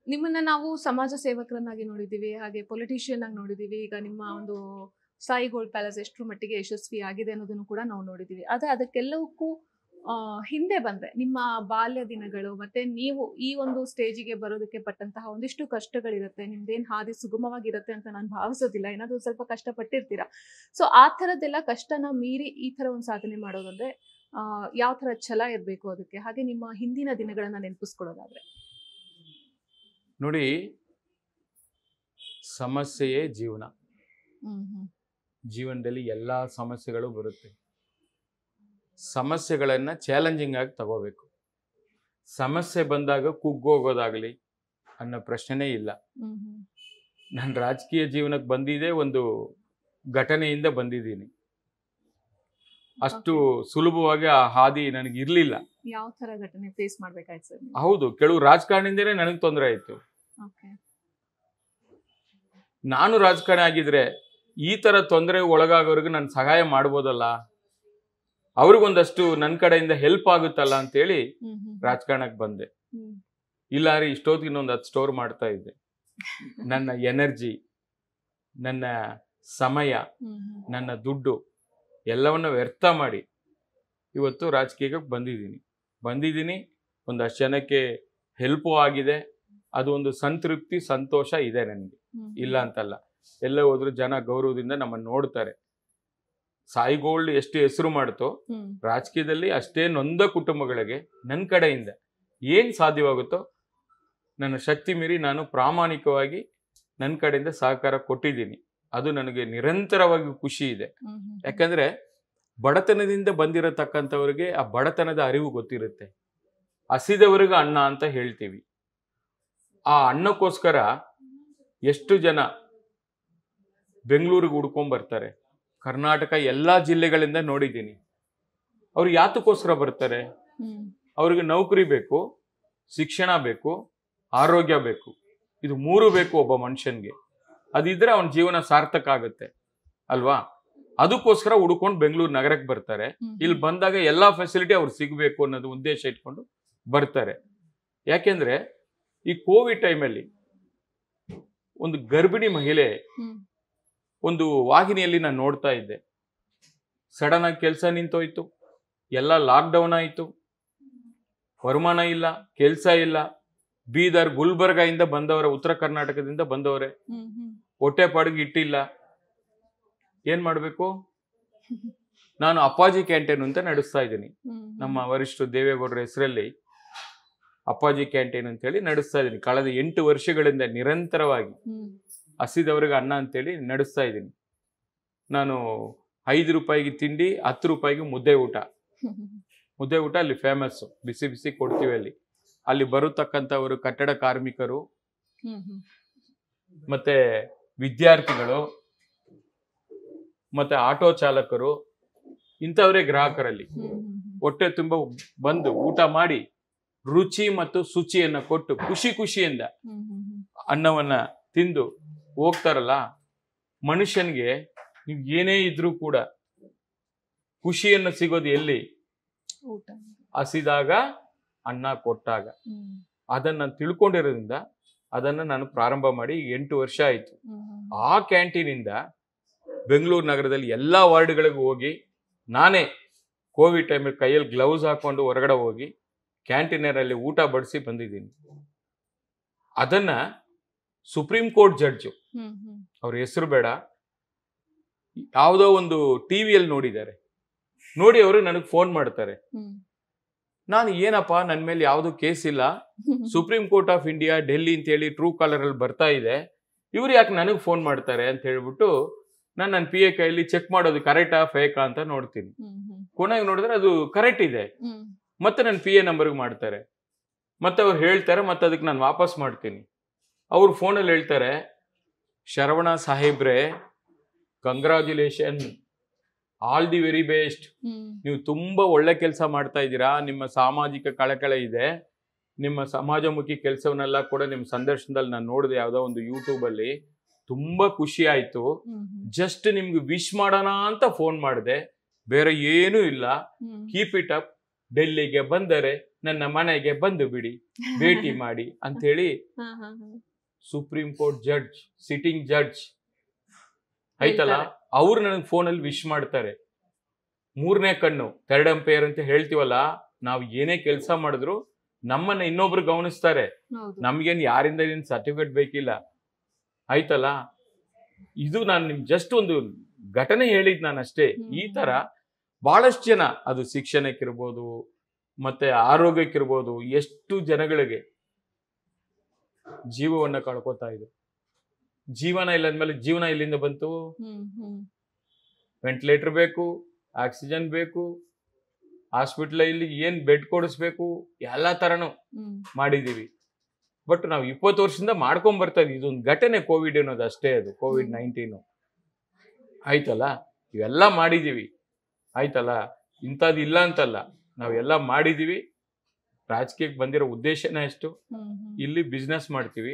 ನಿಮ್ಮನ್ನ ನಾವು ಸಮಾಜ ಸೇವಕರನ್ನಾಗಿ ನೋಡಿದೀವಿ, ಹಾಗೆ ಪೊಲಿಟಿಷಿಯನ್ ಆಗಿ ನೋಡಿದೀವಿ. ಈಗ ನಿಮ್ಮ ಒಂದು ಸಾಯಿ ಗೋಲ್ಡ್ ಪ್ಯಾಲೇಸ್ ಎಷ್ಟು ಮಟ್ಟಿಗೆ ಯಶಸ್ವಿ ಆಗಿದೆ ಅನ್ನೋದನ್ನು ಕೂಡ ನಾವು ನೋಡಿದೀವಿ. ಆದ್ರೆ ಅದಕ್ಕೆಲ್ಲವಕ್ಕೂ ಹಿಂದೆ ಬಂದ್ರೆ ನಿಮ್ಮ ಬಾಲ್ಯ ದಿನಗಳು ಮತ್ತೆ ನೀವು ಈ ಒಂದು ಸ್ಟೇಜಿಗೆ ಬರೋದಕ್ಕೆ ಪಟ್ಟಂತಹ ಒಂದಿಷ್ಟು ಕಷ್ಟಗಳಿರುತ್ತೆ. ನಿಮ್ದೇನ್ ಹಾದಿ ಸುಗಮವಾಗಿರುತ್ತೆ ಅಂತ ನಾನು ಭಾವಿಸೋದಿಲ್ಲ, ಏನಾದ್ರು ಸ್ವಲ್ಪ ಕಷ್ಟಪಟ್ಟಿರ್ತೀರಾ. ಸೊ ಆ ಥರದ್ದೆಲ್ಲ ಕಷ್ಟನ ಮೀರಿ ಈ ತರ ಒಂದು ಸಾಧನೆ ಮಾಡೋದಂದ್ರೆ ಯಾವ ತರ ಛಲ ಇರಬೇಕು ಅದಕ್ಕೆ, ಹಾಗೆ ನಿಮ್ಮ ಹಿಂದಿನ ದಿನಗಳನ್ನ ನೆನಪಿಸ್ಕೊಳ್ಳೋದಾದ್ರೆ?
ನೋಡಿ, ಸಮಸ್ಯೆಯೇ ಜೀವನ. ಜೀವನದಲ್ಲಿ ಎಲ್ಲಾ ಸಮಸ್ಯೆಗಳು ಬರುತ್ತೆ. ಸಮಸ್ಯೆಗಳನ್ನ ಚಾಲೆಂಜಿಂಗ್ ಆಗಿ ತಗೋಬೇಕು. ಸಮಸ್ಯೆ ಬಂದಾಗ ಕುಗ್ಗೋಗೋದಾಗ್ಲಿ ಅನ್ನೋ ಪ್ರಶ್ನೆನೇ ಇಲ್ಲ. ನಾನು ರಾಜಕೀಯ ಜೀವನಕ್ಕೆ ಬಂದಿದ್ದೆ ಒಂದು ಘಟನೆಯಿಂದ ಬಂದಿದ್ದೀನಿ. ಅಷ್ಟು ಸುಲಭವಾಗಿ ಆ ಹಾದಿ ನನಗೆ ಇರ್ಲಿಲ್ಲ.
ಯಾವ ತರ ಘಟನೆ ಫೇಸ್ ಮಾಡ್ಬೇಕಾಯ್ತು ಸರ್?
ಹೌದು, ಕೆಲವು ರಾಜಕಾರಣಿಯಿಂದನೇ ನನಗೆ ತೊಂದರೆ ಆಯ್ತು. ನಾನು ರಾಜಕಾರಣಿ ಆಗಿದ್ರೆ ಈ ತರ ತೊಂದರೆ ಒಳಗಾಗೋರಿಗೆ ನಾನು ಸಹಾಯ ಮಾಡ್ಬೋದಲ್ಲ, ಅವ್ರಿಗೊಂದಷ್ಟು ನನ್ನ ಕಡೆಯಿಂದ ಹೆಲ್ಪ್ ಆಗುತ್ತಲ್ಲ ಅಂತೇಳಿ ರಾಜಕಾರಣಕ್ಕೆ ಬಂದೆ. ಇಲ್ಲಾರಿ ಇಷ್ಟೊತ್ತಿಗೆ ಇನ್ನೊಂದು 10 ಸ್ಟೋರ್ ಮಾಡ್ತಾ ಇದ್ದೆ. ನನ್ನ ಎನರ್ಜಿ, ನನ್ನ ಸಮಯ, ನನ್ನ ದುಡ್ಡು ಎಲ್ಲವನ್ನ ವ್ಯರ್ಥ ಮಾಡಿ ಇವತ್ತು ರಾಜಕೀಯಕ್ಕೆ ಬಂದಿದ್ದೀನಿ. ಒಂದಷ್ಟು ಜನಕ್ಕೆ ಹೆಲ್ಪು ಆಗಿದೆ. ಅದು ಒಂದು ಸಂತೃಪ್ತಿ, ಸಂತೋಷ ಇದೆ ನನಗೆ, ಇಲ್ಲ ಅಂತಲ್ಲ. ಎಲ್ಲ ಹೋದ್ರು ಜನ ಗೌರವದಿಂದ ನಮ್ಮನ್ನು ನೋಡ್ತಾರೆ. ಸಾಯಿ ಗೋಲ್ಡ್ ಎಷ್ಟು ಹೆಸರು ಮಾಡ್ತೋ ರಾಜಕೀಯದಲ್ಲಿ ಅಷ್ಟೇ ನೊಂದ ಕುಟುಂಬಗಳಿಗೆ ನನ್ನ ಕಡೆಯಿಂದ ಏನ್ ಸಾಧ್ಯವಾಗುತ್ತೋ ನನ್ನ ಶಕ್ತಿ ಮೀರಿ ನಾನು ಪ್ರಾಮಾಣಿಕವಾಗಿ ನನ್ನ ಕಡೆಯಿಂದ ಸಹಕಾರ ಕೊಟ್ಟಿದ್ದೀನಿ. ಅದು ನನಗೆ ನಿರಂತರವಾಗಿ ಖುಷಿ ಇದೆ. ಯಾಕಂದ್ರೆ ಬಡತನದಿಂದ ಬಂದಿರತಕ್ಕಂಥವ್ರಿಗೆ ಆ ಬಡತನದ ಅರಿವು ಗೊತ್ತಿರುತ್ತೆ. ಹಸಿದವರಿಗೆ ಅನ್ನ ಅಂತ ಹೇಳ್ತೀವಿ. ಆ ಅನ್ನಕ್ಕೋಸ್ಕರ ಎಷ್ಟು ಜನ ಬೆಂಗಳೂರಿಗೆ ಹುಡ್ಕೊಂಡ್ ಬರ್ತಾರೆ. ಕರ್ನಾಟಕ ಎಲ್ಲಾ ಜಿಲ್ಲೆಗಳಿಂದ ನೋಡಿದ್ದೀನಿ. ಅವ್ರು ಯಾತಕ್ಕೋಸ್ಕರ ಬರ್ತಾರೆ? ಅವ್ರಿಗೆ ನೌಕರಿ ಬೇಕು, ಶಿಕ್ಷಣ ಬೇಕು, ಆರೋಗ್ಯ ಬೇಕು. ಇದು 3 ಬೇಕು ಒಬ್ಬ ಮನುಷ್ಯನ್ಗೆ. ಅದಿದ್ರೆ ಅವನ ಜೀವನ ಸಾರ್ಥಕ ಆಗುತ್ತೆ ಅಲ್ವಾ? ಅದಕ್ಕೋಸ್ಕರ ಹುಡ್ಕೊಂಡು ಬೆಂಗಳೂರು ನಗರಕ್ಕೆ ಬರ್ತಾರೆ. ಇಲ್ಲಿ ಬಂದಾಗ ಎಲ್ಲಾ ಫೆಸಿಲಿಟಿ ಅವ್ರು ಸಿಗ್ಬೇಕು ಅನ್ನೋದು ಉದ್ದೇಶ ಇಟ್ಕೊಂಡು ಬರ್ತಾರೆ. ಯಾಕೆಂದ್ರೆ ಈ ಕೋವಿಡ್ ಟೈಮಲ್ಲಿ ಒಂದು ಗರ್ಭಿಣಿ ಮಹಿಳೆ ಒಂದು ವಾಹಿನಿಯಲ್ಲಿ ನಾನು ನೋಡ್ತಾ ಇದ್ದೆ. ಸಡನ್ ಆಗಿ ಕೆಲಸ ನಿಂತೋಯ್ತು, ಎಲ್ಲ ಲಾಕ್ಡೌನ್ ಆಯಿತು, ವರಮಾನ ಇಲ್ಲ, ಕೆಲಸ ಇಲ್ಲ. ಬೀದರ್ ಗುಲ್ಬರ್ಗಾಯಿಂದ ಬಂದವರ, ಉತ್ತರ ಕರ್ನಾಟಕದಿಂದ ಬಂದವರೇ, ಹೊಟ್ಟೆ ಪಾಡಿಗೆ ಇಟ್ಟಿಲ್ಲ. ಏನ್ ಮಾಡ್ಬೇಕು? ನಾನು ಅಪ್ಪಾಜಿ ಕ್ಯಾಂಟೀನ್ ಅಂತ ನಡೆಸ್ತಾ ಇದ್ದೀನಿ. ನಮ್ಮ ವರಿಷ್ಠರು ದೇವೇಗೌಡರ ಹೆಸರಲ್ಲಿ ಅಪ್ಪಾಜಿ ಕ್ಯಾಂಟೀನ್ ಅಂತ ಹೇಳಿ ನಡೆಸ್ತಾ ಇದ್ದೀನಿ. ಕಳೆದ 8 ವರ್ಷಗಳಿಂದ ನಿರಂತರವಾಗಿ ಹಸಿದವರಿಗೆ ಅನ್ನ ಅಂತೇಳಿ ನಡೆಸ್ತಾ ಇದ್ದೀನಿ. ನಾನು 5 ರೂಪಾಯಿಗೆ ತಿಂಡಿ, 10 ರೂಪಾಯಿಗೆ ಮುದ್ದೆ ಊಟ. ಮುದ್ದೆ ಊಟ ಅಲ್ಲಿ ಫೇಮಸ್, ಬಿಸಿ ಬಿಸಿ ಕೊಡ್ತೀವಿ ಅಲ್ಲಿ. ಅಲ್ಲಿ ಬರತಕ್ಕಂಥವರು ಕಟ್ಟಡ ಕಾರ್ಮಿಕರು, ಮತ್ತೆ ವಿದ್ಯಾರ್ಥಿಗಳು, ಮತ್ತೆ ಆಟೋ ಚಾಲಕರು, ಇಂಥವರೇ ಗ್ರಾಹಕರಲ್ಲಿ. ಹೊಟ್ಟೆ ತುಂಬ ಬಂದು ಊಟ ಮಾಡಿ ರುಚಿ ಮತ್ತು ಶುಚಿಯನ್ನ ಕೊಟ್ಟು ಖುಷಿ ಖುಷಿಯಿಂದ ಅನ್ನವನ್ನ ತಿಂದು ಹೋಗ್ತಾರಲ್ಲ. ಮನುಷ್ಯನ್ಗೆ ನೀವು ಏನೇ ಇದ್ರೂ ಕೂಡ ಖುಷಿಯನ್ನು ಸಿಗೋದು ಎಲ್ಲಿ? ಹಸಿದಾಗ, ಅನ್ನ ಕೊಟ್ಟಾಗ. ಅದನ್ನ ನಾನು ತಿಳ್ಕೊಂಡಿರೋದ್ರಿಂದ ಅದನ್ನ ನಾನು ಪ್ರಾರಂಭ ಮಾಡಿ 8 ವರ್ಷ ಆಯ್ತು. ಆ ಕ್ಯಾಂಟೀನಿಂದ ಬೆಂಗಳೂರು ನಗರದಲ್ಲಿ ಎಲ್ಲಾ ವಾರ್ಡ್ಗಳಿಗೂ ಹೋಗಿ ನಾನೇ ಕೋವಿಡ್ ಟೈಮಲ್ಲಿ ಕೈಯಲ್ಲಿ ಗ್ಲೌಸ್ ಹಾಕೊಂಡು ಹೊರಗಡೆ ಹೋಗಿ ಕ್ಯಾಂಟೀನರಲ್ಲಿ ಊಟ ಬಡಿಸಿ ಬಂದಿದ್ದೀನಿ. ಅದನ್ನ ಸುಪ್ರೀಂ ಕೋರ್ಟ್ ಜಡ್ಜು, ಅವ್ರ ಹೆಸರು ಬೇಡ, ಯಾವುದೋ ಒಂದು ಟಿವಿಯಲ್ಲಿ ನೋಡಿದ್ದಾರೆ. ನೋಡಿ ಅವರು ನನಗೆ ಫೋನ್ ಮಾಡ್ತಾರೆ. ನಾನು ಏನಪ್ಪ, ನನ್ನ ಮೇಲೆ ಯಾವುದು ಕೇಸ್ ಇಲ್ಲ, supreme court of India Delhi ಅಂತ ಹೇಳಿ ಟ್ರೂ ಕಾಲರ್ ಅಲ್ಲಿ ಬರ್ತಾ ಇದೆ, ಇವ್ರು ಯಾಕೆ ನನಗೆ ಫೋನ್ ಮಾಡ್ತಾರೆ ಅಂತ ಹೇಳ್ಬಿಟ್ಟು ನಾನು ನನ್ನ PA ಕೈಯಲ್ಲಿ ಚೆಕ್ ಮಾಡೋದು ಕರೆಕ್ಟಾ ಫೇಕಾ ಅಂತ ನೋಡ್ತೀನಿ. ಕೊನೆಗೆ ನೋಡಿದ್ರೆ ಅದು ಕರೆಕ್ಟ್ ಇದೆ. ಮತ್ತೆ ನನ್ನ PA ನಂಬರ್ಗೆ ಮಾಡ್ತಾರೆ, ಮತ್ತೆ ಅವ್ರು ಹೇಳ್ತಾರೆ, ಮತ್ತೆ ಅದಕ್ಕೆ ನಾನು ವಾಪಸ್ ಮಾಡ್ತೀನಿ. ಅವ್ರು ಫೋನಲ್ಲಿ ಹೇಳ್ತಾರೆ, ಶರವಣ ಸಾಹೇಬ್ರೆ, congratulation, all the very best, ನೀವು ತುಂಬಾ ಒಳ್ಳೆ ಕೆಲಸ ಮಾಡ್ತಾ ಇದ್ದೀರಾ, ನಿಮ್ಮ ಸಾಮಾಜಿಕ ಕಳಕಳೆ ಇದೆ, ನಿಮ್ಮ ಸಮಾಜಮುಖಿ ಕೆಲಸವನ್ನೆಲ್ಲ ಕೂಡ ನಿಮ್ಮ ಸಂದರ್ಶನದಲ್ಲಿ ನಾನು ನೋಡಿದೆ ಯಾವುದೋ ಒಂದು ಯೂಟ್ಯೂಬ್ ಅಲ್ಲಿ, ತುಂಬಾ ಖುಷಿ ಆಯ್ತು. ಜಸ್ಟ್ ನಿಮ್ಗೆ ವಿಶ್ ಮಾಡೋಣ ಅಂತ ಫೋನ್ ಮಾಡಿದೆ, ಬೇರೆ ಏನೂ ಇಲ್ಲ. ಕೀಪ್ ಇಟ್ ಅಪ್, ಡೆಲ್ಲಿಗೆ ಬಂದರೆ ನನ್ನ ಮನೆಗೆ ಬಂದು ಬಿಡಿ, ಭೇಟಿ ಮಾಡಿ ಅಂತ ಹೇಳಿ supreme court judge, sitting judge ಆಯ್ತಲ್ಲ, ಅವ್ರು ನನಗೆ ಫೋನಲ್ಲಿ ವಿಶ್ ಮಾಡ್ತಾರೆ. 3ನೇ ಕಣ್ಣು, ಥರ್ಡ್ ಅಂಪೈರ್ ಅಂತ ಹೇಳ್ತೀವಲ್ಲ, ನಾವು ಏನೇ ಕೆಲಸ ಮಾಡಿದ್ರು ನಮ್ಮನ್ನ ಇನ್ನೊಬ್ರು ಗಮನಿಸ್ತಾರೆ. ನಮ್ಗೇನ್ ಯಾರಿಂದ ಏನ್ ಸರ್ಟಿಫಿಕೇಟ್ ಬೇಕಿಲ್ಲ ಆಯ್ತಲ್ಲ. ಇದು ನಾನು ನಿಮ್ ಜಸ್ಟ್ ಒಂದು ಘಟನೆ ಹೇಳಿದ್ ನಾನು ಅಷ್ಟೇ. ಈ ತರ ಬಹಳಷ್ಟು ಜನ, ಅದು ಶಿಕ್ಷಣಕ್ಕಿರ್ಬೋದು, ಮತ್ತೆ ಆರೋಗ್ಯಕ್ಕಿರ್ಬೋದು, ಎಷ್ಟು ಜನಗಳಿಗೆ ಜೀವವನ್ನ ಕಳ್ಕೊತಾ ಇದೆ. ಜೀವನ ಇಲ್ಲ ಅಂದ್ಮೇಲೆ ಜೀವನ ಇಲ್ಲಿಂದ ಬಂತು? ವೆಂಟಿಲೇಟರ್ ಬೇಕು, ಆಕ್ಸಿಜನ್ ಬೇಕು, ಹಾಸ್ಪಿಟಲ್ ಇಲ್ಲಿ ಏನ್ ಬೆಡ್ ಕೊಡಿಸ್ಬೇಕು, ಎಲ್ಲಾ ತರನು ಮಾಡಿದೀವಿ. ಬಟ್ ನಾವು 20 ವರ್ಷದಿಂದ ಮಾಡ್ಕೊಂಡ್ ಬರ್ತಾ ಇದೀವಿ. ಇದೊಂದು ಘಟನೆ ಕೋವಿಡ್ ಅನ್ನೋದು ಅಷ್ಟೇ, ಅದು COVID-19 ಆಯ್ತಲ್ಲ. ಇವೆಲ್ಲ ಮಾಡಿದೀವಿ ಆಯ್ತಲ್ಲ, ಇಂಥದ್ದು ಇಲ್ಲ ಅಂತಲ್ಲ, ನಾವೆಲ್ಲ ಮಾಡಿದೀವಿ. ರಾಜಕೀಯಕ್ಕೆ ಬಂದಿರೋ ಉದ್ದೇಶನೇ ಅಷ್ಟು. ಇಲ್ಲಿ ಬಿಸ್ನೆಸ್ ಮಾಡ್ತೀವಿ,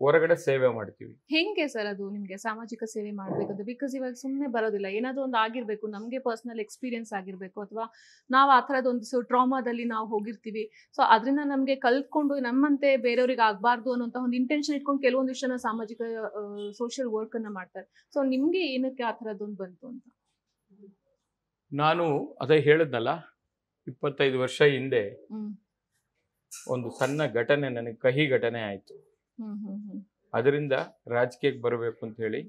ಹೊರಗಡೆ ಸೇವೆ ಮಾಡ್ತೀವಿ.
ಹೆಂಗೆ ಸರ್ ಅದು ನಿಮ್ಗೆ ಸಾಮಾಜಿಕ ಸೇವೆ ಮಾಡ್ಬೇಕಂತ? ಬಿಕಾಸ್ ಇವಾಗ ಸುಮ್ಮನೆ ಬರೋದಿಲ್ಲ, ಏನಾದ್ರು ಒಂದು ಆಗಿರ್ಬೇಕು, ನಮ್ಗೆ ಪರ್ಸನಲ್ ಎಕ್ಸ್ಪೀರಿಯನ್ಸ್ ಆಗಿರ್ಬೇಕು, ಅಥವಾ ನಾವು ಆ ಥರದ್ದು ಒಂದು ಟ್ರಾಮಾದಲ್ಲಿ ನಾವು ಹೋಗಿರ್ತೀವಿ. ಸೊ ಅದರಿಂದ ನಮ್ಗೆ ಕಲ್ತ್ಕೊಂಡು ನಮ್ಮಂತೆ ಬೇರೆಯವ್ರಿಗೆ ಆಗ್ಬಾರ್ದು ಅನ್ನೋಂಥ ಒಂದು ಇಂಟೆನ್ಷನ್ ಇಟ್ಕೊಂಡು ಕೆಲವೊಂದಿಷ್ಟು ಜನ ಸಾಮಾಜಿಕ ಸೋಷಿಯಲ್ ವರ್ಕ್ ಅನ್ನ ಮಾಡ್ತಾರೆ. ಸೊ ನಿಮ್ಗೆ ಏನಕ್ಕೆ ಆ ಥರದ್ದೊಂದು ಬಂತು ಅಂತ?
ನಾನು ಅದೇ ಹೇಳಿದ್ನಲ್ಲ, 25 ವರ್ಷ ಹಿಂದೆ ಒಂದು ಸಣ್ಣ ಘಟನೆ, ನನಗೆ ಕಹಿ ಘಟನೆ ಆಯ್ತು. ಅದರಿಂದ ರಾಜಕೀಯಕ್ಕೆ ಬರಬೇಕು ಅಂತ ಹೇಳಿ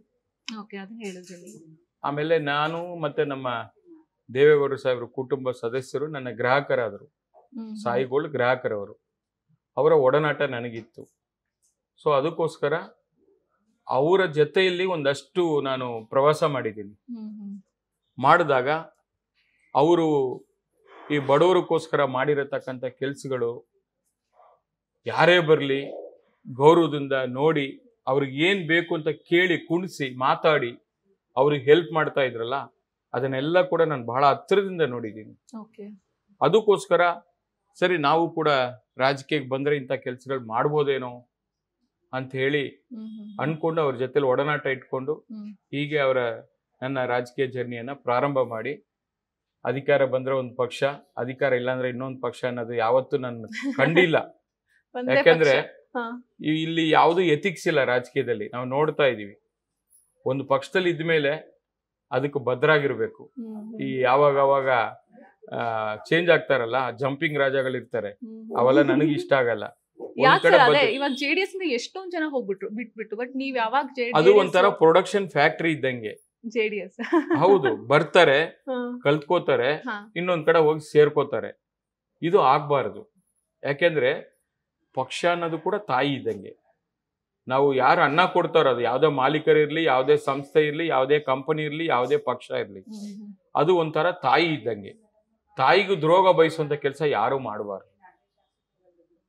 ಆಮೇಲೆ ನಾನು ಮತ್ತೆ ನಮ್ಮ ದೇವೇಗೌಡ ಸಾಹೇಬ್ರ ಕುಟುಂಬ ಸದಸ್ಯರು ನನ್ನ ಗ್ರಾಹಕರಾದರು. ಸಾಯಿಗೋಲ್ಡ್ ಗ್ರಾಹಕರವರು, ಅವರ ಒಡನಾಟ ನನಗಿತ್ತು. ಸೊ ಅದಕ್ಕೋಸ್ಕರ ಅವರ ಜೊತೆಯಲ್ಲಿ ಒಂದಷ್ಟು ನಾನು ಪ್ರವಾಸ ಮಾಡಿದ್ದೀನಿ. ಮಾಡಿದಾಗ ಅವರು ಈ ಬಡವರಿಗೋಸ್ಕರ ಮಾಡಿರತಕ್ಕಂಥ ಕೆಲಸಗಳು, ಯಾರೇ ಬರಲಿ ಗೌರವದಿಂದ ನೋಡಿ, ಅವ್ರಿಗೆ ಏನ್ ಬೇಕು ಅಂತ ಕೇಳಿ ಕುಣಿಸಿ ಮಾತಾಡಿ ಅವ್ರಿಗೆ ಹೆಲ್ಪ್ ಮಾಡ್ತಾ ಇದ್ರಲ್ಲ, ಅದನ್ನೆಲ್ಲ ಕೂಡ ನಾನು ಬಹಳ ಹತ್ತಿರದಿಂದ ನೋಡಿದ್ದೀನಿ. ಅದಕ್ಕೋಸ್ಕರ ಸರಿ ನಾವು ಕೂಡ ರಾಜಕೀಯಕ್ಕೆ ಬಂದ್ರೆ ಇಂಥ ಕೆಲಸಗಳು ಮಾಡ್ಬೋದೇನೋ ಅಂತ ಹೇಳಿ ಅನ್ಕೊಂಡು ಅವ್ರ ಜೊತೆಲಿ ಒಡನಾಟ ಇಟ್ಕೊಂಡು ಹೀಗೆ ನನ್ನ ರಾಜಕೀಯ ಜರ್ನಿಯನ್ನ ಪ್ರಾರಂಭ ಮಾಡಿ, ಅಧಿಕಾರ ಬಂದ್ರೆ ಒಂದು ಪಕ್ಷ, ಅಧಿಕಾರ ಇಲ್ಲಾಂದ್ರೆ ಇನ್ನೊಂದು ಪಕ್ಷ ಅನ್ನೋದು ಯಾವತ್ತೂ ನಾನು ಕಂಡಿಲ್ಲ. ಯಾಕೆಂದ್ರೆ ಇಲ್ಲಿ ಯಾವುದು ಎಥಿಕ್ಸ್ ಇಲ್ಲ ರಾಜಕೀಯದಲ್ಲಿ. ನಾವು ನೋಡ್ತಾ ಇದೀವಿ, ಒಂದು ಪಕ್ಷದಲ್ಲಿ ಇದ್ಮೇಲೆ ಅದಕ್ಕೆ ಭದ್ರಾಗಿರ್ಬೇಕು. ಈ ಯಾವಾಗ ಚೇಂಜ್ ಆಗ್ತಾರಲ್ಲ, ಜಂಪಿಂಗ್ ರಾಜಗಳಿರ್ತಾರೆ, ಅವೆಲ್ಲ ನನಗೆ ಇಷ್ಟ ಆಗಲ್ಲ.
ಇವಾಗ ಜೆಡಿಎಸ್ ಎಷ್ಟೊಂದ್ ಜನ ಹೋಗ್ಬಿಟ್ರು ಬಿಟ್ಬಿಟ್ಟು, ಬಟ್ ನೀವ್ ಯಾವಾಗ
ಅದು ಒಂಥರ ಪ್ರೊಡಕ್ಷನ್ ಫ್ಯಾಕ್ಟರಿ ಇದ್ದಂಗೆ.
ಜೆಡಿಎಸ್
ಹೌದು, ಬರ್ತಾರೆ, ಕಲ್ತ್ಕೋತಾರೆ, ಇನ್ನೊಂದ್ ಕಡೆ ಹೋಗಿ ಸೇರ್ಕೋತಾರೆ. ಇದು ಆಗ್ಬಾರ್ದು. ಯಾಕೆಂದ್ರೆ ಪಕ್ಷ ಅನ್ನೋದು ಕೂಡ ತಾಯಿ ಇದ್ದಂಗೆ. ನಾವು ಯಾರು ಅನ್ನ ಕೊಡ್ತಾರೋ, ಅದು ಯಾವ್ದೇ ಮಾಲೀಕರಿರ್ಲಿ, ಯಾವ್ದೇ ಸಂಸ್ಥೆ ಇರ್ಲಿ, ಯಾವ್ದೇ ಕಂಪನಿ ಇರ್ಲಿ, ಯಾವ್ದೇ ಪಕ್ಷ ಇರ್ಲಿ, ಅದು ಒಂಥರ ತಾಯಿ ಇದ್ದಂಗೆ. ತಾಯಿಗೂ ದ್ರೋಹ ಬಯಸುವಂತ ಕೆಲಸ ಯಾರು ಮಾಡಬಾರ್ದು.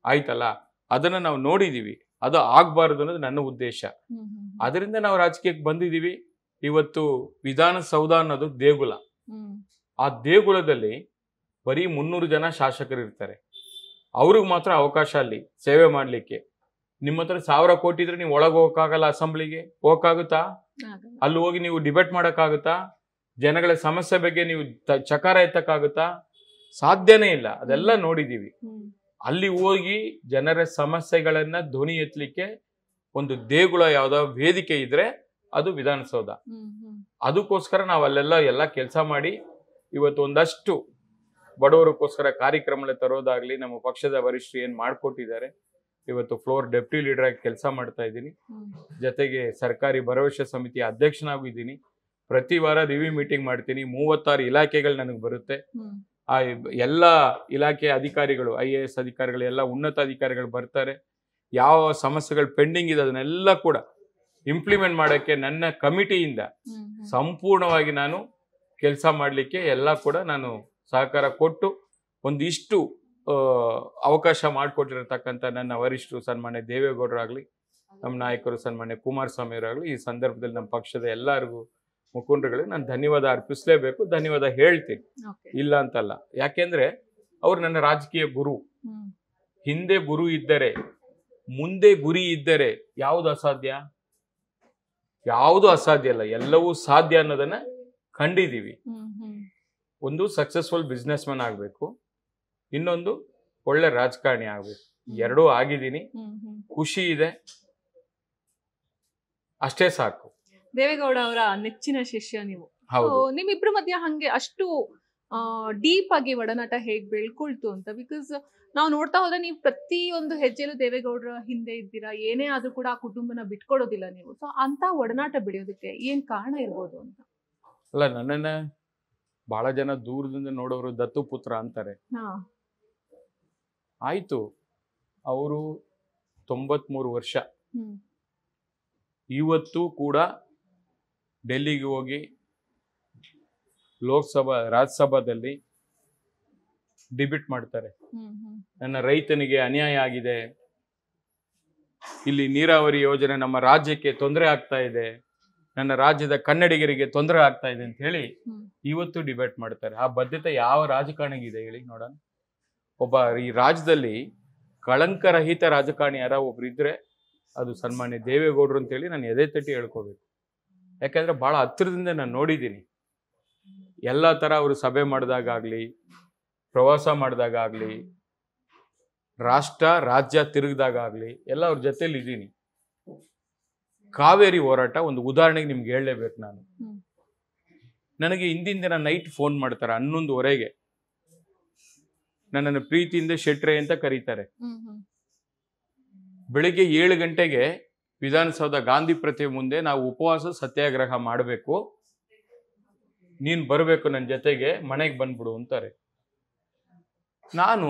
ಆಯ್ತಲ್ಲ, ಅದನ್ನ ನಾವು ನೋಡಿದೀವಿ. ಅದು ಆಗ್ಬಾರ್ದು ಅನ್ನೋದು ನನ್ನ ಉದ್ದೇಶ. ಅದರಿಂದ ನಾವು ರಾಜಕೀಯಕ್ಕೆ ಬಂದಿದೀವಿ. ಇವತ್ತು ವಿಧಾನಸೌಧ ಅನ್ನೋದು ದೇಗುಲ. ಆ ದೇಗುಲದಲ್ಲಿ ಬರೀ 300 ಜನ ಶಾಸಕರು ಇರ್ತಾರೆ. ಅವ್ರಿಗೆ ಮಾತ್ರ ಅವಕಾಶ ಅಲ್ಲಿ ಸೇವೆ ಮಾಡ್ಲಿಕ್ಕೆ. ನಿಮ್ಮ ಹತ್ರ 1000 ಕೋಟಿ ಇದ್ರೆ ನೀವು ಒಳಗೆ ಹೋಗಕ್ಕಾಗಲ್ಲ. ಅಸೆಂಬ್ಲಿಗೆ ಹೋಗಕ್ಕಾಗುತ್ತಾ? ಅಲ್ಲಿ ಹೋಗಿ ನೀವು ಡಿಬೇಟ್ ಮಾಡಕ್ಕಾಗುತ್ತಾ? ಜನಗಳ ಸಮಸ್ಯೆ ಬಗ್ಗೆ ನೀವು ಚಕಾರ ಎತ್ತಕ್ಕಾಗುತ್ತಾ? ಸಾಧ್ಯನೇ ಇಲ್ಲ. ಅದೆಲ್ಲ ನೋಡಿದೀವಿ. ಅಲ್ಲಿ ಹೋಗಿ ಜನರ ಸಮಸ್ಯೆಗಳನ್ನ ಧ್ವನಿ ಎತ್ತಲಿಕ್ಕೆ ಒಂದು ದೇಗುಲ, ಯಾವ್ದೋ ವೇದಿಕೆ ಇದ್ರೆ ಅದು ವಿಧಾನಸೌಧ. ಅದಕ್ಕೋಸ್ಕರ ನಾವು ಅಲ್ಲೆಲ್ಲ ಕೆಲಸ ಮಾಡಿ ಇವತ್ತು ಒಂದಷ್ಟು ಬಡವರಿಗೋಸ್ಕರ ಕಾರ್ಯಕ್ರಮ ತರೋದಾಗ್ಲಿ, ನಮ್ಮ ಪಕ್ಷದ ವರಿಷ್ಠರು ಏನ್ ಮಾಡ್ಕೊಟ್ಟಿದ್ದಾರೆ. ಇವತ್ತು ಫ್ಲೋರ್ ಡೆಪ್ಟಿ ಲೀಡರ್ ಆಗಿ ಕೆಲಸ ಮಾಡ್ತಾ ಇದ್ದೀನಿ. ಜೊತೆಗೆ ಸರ್ಕಾರಿ ಭರವಸೆ ಸಮಿತಿಯ ಅಧ್ಯಕ್ಷನಾಗಿದ್ದೀನಿ. ಪ್ರತಿ ವಾರ ರಿವ್ಯೂ ಮೀಟಿಂಗ್ ಮಾಡ್ತೀನಿ. 36 ಇಲಾಖೆಗಳು ನನಗೆ ಬರುತ್ತೆ. ಆ ಎಲ್ಲ ಇಲಾಖೆ ಅಧಿಕಾರಿಗಳು, IAS ಅಧಿಕಾರಿಗಳು, ಎಲ್ಲ ಉನ್ನತ ಅಧಿಕಾರಿಗಳು ಬರ್ತಾರೆ. ಯಾವ ಸಮಸ್ಯೆಗಳು ಪೆಂಡಿಂಗ್ ಇದೆ ಅದನ್ನೆಲ್ಲ ಕೂಡ ಇಂಪ್ಲಿಮೆಂಟ್ ಮಾಡೋಕ್ಕೆ ನನ್ನ ಕಮಿಟಿಯಿಂದ ಸಂಪೂರ್ಣವಾಗಿ ನಾನು ಕೆಲಸ ಮಾಡಲಿಕ್ಕೆ ಎಲ್ಲ ಕೂಡ ನಾನು ಸಹಕಾರ ಕೊಟ್ಟು ಒಂದಿಷ್ಟು ಅವಕಾಶ ಮಾಡಿಕೊಟ್ಟಿರತಕ್ಕಂಥ ನನ್ನ ವರಿಷ್ಠರು ಸನ್ಮಾನ್ಯ ದೇವೇಗೌಡರಾಗಲಿ, ನಮ್ಮ ನಾಯಕರು ಸನ್ಮಾನ್ಯ ಕುಮಾರಸ್ವಾಮಿ ಅವರಾಗಲಿ, ಈ ಸಂದರ್ಭದಲ್ಲಿ ನಮ್ಮ ಪಕ್ಷದ ಎಲ್ಲರಿಗೂ ಮುಖಂಡರುಗಳಿಗೆ ನಾನು ಧನ್ಯವಾದ ಅರ್ಪಿಸಲೇಬೇಕು. ಧನ್ಯವಾದ ಹೇಳ್ತೀನಿ, ಇಲ್ಲ ಅಂತಲ್ಲ. ಯಾಕೆಂದ್ರೆ ಅವ್ರು ನನ್ನ ರಾಜಕೀಯ ಗುರು. ಹಿಂದೆ ಗುರು ಇದ್ದರೆ, ಮುಂದೆ ಗುರಿ ಇದ್ದರೆ ಯಾವುದು ಅಸಾಧ್ಯ? ಯಾವುದು ಅಸಾಧ್ಯ ಅಲ್ಲ, ಎಲ್ಲವೂ ಸಾಧ್ಯ ಅನ್ನೋದನ್ನ ಕಂಡಿದ್ದೀವಿ. ಒಂದು ಸಕ್ಸಸ್ಫುಲ್ ಬಿಸ್ನೆಸ್ ಮ್ಯಾನ್ ಆಗ್ಬೇಕು, ಇನ್ನೊಂದು ಒಳ್ಳೆ ರಾಜಕಾರಣಿ ಆಗ್ಬೇಕು. ಎರಡೂ ಆಗಿದ್ದೀನಿ, ಖುಷಿ ಇದೆ, ಅಷ್ಟೇ ಸಾಕು.
ದೇವೇಗೌಡ ಅವರ ನೆಚ್ಚಿನ ಶಿಷ್ಯ ನೀವು. ನಿಮ್ಮಿಬ್ರ ಮಧ್ಯ ಹಂಗೆ ಅಷ್ಟು ಡೀಪ್ ಆಗಿ ಒಡನಾಟ ಹೇಗ್ ಬೆಳ್ಕೊಳ್ತು ಅಂತ? ಬಿಕಾಸ್ ನಾವು ನೋಡ್ತಾ ಹೋದ್ರೆ ನೀವು ಪ್ರತಿಯೊಂದು ಹೆಜ್ಜೆಲು ದೇವೇಗೌಡರ ಹಿಂದೆ ಇದ್ದೀರಾ. ಏನೇ ಆದ್ರೂ ಕೂಡ ಆ ಕುಟುಂಬನ ಬಿಟ್ಕೊಡೋದಿಲ್ಲ ನೀವು. ಸೊ ಅಂತ ಒಡನಾಟ ಬೆಳೆಯೋದಕ್ಕೆ ಏನ್ ಕಾರಣ ಇರ್ಬೋದು ಅಂತ?
ಅಲ್ಲ, ನನ್ನನ್ನ ಬಹಳ ಜನ ದೂರದಿಂದ ನೋಡೋರು ದತ್ತು ಪುತ್ರ ಅಂತಾರೆ. ಆಯ್ತು, ಅವರು 93 ವರ್ಷ. ಇವತ್ತು ಕೂಡ ಡೆಲ್ಲಿಗೆ ಹೋಗಿ ಲೋಕಸಭಾ ರಾಜ್ಯಸಭಾದಲ್ಲಿ ಡಿಬೇಟ್ ಮಾಡ್ತಾರೆ. ನನ್ನ ರೈತನಿಗೆ ಅನ್ಯಾಯ ಆಗಿದೆ, ಇಲ್ಲಿ ನೀರಾವರಿ ಯೋಜನೆ ನಮ್ಮ ರಾಜ್ಯಕ್ಕೆ ತೊಂದರೆ ಆಗ್ತಾ ಇದೆ, ನನ್ನ ರಾಜ್ಯದ ಕನ್ನಡಿಗರಿಗೆ ತೊಂದರೆ ಆಗ್ತಾ ಇದೆ ಅಂತ ಹೇಳಿ ಇವತ್ತು ಡಿಬೇಟ್ ಮಾಡ್ತಾರೆ. ಆ ಬದ್ಧತೆ ಯಾವ ರಾಜಕಾರಣಿಗಿದೆ ಹೇಳಿ ನೋಡೋಣ. ಒಬ್ಬ ಈ ರಾಜ್ಯದಲ್ಲಿ ಕಳಂಕರಹಿತ ರಾಜಕಾರಣಿ ಯಾರ ಒಬ್ರು ಇದ್ರೆ ಅದು ಸನ್ಮಾನ್ಯ ದೇವೇಗೌಡರು ಅಂತೇಳಿ ನಾನು ಎದೆ ತಟ್ಟಿ ಹೇಳ್ಕೋಬೇಕು. ಯಾಕಂದ್ರೆ ಬಹಳ ಹತ್ತಿರದಿಂದ ನಾನು ನೋಡಿದ್ದೀನಿ. ಎಲ್ಲ ತರ ಅವರು ಸಭೆ ಮಾಡಿದಾಗಲಿ, ಪ್ರವಾಸ ಮಾಡಿದಾಗಲಿ, ರಾಷ್ಟ್ರ ರಾಜ್ಯ ತಿರುಗಿದಾಗಲಿ ಎಲ್ಲ ಅವ್ರ ಜೊತೆಲಿ ಇದ್ದೀನಿ. ಕಾವೇರಿ ಹೋರಾಟ ಒಂದು ಉದಾಹರಣೆಗೆ ನಿಮ್ಗೆ ಹೇಳಲೇಬೇಕು. ನಾನು ನನಗೆ ಹಿಂದಿನ ದಿನ ನೈಟ್ ಫೋನ್ ಮಾಡ್ತಾರೆ 11:30ಗೆ. ನನ್ನನ್ನು ಪ್ರೀತಿಯಿಂದ ಶೆಟ್ರೆ ಅಂತ ಕರೀತಾರೆ. ಬೆಳಿಗ್ಗೆ 7 ಗಂಟೆಗೆ ವಿಧಾನಸೌಧ ಗಾಂಧಿ ಪ್ರತಿಮೆ ಮುಂದೆ ನಾವು ಉಪವಾಸ ಸತ್ಯಾಗ್ರಹ ಮಾಡಬೇಕು, ನೀನ್ ಬರಬೇಕು ನನ್ನ ಜೊತೆಗೆ, ಮನೆಗೆ ಬಂದ್ಬಿಡು ಅಂತಾರೆ. ನಾನು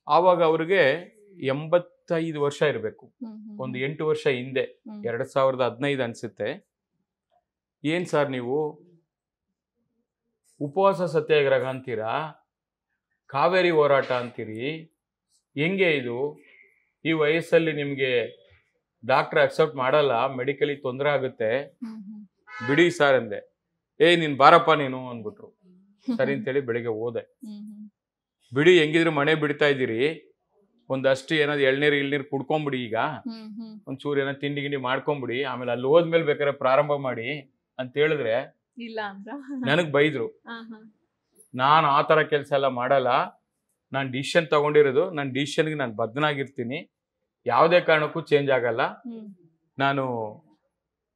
ಆವಾಗ ಅವ್ರಿಗೆ 85 ವರ್ಷ ಇರಬೇಕು. ಒಂದು 8 ವರ್ಷ ಹಿಂದೆ, 2015 ಅನ್ಸುತ್ತೆ. ಏನ್ ಸರ್ ನೀವು ಉಪವಾಸ ಸತ್ಯಾಗ್ರಹ ಅಂತೀರಾ, ಕಾವೇರಿ ಹೋರಾಟ ಅಂತೀರಿ, ಹೆಂಗೆ ಇದು? ಈ ವಯಸ್ಸಲ್ಲಿ ನಿಮ್ಗೆ ಡಾಕ್ಟರ್ ಅಕ್ಸೆಪ್ಟ್ ಮಾಡಲ್ಲ, ಮೆಡಿಕಲಿ ತೊಂದರೆ ಆಗುತ್ತೆ, ಬಿಡಿ ಸರ್ ಅಂದೆ. ನೀನ್ ಬಾರಪ್ಪ ನೀನು ಅಂದ್ಬಿಟ್ರು. ಸರಿ ಅಂತೇಳಿ ಬೆಳಿಗ್ಗೆ ಹೋದೆ. ಬಿಡಿ, ಹೆಂಗಿದ್ರು ಮನೆ ಬಿಡ್ತಾ ಇದ್ದೀರಿ, ಒಂದಷ್ಟು ಏನಾದ್ರು ಎಳ್ನೀರು ಕುಡ್ಕೊಂಬಿಡಿ, ಈಗ ಒಂಚೂರು ಏನೋ ತಿಂಡಿ ಗಿಂಡಿ ಮಾಡ್ಕೊಂಬಿಡಿ, ಆಮೇಲೆ ಅಲ್ಲಿ ಹೋದ್ಮೇಲೆ ಬೇಕಾದ್ರೆ ಪ್ರಾರಂಭ ಮಾಡಿ ಅಂತ ಹೇಳಿದ್ರೆ
ಇಲ್ಲ ಅಂತ
ನನಗ್ ಬೈದ್ರು. ನಾನು ಆ ತರ ಕೆಲಸ ಎಲ್ಲ ಮಾಡಲ್ಲ, ನಾನು ಡಿಸಿಷನ್ ತಗೊಂಡಿರೋದು, ನನ್ನ ಡಿಸಿಷನ್ಗೆ ನಾನು ಬದ್ಧನಾಗಿರ್ತೀನಿ. ಯಾವುದೇ ಕಾರಣಕ್ಕೂ ಚೇಂಜ್ ಆಗಲ್ಲ. ನಾನು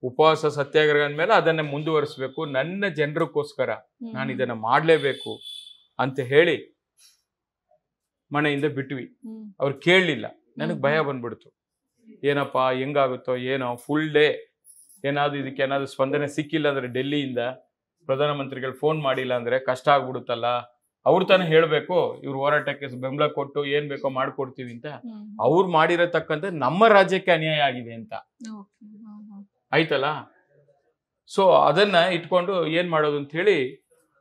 ಉಪವಾಸ ಸತ್ಯಾಗ್ರಹ ಮೇಲೆ ಅದನ್ನ ಮುಂದುವರಿಸಬೇಕು, ನನ್ನ ಜನರಿಗೋಸ್ಕರ ನಾನು ಇದನ್ನ ಮಾಡ್ಲೇಬೇಕು ಅಂತ ಹೇಳಿ ಮನೆಯಿಂದ ಬಿಟ್ವಿ. ಅವ್ರು ಕೇಳಲಿಲ್ಲ. ನನಗೆ ಭಯ ಬಂದ್ಬಿಡ್ತು, ಏನಪ್ಪಾ ಹೆಂಗಾಗುತ್ತೋ ಏನೋ, ಫುಲ್ ಡೇ ಏನಾದ್ರು ಇದಕ್ಕೆ ಏನಾದ್ರು ಸ್ಪಂದನೆ ಸಿಕ್ಕಿಲ್ಲ ಅಂದ್ರೆ, ಡೆಲ್ಲಿಯಿಂದ ಪ್ರಧಾನಮಂತ್ರಿಗಳು ಫೋನ್ ಮಾಡಿಲ್ಲ ಅಂದ್ರೆ ಕಷ್ಟ ಆಗ್ಬಿಡುತ್ತಲ್ಲ. ಅವ್ರು ತಾನೇ ಹೇಳ್ಬೇಕು ಇವ್ರು ಹೋರಾಟಕ್ಕೆ ಬೆಂಬಲ ಕೊಟ್ಟು ಏನ್ ಬೇಕೋ ಮಾಡ್ಕೊಡ್ತೀವಿ ಅಂತ. ಅವ್ರು ಮಾಡಿರತಕ್ಕಂಥ ನಮ್ಮ ರಾಜ್ಯಕ್ಕೆ ಅನ್ಯಾಯ ಆಗಿದೆ ಅಂತ ಆಯ್ತಲ್ಲ. ಸೊ ಅದನ್ನ ಇಟ್ಕೊಂಡು ಏನ್ ಮಾಡೋದು ಅಂತ ಹೇಳಿ,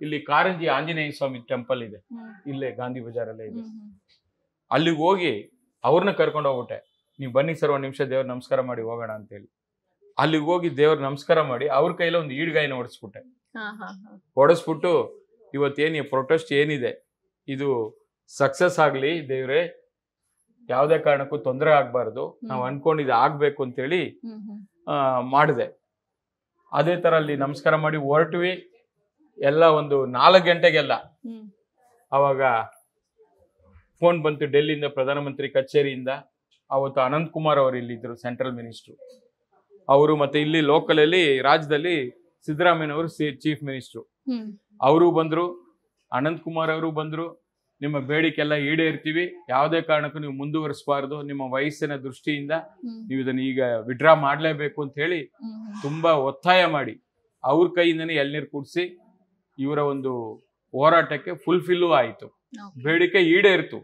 ಇಲ್ಲಿ ಕಾರಂಜಿ ಆಂಜನೇಯ ಸ್ವಾಮಿ ಟೆಂಪಲ್ ಇದೆ, ಇಲ್ಲೇ ಗಾಂಧಿ ಬಜಾರಲ್ಲೇ ಇದೆ. ಅಲ್ಲಿಗೆ ಹೋಗಿ ಅವ್ರನ್ನ ಕರ್ಕೊಂಡು ಹೋಗ್ಬಿಟ್ಟೆ. ನೀವು ಬನ್ನಿ ಸರ್ ಒಂದ್ ನಿಮಿಷ ದೇವ್ರ ನಮಸ್ಕಾರ ಮಾಡಿ ಹೋಗೋಣ ಅಂತೇಳಿ. ಅಲ್ಲಿಗೆ ಹೋಗಿ ದೇವ್ರ ನಮಸ್ಕಾರ ಮಾಡಿ ಅವ್ರ ಕೈಲ ಒಂದು ಈಡ್ಗಾಯಿನ ಹೊಡಿಸ್ಬಿಟ್ಟೆ. ಹೊಡೆಸ್ಬಿಟ್ಟು, ಇವತ್ತೇನು ಪ್ರೊಟೆಸ್ಟ್ ಏನಿದೆ ಇದು ಸಕ್ಸಸ್ ಆಗ್ಲಿ ದೇವ್ರೆ, ಯಾವುದೇ ಕಾರಣಕ್ಕೂ ತೊಂದರೆ ಆಗ್ಬಾರ್ದು, ನಾವು ಅನ್ಕೊಂಡಿದ್ದು ಆಗ್ಬೇಕು ಅಂತೇಳಿ ಮಾಡಿದೆ. ಅದೇ ತರ ಅಲ್ಲಿ ನಮಸ್ಕಾರ ಮಾಡಿ ಹೊರಟ್ವಿ. ಎಲ್ಲ ಒಂದು 4 ಗಂಟೆಗೆಲ್ಲ ಅವಾಗ ಫೋನ್ ಬಂತು ಡೆಲ್ಲಿಯಿಂದ, ಪ್ರಧಾನಮಂತ್ರಿ ಕಚೇರಿಯಿಂದ. ಅವತ್ತು ಅನಂತ್ ಕುಮಾರ್ ಅವರು ಇಲ್ಲಿದ್ರು, ಸೆಂಟ್ರಲ್ ಮಿನಿಸ್ಟ್ರು ಅವರು. ಮತ್ತೆ ಇಲ್ಲಿ ಲೋಕಲ್ ಅಲ್ಲಿ ರಾಜ್ಯದಲ್ಲಿ ಸಿದ್ದರಾಮಯ್ಯನವರು ಚೀಫ್ ಮಿನಿಸ್ಟ್ರು, ಅವರು ಬಂದ್ರು. ಅನಂತ್ ಕುಮಾರ್ ಅವರು ಬಂದ್ರು. ನಿಮ್ಮ ಬೇಡಿಕೆಲ್ಲ ಈಡೇರ್ತೀವಿ, ಯಾವುದೇ ಕಾರಣಕ್ಕೂ ನೀವು ಮುಂದುವರಿಸಬಾರ್ದು, ನಿಮ್ಮ ವಯಸ್ಸಿನ ದೃಷ್ಟಿಯಿಂದ ನೀವು ಇದನ್ನ ಈಗ ವಿಡ್ರಾ ಮಾಡ್ಲೇಬೇಕು ಅಂತ ಹೇಳಿ ತುಂಬಾ ಒತ್ತಾಯ ಮಾಡಿ ಅವ್ರ ಕೈಯಿಂದನೇ ಎಳ್ನೀರು ಕುಡಿಸಿ ಇವರ ಒಂದು ಹೋರಾಟಕ್ಕೆ ಫುಲ್ಫಿಲ್ಲು ಆಯಿತು, ಬೇಡಿಕೆ ಈಡೇರ್ತು.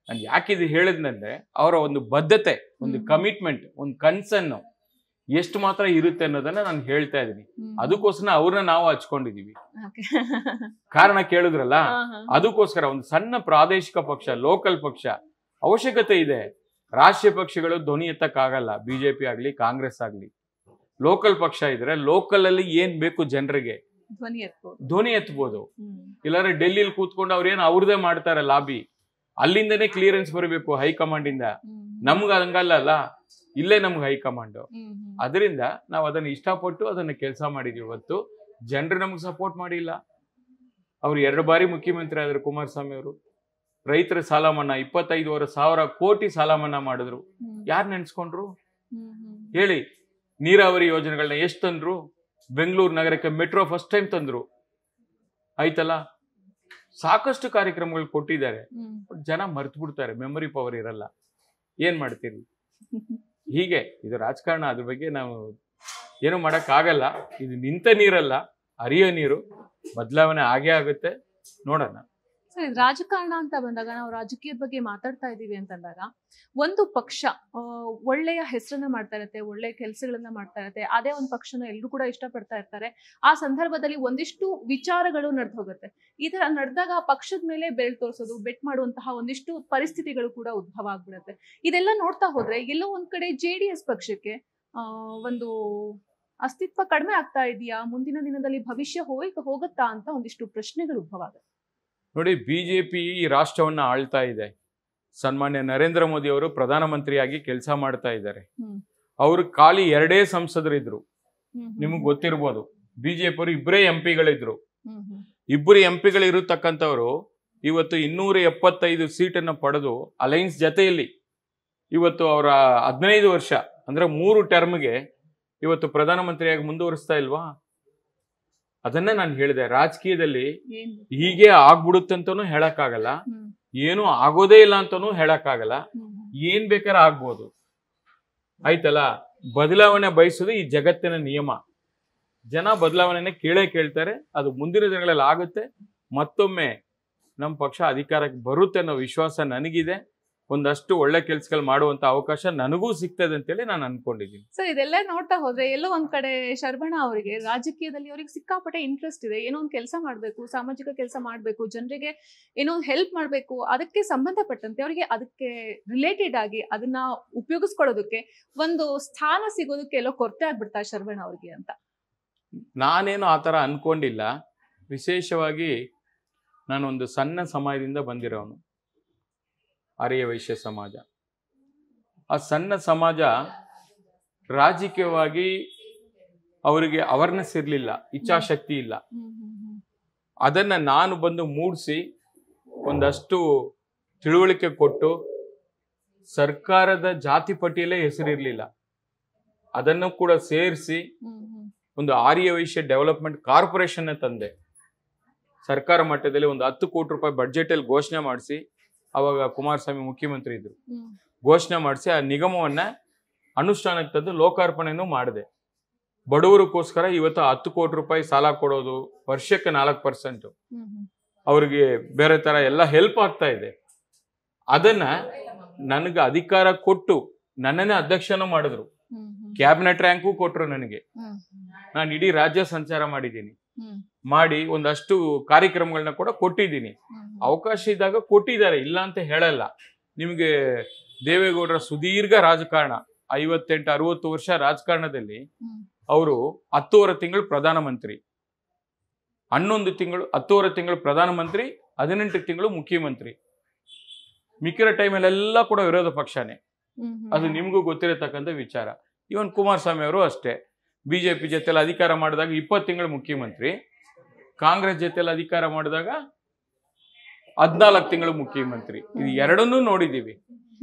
ನಾನು ಯಾಕಿದು ಹೇಳಿದ್ನಂದ್ರೆ, ಅವರ ಒಂದು ಬದ್ಧತೆ, ಒಂದು ಕಮಿಟ್ಮೆಂಟ್, ಒಂದು ಕನ್ಸರ್ನ್ ಎಷ್ಟು ಮಾತ್ರ ಇರುತ್ತೆ ಅನ್ನೋದನ್ನ ನಾನು ಹೇಳ್ತಾ ಇದ್ದೀನಿ. ಅದಕ್ಕೋಸ್ಕರ ಅವ್ರನ್ನ ನಾವು ಹಚ್ಕೊಂಡಿದೀವಿ. ಕಾರಣ ಕೇಳಿದ್ರಲ್ಲ, ಅದಕ್ಕೋಸ್ಕರ ಒಂದು ಸಣ್ಣ ಪ್ರಾದೇಶಿಕ ಪಕ್ಷ, ಲೋಕಲ್ ಪಕ್ಷ ಅವಶ್ಯಕತೆ ಇದೆ. ರಾಷ್ಟ್ರೀಯ ಪಕ್ಷಗಳು ಧ್ವನಿ ಎತ್ತಕ್ಕಾಗಲ್ಲ, ಬಿಜೆಪಿ ಆಗ್ಲಿ ಕಾಂಗ್ರೆಸ್ ಆಗ್ಲಿ. ಲೋಕಲ್ ಪಕ್ಷ ಇದ್ರೆ ಲೋಕಲ್ ಅಲ್ಲಿ ಏನ್ ಬೇಕು ಜನರಿಗೆ ಧ್ವನಿ ಎತ್ಬೋದು. ಇಲ್ಲಾಂದ್ರೆ ಡೆಲ್ಲಿಲಿ ಕೂತ್ಕೊಂಡು ಅವ್ರೇನು ಅವ್ರದೇ ಮಾಡ್ತಾರೆ ಲಾಬಿ, ಅಲ್ಲಿಂದನೇ ಕ್ಲಿಯರೆನ್ಸ್ ಬರಬೇಕು ಹೈಕಮಾಂಡ್ ಇಂದ. ನಮ್ಗೆ ಹಂಗಲ್ಲ, ಇಲ್ಲೇ ನಮ್ಗೆ ಹೈಕಮಾಂಡ್. ಅದರಿಂದ ನಾವು ಅದನ್ನ ಇಷ್ಟಪಟ್ಟು ಅದನ್ನ ಕೆಲಸ ಮಾಡಿದೀವಿ. ಇವತ್ತು ಜನರು ನಮ್ಗೆ ಸಪೋರ್ಟ್ ಮಾಡಿಲ್ಲ. ಅವ್ರು 2 ಬಾರಿ ಮುಖ್ಯಮಂತ್ರಿ ಆದ್ರು ಕುಮಾರಸ್ವಾಮಿ ಅವರು. ರೈತರ ಸಾಲ ಮನ್ನಾ 25,000 ಕೋಟಿ ಸಾಲ ಮನ್ನಾ ಮಾಡಿದ್ರು. ಯಾರು ನೆನ್ಸ್ಕೊಂಡ್ರು ಹೇಳಿ? ನೀರಾವರಿ ಯೋಜನೆಗಳನ್ನ ಎಷ್ಟು ತಂದ್ರು? ಬೆಂಗಳೂರು ನಗರಕ್ಕೆ ಮೆಟ್ರೋ ಫಸ್ಟ್ ಟೈಮ್ ತಂದ್ರು, ಆಯ್ತಲ್ಲ. ಸಾಕಷ್ಟು ಕಾರ್ಯಕ್ರಮಗಳು ಕೊಟ್ಟಿದ್ದಾರೆ. ಜನ ಮರ್ತು ಬಿಡ್ತಾರೆ, ಮೆಮೊರಿ ಪವರ್ ಇರಲ್ಲ. ಏನ್ ಮಾಡ್ತೀರಿ? ಹೀಗೆ ಇದು ರಾಜಕಾರಣ. ಅದ್ರ ಬಗ್ಗೆ ನಾವು ಏನು ಮಾಡಕ್ ಆಗಲ್ಲ. ಇದು ನಿಂತ ನೀರಲ್ಲ, ಹರಿಯೋ ನೀರು. ಬದಲಾವಣೆ ಆಗೇ ಆಗುತ್ತೆ, ನೋಡೋಣ.
ಸರ್, ಇದು ರಾಜಕಾರಣ ಅಂತ ಬಂದಾಗ, ನಾವು ರಾಜಕೀಯದ ಬಗ್ಗೆ ಮಾತಾಡ್ತಾ ಇದ್ದೀವಿ ಅಂತಂದಾಗ, ಒಂದು ಪಕ್ಷ ಒಳ್ಳೆಯ ಹೆಸರನ್ನ ಮಾಡ್ತಾ ಇರುತ್ತೆ, ಒಳ್ಳೆಯ ಕೆಲಸಗಳನ್ನ ಮಾಡ್ತಾ ಇರುತ್ತೆ. ಅದೇ ಒಂದು ಪಕ್ಷನ ಎಲ್ಲರೂ ಕೂಡ ಇಷ್ಟಪಡ್ತಾ ಇರ್ತಾರೆ. ಆ ಸಂದರ್ಭದಲ್ಲಿ ಒಂದಿಷ್ಟು ವಿಚಾರಗಳು ನಡೆದು ಹೋಗುತ್ತೆ. ಈ ತರ ನಡೆದಾಗ ಆ ಪಕ್ಷದ ಮೇಲೆ ಬೆರಳು ತೋರಿಸೋದು, ಬೆಟ್ ಮಾಡುವಂತಹ ಒಂದಿಷ್ಟು ಪರಿಸ್ಥಿತಿಗಳು ಕೂಡ ಉದ್ಭವ ಆಗ್ಬಿಡುತ್ತೆ. ಇದೆಲ್ಲ ನೋಡ್ತಾ ಹೋದ್ರೆ ಎಲ್ಲೋ ಒಂದ್ ಕಡೆ JDS ಪಕ್ಷಕ್ಕೆ ಒಂದು ಅಸ್ತಿತ್ವ ಕಡಿಮೆ ಆಗ್ತಾ ಇದೆಯಾ? ಮುಂದಿನ ದಿನದಲ್ಲಿ ಭವಿಷ್ಯ ಹೋಗುತ್ತಾ ಅಂತ ಒಂದಿಷ್ಟು ಪ್ರಶ್ನೆಗಳು ಉದ್ಭವ ಆಗುತ್ತೆ.
ನೋಡಿ, ಬಿಜೆಪಿ ಈ ರಾಷ್ಟ್ರವನ್ನ ಆಳ್ತಾ ಇದೆ. ಸನ್ಮಾನ್ಯ ನರೇಂದ್ರ ಮೋದಿ ಅವರು ಪ್ರಧಾನಮಂತ್ರಿಯಾಗಿ ಕೆಲಸ ಮಾಡ್ತಾ ಇದ್ದಾರೆ. ಅವರು ಖಾಲಿ 2 ಸಂಸದರಿದ್ರು, ನಿಮ್ಗೆ ಗೊತ್ತಿರ್ಬೋದು. ಬಿಜೆಪಿ ಅವರು 2 MP ಗಳಿದ್ರು. 2 MP ಇರತಕ್ಕಂಥವ್ರು ಇವತ್ತು 275 ಸೀಟನ್ನು ಪಡೆದು ಅಲೈನ್ಸ್ ಜೊತೆಯಲ್ಲಿ ಇವತ್ತು ಅವರ 15 ವರ್ಷ ಅಂದ್ರೆ 3 ಟರ್ಮ್ಗೆ ಇವತ್ತು ಪ್ರಧಾನಮಂತ್ರಿಯಾಗಿ ಮುಂದುವರಿಸ್ತಾ ಇಲ್ವಾ? ಅದನ್ನ ನಾನು ಹೇಳಿದೆ. ರಾಜಕೀಯದಲ್ಲಿ ಹೀಗೆ ಆಗ್ಬಿಡುತ್ತಂತನೂ ಹೇಳಕ್ಕಾಗಲ್ಲ, ಏನು ಆಗೋದೇ ಇಲ್ಲ ಅಂತಾನೂ ಹೇಳಕ್ಕಾಗಲ್ಲ. ಏನ್ ಬೇಕಾದ್ರೆ ಆಗ್ಬೋದು, ಆಯ್ತಲ್ಲ. ಬದಲಾವಣೆ ಬಯಸೋದು ಈ ಜಗತ್ತಿನ ನಿಯಮ. ಜನ ಬದಲಾವಣೆನ ಕೇಳ್ತಾರೆ. ಅದು ಮುಂದಿನ ದಿನಗಳಲ್ಲಿ ಆಗುತ್ತೆ. ಮತ್ತೊಮ್ಮೆ ನಮ್ಮ ಪಕ್ಷ ಅಧಿಕಾರಕ್ಕೆ ಬರುತ್ತೆ ಅನ್ನೋ ವಿಶ್ವಾಸ ನನಗಿದೆ. ಒಂದಷ್ಟು ಒಳ್ಳೆ ಕೆಲಸಗಳು ಮಾಡುವಂತ ಅವಕಾಶ ನನಗೂ ಸಿಗ್ತದೆ ಅಂತೇಳಿ ನಾನು ಅನ್ಕೊಂಡಿದ್ದೀನಿ.
ಸರ್, ಇದೆಲ್ಲ ನೋಡ್ತಾ ಹೋದ್ರೆ ಎಲ್ಲೋ ಒಂದ್ ಕಡೆ ಶರವಣ ಅವರಿಗೆ ರಾಜಕೀಯದಲ್ಲಿ ಅವ್ರಿಗೆ ಸಿಕ್ಕಾಪಟ್ಟೆ ಇಂಟ್ರೆಸ್ಟ್ ಇದೆ. ಏನೋ ಒಂದು ಕೆಲಸ ಮಾಡ್ಬೇಕು, ಸಾಮಾಜಿಕ ಕೆಲಸ ಮಾಡ್ಬೇಕು, ಜನರಿಗೆ ಏನೋ ಹೆಲ್ಪ್ ಮಾಡ್ಬೇಕು. ಅದಕ್ಕೆ ಸಂಬಂಧಪಟ್ಟಂತೆ ಅವರಿಗೆ ಅದಕ್ಕೆ ರಿಲೇಟೆಡ್ ಆಗಿ ಅದನ್ನ ಉಪಯೋಗಿಸ್ಕೊಳ್ಳೋದಕ್ಕೆ ಒಂದು ಸ್ಥಾನ ಸಿಗೋದಕ್ಕೆ ಎಲ್ಲೋ ಕೊರತೆ ಆಗ್ಬಿಡ್ತಾ ಶರವಣ ಅವ್ರಿಗೆ ಅಂತ.
ನಾನೇನು ಆತರ ಅನ್ಕೊಂಡಿಲ್ಲ. ವಿಶೇಷವಾಗಿ ನಾನೊಂದು ಸಣ್ಣ ಸಮಾಜದಿಂದ ಬಂದಿರೋನು, ಆರ್ಯ ವೈಶ್ಯ ಸಮಾಜ. ಆ ಸಣ್ಣ ಸಮಾಜ ರಾಜಕೀಯವಾಗಿ ಅವರಿಗೆ ಅವೇರ್ನೆಸ್ ಇರಲಿಲ್ಲ, ಇಚ್ಛಾಶಕ್ತಿ ಇಲ್ಲ. ಅದನ್ನ ನಾನು ಬಂದು ಮೂಡಿಸಿ ಒಂದಷ್ಟು ತಿಳುವಳಿಕೆ ಕೊಟ್ಟು ಸರ್ಕಾರದ ಜಾತಿ ಪಟ್ಟಿಯಲ್ಲೇ ಹೆಸರಿರ್ಲಿಲ್ಲ. ಅದನ್ನು ಕೂಡ ಸೇರಿಸಿ ಒಂದು ಆರ್ಯ ವೈಶ್ಯ ಡೆವಲಪ್ಮೆಂಟ್ ಕಾರ್ಪೊರೇಷನ್ ತಂದೆ. ಸರ್ಕಾರ ಮಟ್ಟದಲ್ಲಿ ಒಂದು 10 ಕೋಟಿ ರೂಪಾಯಿ ಬಡ್ಜೆಟ್ ಅಲ್ಲಿ ಘೋಷಣೆ ಮಾಡಿಸಿ, ಅವಾಗ ಕುಮಾರಸ್ವಾಮಿ ಮುಖ್ಯಮಂತ್ರಿ ಇದ್ರು, ಘೋಷಣೆ ಮಾಡಿಸಿ ಆ ನಿಗಮವನ್ನ ಅನುಷ್ಠಾನಕ್ಕೆ ತಂದು ಲೋಕಾರ್ಪಣೆನೂ ಮಾಡಿದೆ. ಬಡವರಿಗೋಸ್ಕರ ಇವತ್ತು 10 ಕೋಟಿ ರೂಪಾಯಿ ಸಾಲ ಕೊಡೋದು, ವರ್ಷಕ್ಕೆ 4%, ಅವ್ರಿಗೆ ಬೇರೆ ತರ ಎಲ್ಲ ಹೆಲ್ಪ್ ಆಗ್ತಾ ಇದೆ. ಅದನ್ನ ನನಗೆ ಅಧಿಕಾರ ಕೊಟ್ಟು ನನ್ನನ್ನೇ ಅಧ್ಯಕ್ಷನೂ ಮಾಡಿದ್ರು, ಕ್ಯಾಬಿನೆಟ್ ರ್ಯಾಂಕು ಕೊಟ್ರು ನನಗೆ. ನಾನು ಇಡೀ ರಾಜ್ಯ ಸಂಚಾರ ಮಾಡಿದ್ದೀನಿ, ಮಾಡಿ ಒಂದಷ್ಟು ಕಾರ್ಯಕ್ರಮಗಳನ್ನ ಕೂಡ ಕೊಟ್ಟಿದ್ದೀನಿ. ಅವಕಾಶ ಇದ್ದಾಗ ಕೊಟ್ಟಿದ್ದಾರೆ, ಇಲ್ಲ ಅಂತ ಹೇಳಲ್ಲ. ನಿಮಗೆ ದೇವೇಗೌಡರ ಸುದೀರ್ಘ ರಾಜಕಾರಣ, 58-60 ವರ್ಷ ರಾಜಕಾರಣದಲ್ಲಿ ಅವರು 10 ತಿಂಗಳು ಪ್ರಧಾನಮಂತ್ರಿ, 11 ತಿಂಗಳು 10 ತಿಂಗಳು ಪ್ರಧಾನಮಂತ್ರಿ, 18 ತಿಂಗಳು ಮುಖ್ಯಮಂತ್ರಿ. ಮಿಕ್ಕಿರೋ ಟೈಮಲ್ಲೆಲ್ಲ ಕೂಡ ವಿರೋಧ ಪಕ್ಷನೇ. ಅದು ನಿಮಗೂ ಗೊತ್ತಿರತಕ್ಕಂಥ ವಿಚಾರ. ಇವನ್ ಕುಮಾರಸ್ವಾಮಿ ಅವರು ಅಷ್ಟೇ, ಬಿಜೆಪಿ ಜೊತೆಲ್ಲ ಅಧಿಕಾರ ಮಾಡಿದಾಗ 20 ತಿಂಗಳು ಮುಖ್ಯಮಂತ್ರಿ, ಕಾಂಗ್ರೆಸ್ ಜೊತೆಲ್ಲ ಅಧಿಕಾರ ಮಾಡಿದಾಗ 14 ತಿಂಗಳು ಮುಖ್ಯಮಂತ್ರಿ. ಇದು ಎರಡನ್ನೂ ನೋಡಿದೀವಿ.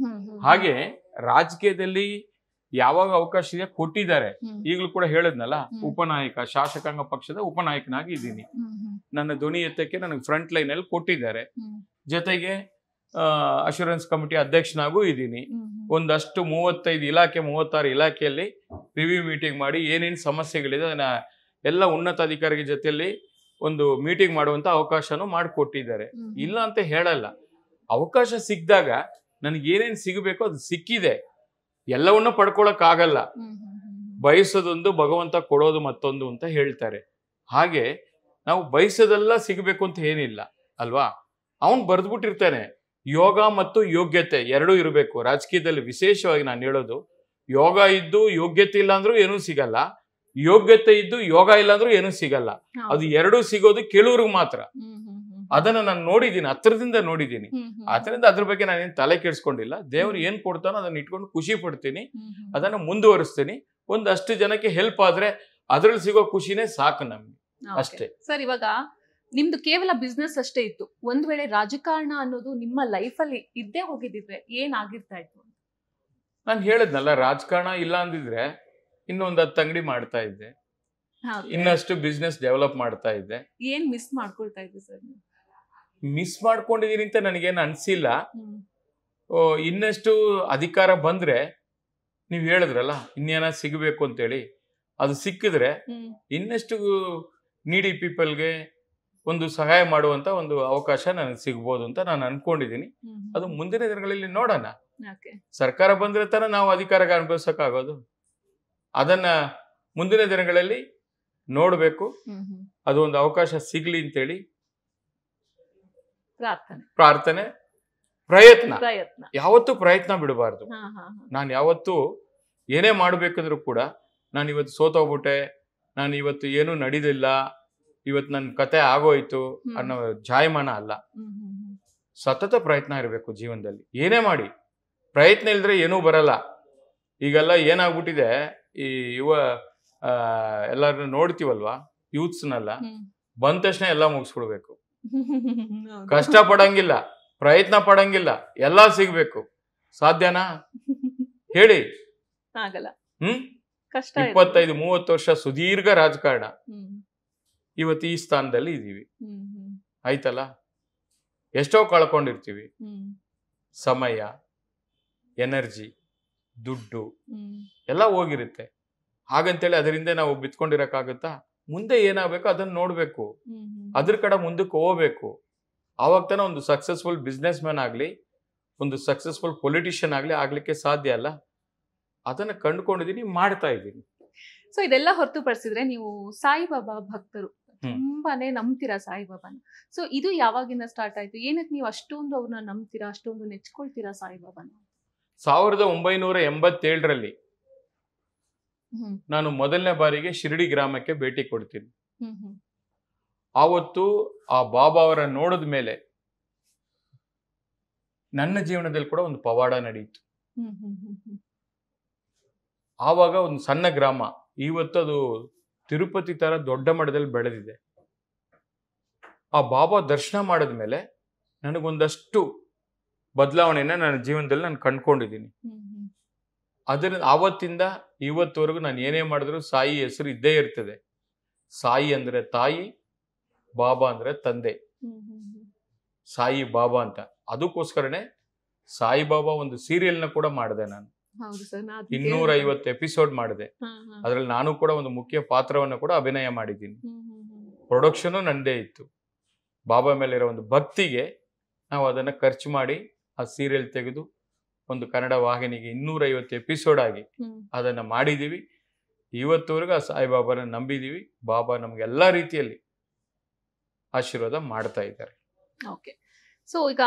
ಹಾಗೆ ರಾಜಕೀಯದಲ್ಲಿ ಯಾವಾಗ ಅವಕಾಶ ಇದೆ ಕೊಟ್ಟಿದ್ದಾರೆ. ಈಗಲೂ ಕೂಡ ಹೇಳಿದ್ನಲ್ಲ, ಉಪನಾಯಕ, ಶಾಸಕಾಂಗ ಪಕ್ಷದ ಉಪನಾಯಕನಾಗಿ ಇದ್ದೀನಿ. ನನ್ನ ಧ್ವನಿ ಎತ್ತಕ್ಕೆ ನನಗೆ ಫ್ರಂಟ್ ಲೈನ್ ಅಲ್ಲಿ ಕೊಟ್ಟಿದ್ದಾರೆ. ಜೊತೆಗೆ ಅಶ್ಯೂರೆನ್ಸ್ ಕಮಿಟಿ ಅಧ್ಯಕ್ಷನಾಗೂ ಇದ್ದೀನಿ. ಒಂದಷ್ಟು 35 ಇಲಾಖೆ 36 ಇಲಾಖೆಯಲ್ಲಿ ರಿವ್ಯೂ ಮೀಟಿಂಗ್ ಮಾಡಿ ಏನೇನು ಸಮಸ್ಯೆಗಳಿದೆ ಅದನ್ನ ಎಲ್ಲ ಉನ್ನತ ಅಧಿಕಾರಿಗಳ ಜೊತೆಯಲ್ಲಿ ಒಂದು ಮೀಟಿಂಗ್ ಮಾಡುವಂತ ಅವಕಾಶನೂ ಮಾಡಿಕೊಟ್ಟಿದ್ದಾರೆ. ಇಲ್ಲ ಅಂತ ಹೇಳಲ್ಲ. ಅವಕಾಶ ಸಿಕ್ಕಿದಾಗ ನನಗೆ ಏನೇನು ಸಿಗಬೇಕೋ ಅದು ಸಿಕ್ಕಿದೆ. ಎಲ್ಲವನ್ನೂ ಪಡ್ಕೊಳಕ್ ಆಗಲ್ಲ. ಬಯಸೋದೊಂದು, ಭಗವಂತ ಕೊಡೋದು ಮತ್ತೊಂದು ಅಂತ ಹೇಳ್ತಾರೆ. ಹಾಗೆ ನಾವು ಬಯಸೋದೆಲ್ಲ ಸಿಗಬೇಕು ಅಂತ ಏನಿಲ್ಲ ಅಲ್ವಾ. ಅವನು ಬರೆದ್ಬಿಟ್ಟಿರ್ತಾನೆ, ಯೋಗ ಮತ್ತು ಯೋಗ್ಯತೆ ಎರಡೂ ಇರಬೇಕು. ರಾಜಕೀಯದಲ್ಲಿ ವಿಶೇಷವಾಗಿ ನಾನು ಹೇಳೋದು, ಯೋಗ ಇದ್ದು ಯೋಗ್ಯತೆ ಇಲ್ಲ ಅಂದ್ರೂ ಏನೂ ಸಿಗಲ್ಲ, ಯೋಗ್ಯತೆ ಇದ್ದು ಯೋಗ ಇಲ್ಲ ಅಂದ್ರೂ ಏನೂ ಸಿಗಲ್ಲ. ಅದು ಎರಡೂ ಸಿಗೋದು ಕೆಲವ್ರಿಗೆ ಮಾತ್ರ. ಅದನ್ನ ನಾನು ನೋಡಿದ್ದೀನಿ, ಹತ್ರದಿಂದ ನೋಡಿದ್ದೀನಿ. ಅದರಿಂದ ಅದ್ರ ಬಗ್ಗೆ ನಾನೇನು ತಲೆ ಕೆಡಿಸ್ಕೊಂಡಿಲ್ಲ. ದೇವ್ರು ಏನ್ ಕೊಡ್ತಾನೋ ಅದನ್ನ ಇಟ್ಕೊಂಡು ಖುಷಿ ಪಡ್ತೀನಿ, ಅದನ್ನ ಮುಂದುವರಿಸ್ತೀನಿ. ಒಂದಷ್ಟು ಜನಕ್ಕೆ ಹೆಲ್ಪ್ ಆದ್ರೆ ಅದ್ರಲ್ಲಿ ಸಿಗೋ ಖುಷಿನೇ ಸಾಕು ನಮ್ಗೆ, ಅಷ್ಟೇ.
ಸರ್, ಇವಾಗ ನಿಮ್ದು ಕೇವಲ ಬಿಸ್ನೆಸ್ ಅಷ್ಟೇ ಇತ್ತು, ಒಂದ್ ವೇಳೆ ರಾಜಕಾರಣ ಅನ್ನೋದು ನಿಮ್ಮ ಲೈಫಲ್ಲಿ ಇದ್ದೇ ಹೋಗಿದ್ರೆ ಏನಾಗಿರ್ತಾ ಇತ್ತು?
ನಾನು ಹೇಳಿದ್ನಲ್ಲ, ರಾಜಕಾರಣ ಇಲ್ಲ ಅಂದಿದ್ರೆ ಇನ್ನೊಂದು 10 ಅಂಗಡಿ ಮಾಡ್ತಾ ಇದ್ದೆ, ಇನ್ನಷ್ಟು ಬಿಸ್ನೆಸ್ ಡೆವಲಪ್ ಮಾಡ್ತಾ ಇದ್ದೆ.
ಏನ್ ಮಿಸ್ ಮಾಡ್ಕೊಳ್ತಾ ಇದ್ದೆ ಸರ್?
ಮಿಸ್ ಮಾಡ್ಕೊಂಡಿದೀನಿ ಅಂತ ನನಗೇನು ಅನ್ಸಿಲ್ಲ. ಇನ್ನಷ್ಟು ಅಧಿಕಾರ ಬಂದ್ರೆ, ನೀವ್ ಹೇಳಿದ್ರಲ್ಲ ಇನ್ನೇನ ಸಿಗಬೇಕು ಅಂತೇಳಿ, ಅದು ಸಿಕ್ಕಿದ್ರೆ ಇನ್ನಷ್ಟು ನೀಡಿ ಪೀಪಲ್ಗೆ ಒಂದು ಸಹಾಯ ಮಾಡುವಂತ ಒಂದು ಅವಕಾಶ ನನಗೆ ಸಿಗ್ಬೋದು ಅಂತ ನಾನು ಅನ್ಕೊಂಡಿದ್ದೀನಿ. ಅದು ಮುಂದಿನ ದಿನಗಳಲ್ಲಿ ನೋಡೋಣ. ಸರ್ಕಾರ ಬಂದ್ರೆ ತಾನ ನಾವು ಅಧಿಕಾರಕ್ಕೆ ಅನುಭವಿಸಕ್ಕಾಗೋದು. ಅದನ್ನ ಮುಂದಿನ ದಿನಗಳಲ್ಲಿ ನೋಡ್ಬೇಕು. ಅದು ಒಂದು ಅವಕಾಶ ಸಿಗ್ಲಿ ಅಂತೇಳಿ ಪ್ರಾರ್ಥನೆ, ಪ್ರಯತ್ನ. ಯಾವತ್ತೂ ಪ್ರಯತ್ನ ಬಿಡಬಾರ್ದು. ನಾನು ಯಾವತ್ತೂ ಏನೇ ಮಾಡ್ಬೇಕಂದ್ರೂ ಕೂಡ, ನಾನು ಇವತ್ತು ಸೋತೋಗ್ಬಿಟ್ಟೆ, ನಾನು ಇವತ್ತು ಏನೂ ನಡೀದಿಲ್ಲ, ಇವತ್ತು ನನ್ನ ಕತೆ ಆಗೋಯ್ತು ಅನ್ನೋ ಜಾಯಮಾನ ಅಲ್ಲ. ಸತತ ಪ್ರಯತ್ನ ಇರಬೇಕು ಜೀವನದಲ್ಲಿ. ಏನೇ ಮಾಡಿ ಪ್ರಯತ್ನ ಇಲ್ದ್ರೆ ಏನೂ ಬರಲ್ಲ. ಈಗೆಲ್ಲ ಏನಾಗ್ಬಿಟ್ಟಿದೆ, ಈ ಎಲ್ಲರನ್ನ ನೋಡ್ತೀವಲ್ವಾ, ಯೂತ್ಸ್ನೆಲ್ಲ ಬಂದ ತಕ್ಷಣ ಎಲ್ಲ ಮುಗಿಸ್ಬಿಡ್ಬೇಕು. ಕಷ್ಟ ಪಡಂಗಿಲ್ಲ, ಪ್ರಯತ್ನ ಪಡಂಗಿಲ್ಲ, ಎಲ್ಲ ಸಿಗ್ಬೇಕು. ಸಾಧ್ಯನಾ ಹೇಳಿ? 25-30 ವರ್ಷ ಸುದೀರ್ಘ ರಾಜಕಾರಣ, ಇವತ್ತು ಈ ಸ್ಥಾನದಲ್ಲಿ ಇದೀವಿ. ಆಯ್ತಲ್ಲ, ಎಷ್ಟೋ ಕಳ್ಕೊಂಡಿರ್ತೀವಿ, ಸಮಯ, ಎನರ್ಜಿ, ದುಡ್ಡು ಎಲ್ಲ ಹೋಗಿರುತ್ತೆ. ಹಾಗಂತೇಳಿ ಅದರಿಂದ ನಾವು ಬಿತ್ಕೊಂಡಿರಕ್ಕಾಗತ್ತಾ? ಮುಂದೆ ಏನಾಗಬೇಕು ಅದನ್ನ ನೋಡ್ಬೇಕು, ಅದ್ರ ಕಡೆ ಮುಂದಕ್ಕೆ ಹೋಗ್ಬೇಕು. ಆವಾಗ ತಾನ ಒಂದು ಸಕ್ಸಸ್ಫುಲ್ ಬಿಸ್ನೆಸ್ ಮ್ಯಾನ್ ಆಗ್ಲಿ, ಒಂದು ಸಕ್ಸಸ್ಫುಲ್ ಪೊಲಿಟಿಷಿಯನ್ ಆಗ್ಲಿಕ್ಕೆ ಸಾಧ್ಯ ಅಲ್ಲ. ಅದನ್ನ ಕಂಡುಕೊಂಡಿದೀನಿ, ಮಾಡ್ತಾ ಇದ್ದೀನಿ.
ಸೊ ಇದೆಲ್ಲ ಹೊರತುಪಡಿಸಿದ್ರೆ ನೀವು ಸಾಯಿಬಾಬಾ ಭಕ್ತರು, ತುಂಬಾನೇ ನಂಬ್ತೀರಾ ಸಾಯಿಬಾಬಾನ. ಸೊ ಇದು ಯಾವಾಗಿಂದ ಸ್ಟಾರ್ಟ್ ಆಯ್ತು? ಏನಕ್ಕೆ ನೀವು ಅಷ್ಟೊಂದು ಅವ್ರನ್ನ ನಂಬ್ತೀರಾ, ಅಷ್ಟೊಂದು ನೆಚ್ಕೊಳ್ತೀರಾ ಸಾಯಿಬಾಬಾನ?
1987ರಲ್ಲಿ ನಾನು ಮೊದಲನೇ ಬಾರಿಗೆ ಶಿರಡಿ ಗ್ರಾಮಕ್ಕೆ ಭೇಟಿ ಕೊಡ್ತೀನಿ. ಆವತ್ತು ಆ ಬಾಬಾ ಅವರ ನೋಡಿದ ಮೇಲೆ ನನ್ನ ಜೀವನದಲ್ಲಿ ಕೂಡ ಒಂದು ಪವಾಡ ನಡೆಯಿತು. ಆವಾಗ ಒಂದು ಸಣ್ಣ ಗ್ರಾಮ, ಇವತ್ತು ಅದು ತಿರುಪತಿ ತರ ದೊಡ್ಡ ಮಟ್ಟದಲ್ಲಿ ಬೆಳೆದಿದೆ. ಆ ಬಾಬಾ ದರ್ಶನ ಮಾಡಿದ್ಮೇಲೆ ನನಗೊಂದಷ್ಟು ಬದಲಾವಣೆನ ನನ್ನ ಜೀವನದಲ್ಲಿ ನಾನು ಕಂಡ್ಕೊಂಡಿದ್ದೀನಿ. ಅದರಿಂದ ಆವತ್ತಿಂದ ಇವತ್ತವರೆಗೂ ನಾನು ಏನೇ ಮಾಡಿದ್ರು ಸಾಯಿ ಹೆಸರು ಇದ್ದೇ ಇರ್ತದೆ. ಸಾಯಿ ಅಂದ್ರೆ ತಾಯಿ, ಬಾಬಾ ಅಂದ್ರೆ ತಂದೆ, ಸಾಯಿ ಬಾಬಾ ಅಂತ. ಅದಕ್ಕೋಸ್ಕರನೇ ಸಾಯಿಬಾಬಾ ಒಂದು ಸೀರಿಯಲ್ನ ಕೂಡ ಮಾಡಿದೆ ನಾನು. 250 ಎಪಿಸೋಡ್ ಮಾಡಿದೆ. ಅದ್ರಲ್ಲಿ ನಾನು ಕೂಡ ಒಂದು ಮುಖ್ಯ ಪಾತ್ರವನ್ನು ಕೂಡ ಅಭಿನಯ ಮಾಡಿದ್ದೀನಿ. ಪ್ರೊಡಕ್ಷನ್ ನಂದೇ ಇತ್ತು. ಬಾಬಾ ಮೇಲೆ ಇರೋ ಒಂದು ಭಕ್ತಿಗೆ ನಾವು ಅದನ್ನ ಖರ್ಚು ಮಾಡಿ ಆ ಸೀರಿಯಲ್ ತೆಗೆದು ಒಂದು ಕನ್ನಡ ವಾಹಿನಿಗೆ 250 ಎಪಿಸೋಡ್ ಆಗಿ ಅದನ್ನ ಮಾಡಿದೀವಿ. ಇವತ್ತವರೆಗೂ ಆ ಸಾಯಿಬಾಬಾನ ನಂಬಿದೀವಿ. ಬಾಬಾ ನಮ್ಗೆ ಎಲ್ಲಾ ರೀತಿಯಲ್ಲಿ ಆಶೀರ್ವಾದ ಮಾಡ್ತಾ ಇದ್ದಾರೆ.
ಓಕೆ, ಸೊ ಈಗ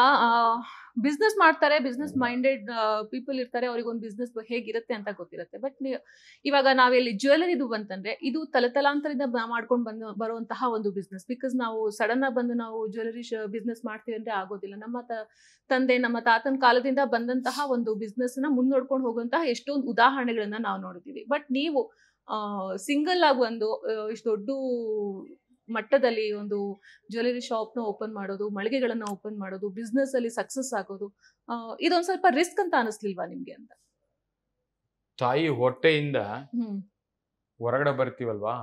ಬಿಸ್ನೆಸ್ ಮಾಡ್ತಾರೆ, ಬಿಸ್ನೆಸ್ ಮೈಂಡೆಡ್ ಪೀಪಲ್ ಇರ್ತಾರೆ, ಅವ್ರಿಗೆ ಒಂದು ಬಿಸ್ನೆಸ್ ಹೇಗಿರುತ್ತೆ ಅಂತ ಗೊತ್ತಿರುತ್ತೆ. ಬಟ್ ಇವಾಗ ನಾವೆಲ್ಲಿ ಜ್ಯುವೆಲರಿದು ಬಂತಂದ್ರೆ ಇದು ತಲತಲಾಂತರದಿಂದ ಮಾಡ್ಕೊಂಡು ಬರುವಂತಹ ಒಂದು ಬಿಸ್ನೆಸ್. ಬಿಕಾಸ್ ನಾವು ಸಡನ್ ಆಗಿ ಬಂದು ನಾವು ಜ್ಯುವೆಲರಿ ಬಿಸ್ನೆಸ್ ಮಾಡ್ತೀವಿ ಅಂದ್ರೆ ಆಗೋದಿಲ್ಲ. ನಮ್ಮ ತಂದೆ ನಮ್ಮ ತಾತನ ಕಾಲದಿಂದ ಬಂದಂತಹ ಒಂದು ಬಿಸ್ನೆಸ್ ನ ಮುನ್ನೋಡ್ಕೊಂಡು ಹೋಗುವಂತಹ ಎಷ್ಟೊಂದು ಉದಾಹರಣೆಗಳನ್ನ ನಾವು ನೋಡ್ತೀವಿ. ಬಟ್ ನೀವು ಸಿಂಗಲ್ ಆಗಿ ಒಂದು ಇಷ್ಟು ದೊಡ್ಡ ಮಟ್ಟದಲ್ಲಿ ಒಂದು ಜ್ಯುವೆಲರಿ ಶಾಪ್ ನ ಓಪನ್ ಮಾಡೋದು, ಮಳಿಗೆಗಳನ್ನ ಓಪನ್ ಮಾಡೋದು, ಬಿಸ್ನೆಸ್ ಅಲ್ಲಿ ಸಕ್ಸಸ್ ಆಗೋದು, ಇದೊಂದ್ ಸ್ವಲ್ಪ ರಿಸ್ಕ್ ಅಂತ ಅನಿಸ್ಲಿಲ್ವಾ ನಿಮ್ಗೆ ಅಂತ?
ತಾಯಿ ಹೊಟ್ಟೆಯಿಂದ ಹೊರಗಡೆ ಬರ್ತೀವಲ್ವಾ,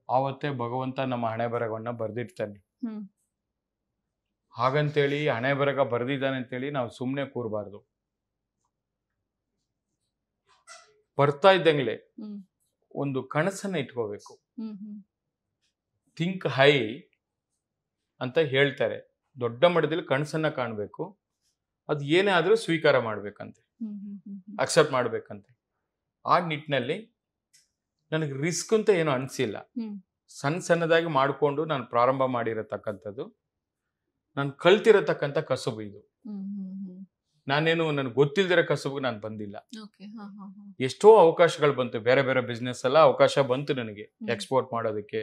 ಆವತ್ತೇ ಭಗವಂತ ನಮ್ಮ ಹಣೆ ಬರಹವನ್ನ ಬರ್ದಿರ್ತಾನೆ. ಹಾಗಂತೇಳಿ ಹಣೆ ಬರಹ ಬರ್ದಿದ್ದಾನೆ ಅಂತೇಳಿ ನಾವು ಸುಮ್ನೆ ಕೂರಬಾರ್ದು. ಬರ್ತಾ ಇದ್ದಂಗ್ಲೆ ಒಂದು ಕನಸನ್ನ ಇಟ್ಕೋಬೇಕು. ಥಿಂಕ್ ಹೈ ಅಂತ ಹೇಳ್ತಾರೆ. ದೊಡ್ಡ ಮಟ್ಟದಲ್ಲಿ ಕನಸನ್ನ ಕಾಣಬೇಕು. ಅದು ಏನೇ ಆದ್ರೂ ಸ್ವೀಕಾರ ಮಾಡ್ಬೇಕಂತೆ, ಅಕ್ಸೆಪ್ಟ್ ಮಾಡ್ಬೇಕಂತೆ. ಆ ನಿಟ್ಟಿನಲ್ಲಿ ನನಗೆ ರಿಸ್ಕ್ ಅಂತ ಏನು ಅನಿಸಿಲ್ಲ. ಸಣ್ಣದಾಗಿ ಮಾಡಿಕೊಂಡು ನಾನು ಪ್ರಾರಂಭ ಮಾಡಿರತಕ್ಕಂಥದ್ದು, ನಾನು ಕಲ್ತಿರತಕ್ಕಂಥ ಕಸುಬು ಇದು. ನಾನೇನು ನನಗೆ ಗೊತ್ತಿಲ್ದಿರೋ ಕಸುಬಿಗೆ ನಾನು ಬಂದಿಲ್ಲ. ಎಷ್ಟೋ ಅವಕಾಶಗಳು ಬಂತು, ಬೇರೆ ಬೇರೆ ಬಿಸ್ನೆಸ್ ಎಲ್ಲ ಅವಕಾಶ ಬಂತು ನನಗೆ. ಎಕ್ಸ್ಪೋರ್ಟ್ ಮಾಡೋದಕ್ಕೆ,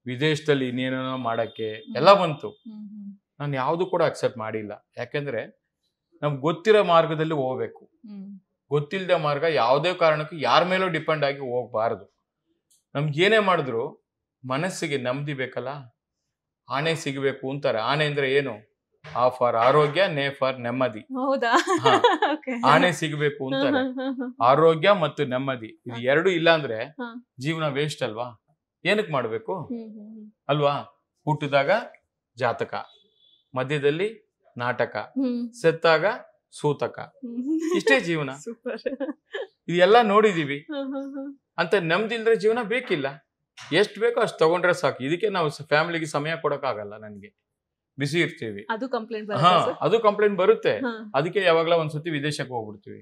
ವಿದೇಶದಲ್ಲಿ ಇನ್ನೇನೋ ಮಾಡಕ್ಕೆ ಎಲ್ಲ ಬಂತು. ನಾನು ಯಾವುದು ಕೂಡ ಅಕ್ಸೆಪ್ಟ್ ಮಾಡಿಲ್ಲ. ಯಾಕೆಂದ್ರೆ ನಮ್ಗೆ ಗೊತ್ತಿರೋ ಮಾರ್ಗದಲ್ಲಿ ಹೋಗ್ಬೇಕು. ಗೊತ್ತಿಲ್ಲದ ಮಾರ್ಗ ಯಾವುದೇ ಕಾರಣಕ್ಕೂ ಯಾರ ಮೇಲೂ ಡಿಪೆಂಡ್ ಆಗಿ ಹೋಗ್ಬಾರ್ದು. ನಮ್ಗೆ ಏನೇ ಮಾಡಿದ್ರು ಮನಸ್ಸಿಗೆ ನೆಮ್ಮದಿ ಬೇಕಲ್ಲ. ಆನೆ ಸಿಗಬೇಕು ಅಂತಾರೆ. ಆನೆ ಅಂದ್ರೆ ಏನು? ಆ ಫಾರ್ ಆರೋಗ್ಯ, ನೇ ಫಾರ್ ನೆಮ್ಮದಿ. ಆನೆ ಸಿಗಬೇಕು ಅಂತಾರೆ. ಆರೋಗ್ಯ ಮತ್ತು ನೆಮ್ಮದಿ ಇದು ಎರಡು ಇಲ್ಲ ಅಂದ್ರೆ ಜೀವನ ವೇಸ್ಟ್ ಅಲ್ವಾ? ಏನಕ್ಕೆ ಮಾಡ್ಬೇಕು ಅಲ್ವಾ? ಹುಟ್ಟಿದಾಗ ಜಾತಕ, ಮಧ್ಯದಲ್ಲಿ ನಾಟಕ, ಸತ್ತಾಗ ಸೂತಕ, ಇಷ್ಟೇ ಜೀವನ. ಇದೆಲ್ಲ ನೋಡಿದೀವಿ. ಅಂತ ನೆಮ್ಮದಿಲ್ದ್ರೆ ಜೀವನ ಬೇಕಿಲ್ಲ. ಎಷ್ಟು ಬೇಕೋ ಅಷ್ಟು ತಗೊಂಡ್ರೆ ಸಾಕು. ಇದಕ್ಕೆ ನಾವು ಫ್ಯಾಮಿಲಿಗೆ ಸಮಯ ಕೊಡಕ್ಕಾಗಲ್ಲ. ನನ್ಗೆ ಬಿಸಿ ಇರ್ತೀವಿ, ಅದು ಕಂಪ್ಲೇಂಟ್ ಬರುತ್ತೆ. ಅದಕ್ಕೆ ಯಾವಾಗ್ಲೂ ಒಂದ್ಸತಿ ವಿದೇಶಕ್ಕೆ ಹೋಗ್ಬಿಡ್ತೀವಿ.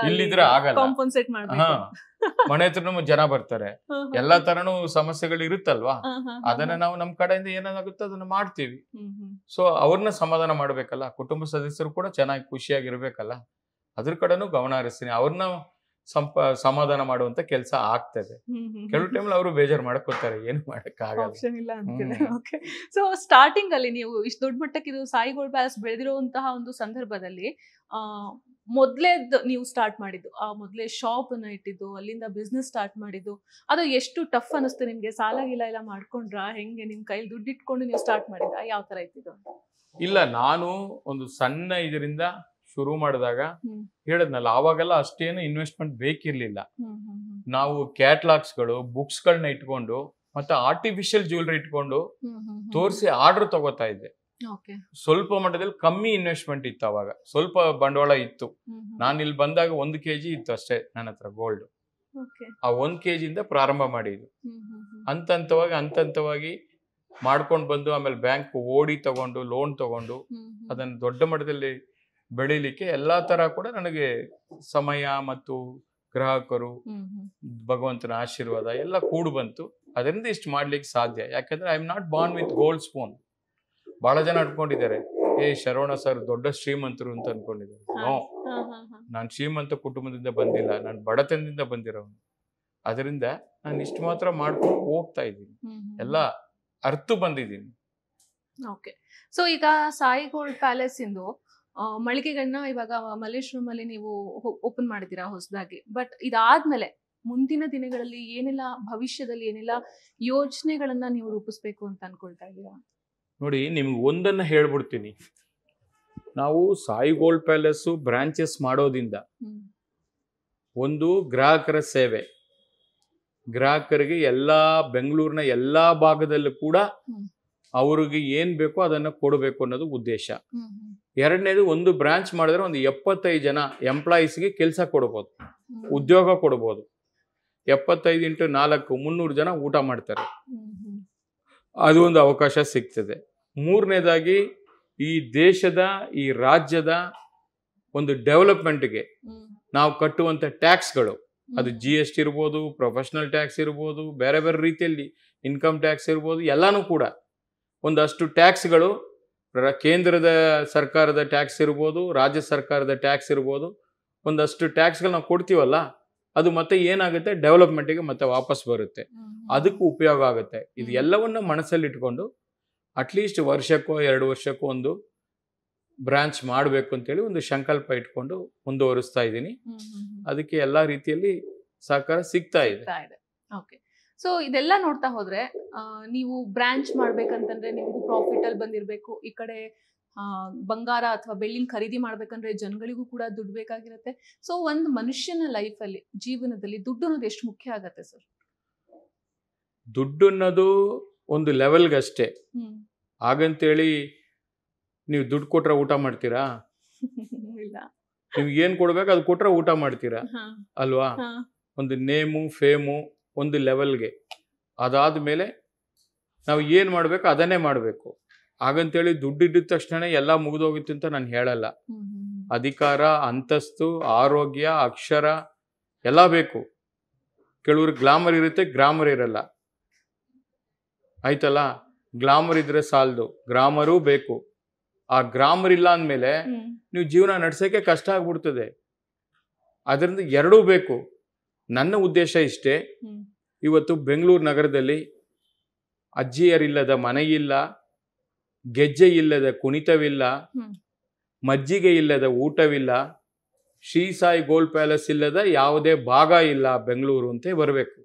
ಇಲ್ಲಿದ್ರೆ ಆಗಲ್ಲ. ಮನೆ ಹತ್ರನು ಜನ ಬರ್ತಾರೆ, ಎಲ್ಲಾ ತರನು ಸಮಸ್ಯೆಗಳು ಇರುತ್ತಲ್ವಾ. ಅದನ್ನ ನಾವು ನಮ್ ಕಡೆಯಿಂದ ಏನಾಗುತ್ತೆ ಅದನ್ನ ಮಾಡ್ತೀವಿ. ಸೊ ಅವ್ರನ್ನ ಸಮಾಧಾನ ಮಾಡ್ಬೇಕಲ್ಲ. ಕುಟುಂಬ ಸದಸ್ಯರು ಕೂಡ ಚೆನ್ನಾಗಿ ಖುಷಿಯಾಗಿರ್ಬೇಕಲ್ಲ. ಅದ್ರ ಕಡೆನೂ ಗಮನ ಹರಿಸ್ತೀನಿ. ಅವ್ರನ್ನ ಸಮಾಧಾನ ಮಾಡುವಂತ ಕೆಲಸ ಆಗ್ತದೆ. ಕೆಲವು ಟೈಮ್ ಅವರು ಬೇಜಾರು ಮಾಡ್ಕೊತಾರೆ, ಏನು ಮಾಡಕ್ಕಾಗಲ್ಲ.
ಸೊ ಸ್ಟಾರ್ಟಿಂಗ್ ಅಲ್ಲಿ ನೀವು ಇಷ್ಟು ದೊಡ್ಡ ಮಟ್ಟಕ್ಕೆ ಇದು ಸಾಯಿ ಗೋಲ್ಡ್ ಪ್ಯಾಲೇಸ್ ಬೆಳೆದಿರುವಂತಹ ಒಂದು ಸಂದರ್ಭದಲ್ಲಿ ಮೊದ್ಲೇ ನೀವು ಸ್ಟಾರ್ಟ್ ಮಾಡಿದ್ದು, ಆ ಮೊದ್ಲೇ ಶಾಪ್ ಅನ್ನ ಇಟ್ಟಿದ್ದು, ಅಲ್ಲಿಂದ ಬಿಸ್ನೆಸ್ ಸ್ಟಾರ್ಟ್ ಮಾಡಿದ್ದು, ಅದು ಎಷ್ಟು ಟಫ್ ಅನಿಸ್ತು ನಿಮ್ಗೆ? ಸಾಲ ಗೀಲ ಎಲ್ಲ ಮಾಡ್ಕೊಂಡ್ರ? ಹೆಂಗೆ ನಿಮ್ ಕೈಲಿ ದುಡ್ಡು ಇಟ್ಕೊಂಡು ನೀವು ಸ್ಟಾರ್ಟ್ ಮಾಡಿದ್ರ? ಯಾವ ತರ ಇತ್ತಿದ್ದು?
ಇಲ್ಲ, ನಾನು ಒಂದು ಸಣ್ಣ ಇದರಿಂದ ಶುರು ಮಾಡಿದಾಗ ಹೇಳದ್ನಲ್ಲ, ಅವಾಗೆಲ್ಲ ಅಷ್ಟೇನು ಇನ್ವೆಸ್ಟ್ಮೆಂಟ್ ಬೇಕಿರ್ಲಿಲ್ಲ. ನಾವು ಕ್ಯಾಟ್ಲಾಗ್ಸ್ಗಳು, ಬುಕ್ಸ್ಗಳನ್ನ ಇಟ್ಕೊಂಡು ಮತ್ತೆ ಆರ್ಟಿಫಿಷಿಯಲ್ ಜ್ಯುವೆಲರಿ ಇಟ್ಕೊಂಡು ತೋರಿಸಿ ಆರ್ಡರ್ ತಗೋತಾ ಇದ್ದೆ. ಸ್ವಲ್ಪ ಮಟ್ಟದಲ್ಲಿ ಕಮ್ಮಿ ಇನ್ವೆಸ್ಟ್ಮೆಂಟ್ ಇತ್ತು ಅವಾಗ, ಸ್ವಲ್ಪ ಬಂಡವಾಳ ಇತ್ತು. ನಾನು ಇಲ್ಲಿ ಬಂದಾಗ 1 kg ಇತ್ತು ಅಷ್ಟೇ ನನ್ನ ಹತ್ರ ಗೋಲ್ಡ್. ಆ 1 kg ಇಂದ ಪ್ರಾರಂಭ ಮಾಡಿದ್ದು. ಹಂತವಾಗಿ ಮಾಡ್ಕೊಂಡು ಬಂದು ಆಮೇಲೆ ಬ್ಯಾಂಕ್ ಓಡಿ ತಗೊಂಡು ಲೋನ್ ತಗೊಂಡು ಅದನ್ನ ದೊಡ್ಡ ಮಟ್ಟದಲ್ಲಿ ಬೆಳಿಲಿಕ್ಕೆ ಎಲ್ಲಾ ತರ ಕೂಡ ನನಗೆ ಸಮಯ ಮತ್ತು ಗ್ರಾಹಕರು, ಭಗವಂತನ ಆಶೀರ್ವಾದ ಎಲ್ಲ ಕೂಡು ಬಂತು. ಅದರಿಂದ ಇಷ್ಟು ಮಾಡ್ಲಿಕ್ಕೆ ಸಾಧ್ಯ. ಯಾಕಂದ್ರೆ I am not Born with gold spoon. ಬಹಳ ಜನ ಅನ್ಕೊಂಡಿದ್ದಾರೆ, ಶರವಣ ಸರ್ ದೊಡ್ಡ ಶ್ರೀಮಂತರು ಅಂತ ಅನ್ಕೊಂಡಿದ್ದಾರೆ. ನೋ, ನಾನ್ ಶ್ರೀಮಂತ ಕುಟುಂಬದಿಂದ ಬಂದಿಲ್ಲ, ನಾನು ಬಡತನದಿಂದ ಬಂದಿರೋನು. ಅದರಿಂದ ನಾನು ಇಷ್ಟು ಮಾತ್ರ ಮಾಡ್ಕೊಂಡು ಹೋಗ್ತಾ ಇದ್ದೀನಿ, ಎಲ್ಲ ಅರ್ಥ ಬಂದಿದ್ದೀನಿ.
ಓಕೆ, ಸೊ ಈಗ ಸಾಯಿ ಗೋಲ್ಡ್ ಪ್ಯಾಲೇಸ್ ಇಂದು ಮಳಿಗೆಗಳನ್ನ ಇವಾಗ ಮಲ್ಲೇಶ್ವರಂ ಅಲ್ಲಿ ನೀವು ಓಪನ್ ಮಾಡಿದ್ದೀರಾ ಹೊಸದಾಗಿ. ಬಟ್ ಇದಾದ್ಮೇಲೆ ಮುಂದಿನ ದಿನಗಳಲ್ಲಿ ಏನೆಲ್ಲ, ಭವಿಷ್ಯದಲ್ಲಿ ಏನೆಲ್ಲ ಯೋಜನೆಗಳನ್ನ ನೀವು ರೂಪಿಸ್ಬೇಕು ಅಂತ ಅನ್ಕೊಳ್ತಾ ಇದ್ದೀರಾ?
ನೋಡಿ, ನಿಮ್ಗೆ ಒಂದನ್ನ ಹೇಳ್ಬಿಡ್ತೀನಿ. ನಾವು ಸಾಯಿ ಗೋಲ್ಡ್ ಪ್ಯಾಲೇಸ್ ಬ್ರಾಂಚಸ್ ಮಾಡೋದ್ರಿಂದ ಒಂದು ಗ್ರಾಹಕರ ಸೇವೆ, ಗ್ರಾಹಕರಿಗೆ ಬೆಂಗಳೂರಿನ ಎಲ್ಲಾ ಭಾಗದಲ್ಲೂ ಕೂಡ ಅವ್ರಿಗೆ ಏನ್ ಬೇಕೋ ಅದನ್ನ ಕೊಡಬೇಕು ಅನ್ನೋದು ಉದ್ದೇಶ. ಎರಡನೇದು, ಒಂದು ಬ್ರಾಂಚ್ ಮಾಡಿದ್ರೆ ಒಂದು 75 ಜನ ಎಂಪ್ಲಾಯೀಸ್ಗೆ ಕೆಲಸ ಕೊಡ್ಬೋದು, ಉದ್ಯೋಗ ಕೊಡ್ಬೋದು. 75 × 4 300 ಜನ ಊಟ ಮಾಡ್ತಾರೆ, ಅದು ಒಂದು ಅವಕಾಶ ಸಿಗ್ತದೆ. ಮೂರನೇದಾಗಿ, ಈ ದೇಶದ ಈ ರಾಜ್ಯದ ಒಂದು ಡೆವಲಪ್ಮೆಂಟ್ಗೆ ನಾವು ಕಟ್ಟುವಂಥ ಟ್ಯಾಕ್ಸ್ಗಳು, ಅದು GST ಇರ್ಬೋದು, ಪ್ರೊಫೆಷನಲ್ ಟ್ಯಾಕ್ಸ್ ಇರ್ಬೋದು, ಬೇರೆ ಬೇರೆ ರೀತಿಯಲ್ಲಿ ಇನ್ಕಮ್ ಟ್ಯಾಕ್ಸ್ ಇರ್ಬೋದು, ಎಲ್ಲಾನು ಕೂಡ ಒಂದಷ್ಟು ಟ್ಯಾಕ್ಸ್ಗಳು, ಕೇಂದ್ರದ ಸರ್ಕಾರದ ಟ್ಯಾಕ್ಸ್ ಇರ್ಬೋದು, ರಾಜ್ಯ ಸರ್ಕಾರದ ಟ್ಯಾಕ್ಸ್ ಇರ್ಬೋದು, ಒಂದಷ್ಟು ಟ್ಯಾಕ್ಸ್ಗಳು ನಾವು ಕೊಡ್ತೀವಲ್ಲ, ಅದು ಮತ್ತೆ ಏನಾಗುತ್ತೆ, ಡೆವಲಪ್ಮೆಂಟಿಗೆ ಮತ್ತೆ ವಾಪಸ್ ಬರುತ್ತೆ, ಅದಕ್ಕೂ ಉಪಯೋಗ ಆಗುತ್ತೆ. ಇದು ಎಲ್ಲವನ್ನ ಮನಸ್ಸಲ್ಲಿ ಇಟ್ಕೊಂಡು ಅಟ್ಲೀಸ್ಟ್ ವರ್ಷಕ್ಕೋ 2 ವರ್ಷಕ್ಕೋ ಒಂದು ಬ್ರಾಂಚ್ ಮಾಡಬೇಕು ಅಂತೇಳಿ ಒಂದು ಸಂಕಲ್ಪ ಇಟ್ಕೊಂಡು ಮುಂದುವರಿಸ್ತಾ ಇದ್ದೀನಿ. ಅದಕ್ಕೆ ಎಲ್ಲಾ ರೀತಿಯಲ್ಲಿ ಸಹಕಾರ ಸಿಗ್ತಾ ಇದೆ.
ಓಕೆ, ಸೊ ಇದೆಲ್ಲ ನೋಡ್ತಾ ಹೋದ್ರೆ ನೀವು ಬ್ರಾಂಚ್ ಮಾಡ್ಬೇಕಂತಂದ್ರೆ ನಿಮ್ಗೂ ಪ್ರಾಫಿಟ್ ಅಲ್ಲಿ ಬಂದಿರಬೇಕು. ಈ ಕಡೆ ಬಂಗಾರ ಅಥವಾ ಬೆಳ್ಳಿನ ಖರೀದಿ ಮಾಡ್ಬೇಕಂದ್ರೆ ಜನಗಳಿಗೂ ಕೂಡ ದುಡ್ಡು ಬೇಕಾಗಿರುತ್ತೆ. ಸೊ ಒಂದು ಮನುಷ್ಯನ ಲೈಫಲ್ಲಿ, ಜೀವನದಲ್ಲಿ ದುಡ್ಡು ಅನ್ನೋದು ಎಷ್ಟು ಮುಖ್ಯ ಆಗತ್ತೆ ಸರ್?
ದುಡ್ಡು ಅನ್ನೋದು ಒಂದು ಲೆವೆಲ್ಗಷ್ಟೇ. ಹಾಗಂತೇಳಿ ನೀವು ದುಡ್ಡು ಕೊಟ್ರೆ ಊಟ ಮಾಡ್ತೀರಾ?
ಇಲ್ಲ.
ನಿಮ್ಗೆ ಏನ್ ಕೊಡ್ಬೇಕು ಅದು ಕೊಟ್ರೆ ಊಟ ಮಾಡ್ತೀರಾ ಅಲ್ವಾ? ಒಂದು ನೇಮು ಫೇಮು ಒಂದು ಲೆವೆಲ್ಗೆ, ಅದಾದ್ಮೇಲೆ ನಾವು ಏನ್ ಮಾಡ್ಬೇಕು ಅದನ್ನೇ ಮಾಡ್ಬೇಕು. ಹಾಗಂತೇಳಿ ದುಡ್ಡು ಇದ್ದ ತಕ್ಷಣ ಎಲ್ಲ ಮುಗಿದೋಗಿತ್ತು ಅಂತ ನಾನು ಹೇಳಲ್ಲ. ಅಧಿಕಾರ, ಅಂತಸ್ತು, ಆರೋಗ್ಯ, ಅಕ್ಷರ ಎಲ್ಲ ಬೇಕು. ಕೆಲವ್ರಿಗೆ ಗ್ಲಾಮರ್ ಇರುತ್ತೆ, ಗ್ರಾಮರ್ ಇರಲ್ಲ. ಆಯ್ತಲ್ಲ, ಗ್ಲಾಮರ್ ಇದ್ರೆ ಸಾಲದು, ಗ್ರಾಮರೂ ಬೇಕು. ಆ ಗ್ರಾಮರ್ ಇಲ್ಲ ಅಂದಮೇಲೆ ನೀವು ಜೀವನ ನಡೆಸೋಕೆ ಕಷ್ಟ ಆಗ್ಬಿಡ್ತದೆ. ಅದರಿಂದ ಎರಡೂ ಬೇಕು. ನನ್ನ ಉದ್ದೇಶ ಇಷ್ಟೇ. ಇವತ್ತು ಬೆಂಗಳೂರು ನಗರದಲ್ಲಿ ಅಜ್ಜಿಯರಿಲ್ಲದ ಮನೆಯಿಲ್ಲ, ಗೆಜ್ಜೆ ಇಲ್ಲದ ಕುಣಿತವಿಲ್ಲ, ಮಜ್ಜಿಗೆ ಇಲ್ಲದ ಊಟವಿಲ್ಲ, ಶ್ರೀ ಸಾಯಿ ಗೋಲ್ಡ್ ಪ್ಯಾಲೇಸ್ ಇಲ್ಲದ ಯಾವುದೇ ಭಾಗ ಇಲ್ಲ ಬೆಂಗಳೂರು ಅಂತ ಬರಬೇಕು.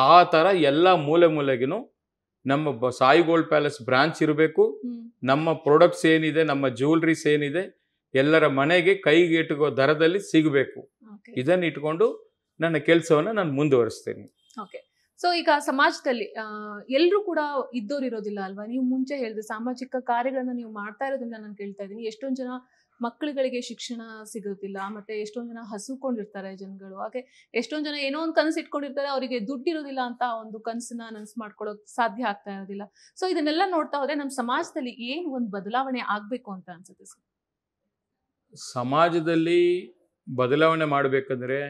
ಆ ತರ ಎಲ್ಲ ಮೂಲೆ ಮೂಲೆಗೂ ನಮ್ಮ ಸಾಯಿ ಗೋಲ್ಡ್ ಪ್ಯಾಲೇಸ್ ಬ್ರಾಂಚ್ ಇರಬೇಕು. ನಮ್ಮ ಪ್ರಾಡಕ್ಟ್ಸ್ ಏನಿದೆ, ನಮ್ಮ ಜ್ಯುವೆಲ್ರೀಸ್ ಏನಿದೆ, ಎಲ್ಲರ ಮನೆಗೆ ಕೈಗೆಟುಕೋ ದರದಲ್ಲಿ ಸಿಗಬೇಕು. ಇದನ್ನ ಇಟ್ಕೊಂಡು ನನ್ನ ಕೆಲಸವನ್ನ ನಾನು ಮುಂದುವರಿಸ್ತೇನೆ.
ಸೊ ಈಗ ಸಮಾಜದಲ್ಲಿ ಎಲ್ಲರೂ ಕೂಡ ಇದ್ದೋರು ಇರೋದಿಲ್ಲ ಅಲ್ವಾ? ನೀವು ಮುಂಚೆ ಹೇಳಿದ್ರೆ ಸಾಮಾಜಿಕ ಕಾರ್ಯಗಳನ್ನ ನೀವು ಮಾಡ್ತಾ ಇರೋದ್ರಿಂದ ನಾನು ಕೇಳ್ತಾ ಇದ್ದೀನಿ. ಎಷ್ಟೊಂದು ಜನ ಮಕ್ಕಳುಗಳಿಗೆ ಶಿಕ್ಷಣ ಸಿಗೋದಿಲ್ಲ, ಮತ್ತೆ ಎಷ್ಟೊಂದು ಜನ ಹಸುಕೊಂಡಿರ್ತಾರೆ ಜನಗಳು. ಹಾಗೆ ಎಷ್ಟೊಂದು ಜನ ಏನೋ ಒಂದು ಕನಸು ಇಟ್ಕೊಂಡಿರ್ತಾರೆ, ಅವರಿಗೆ ದುಡ್ಡು ಇರೋದಿಲ್ಲ ಅಂತ ಒಂದು ಕನಸನ್ನ ನನಸು ಮಾಡ್ಕೊಳ್ಳೋಕೆ ಸಾಧ್ಯ ಆಗ್ತಾ ಇರೋದಿಲ್ಲ. ಸೊ ಇದನ್ನೆಲ್ಲ ನೋಡ್ತಾ ಹೋದ್ರೆ ನಮ್ಮ ಸಮಾಜದಲ್ಲಿ ಏನು ಒಂದು ಬದಲಾವಣೆ ಆಗ್ಬೇಕು ಅಂತ ಅನ್ಸುತ್ತೆ ಸರ್?
ಸಮಾಜದಲ್ಲಿ ಬದಲಾವಣೆ ಮಾಡ್ಬೇಕಂದ್ರೆ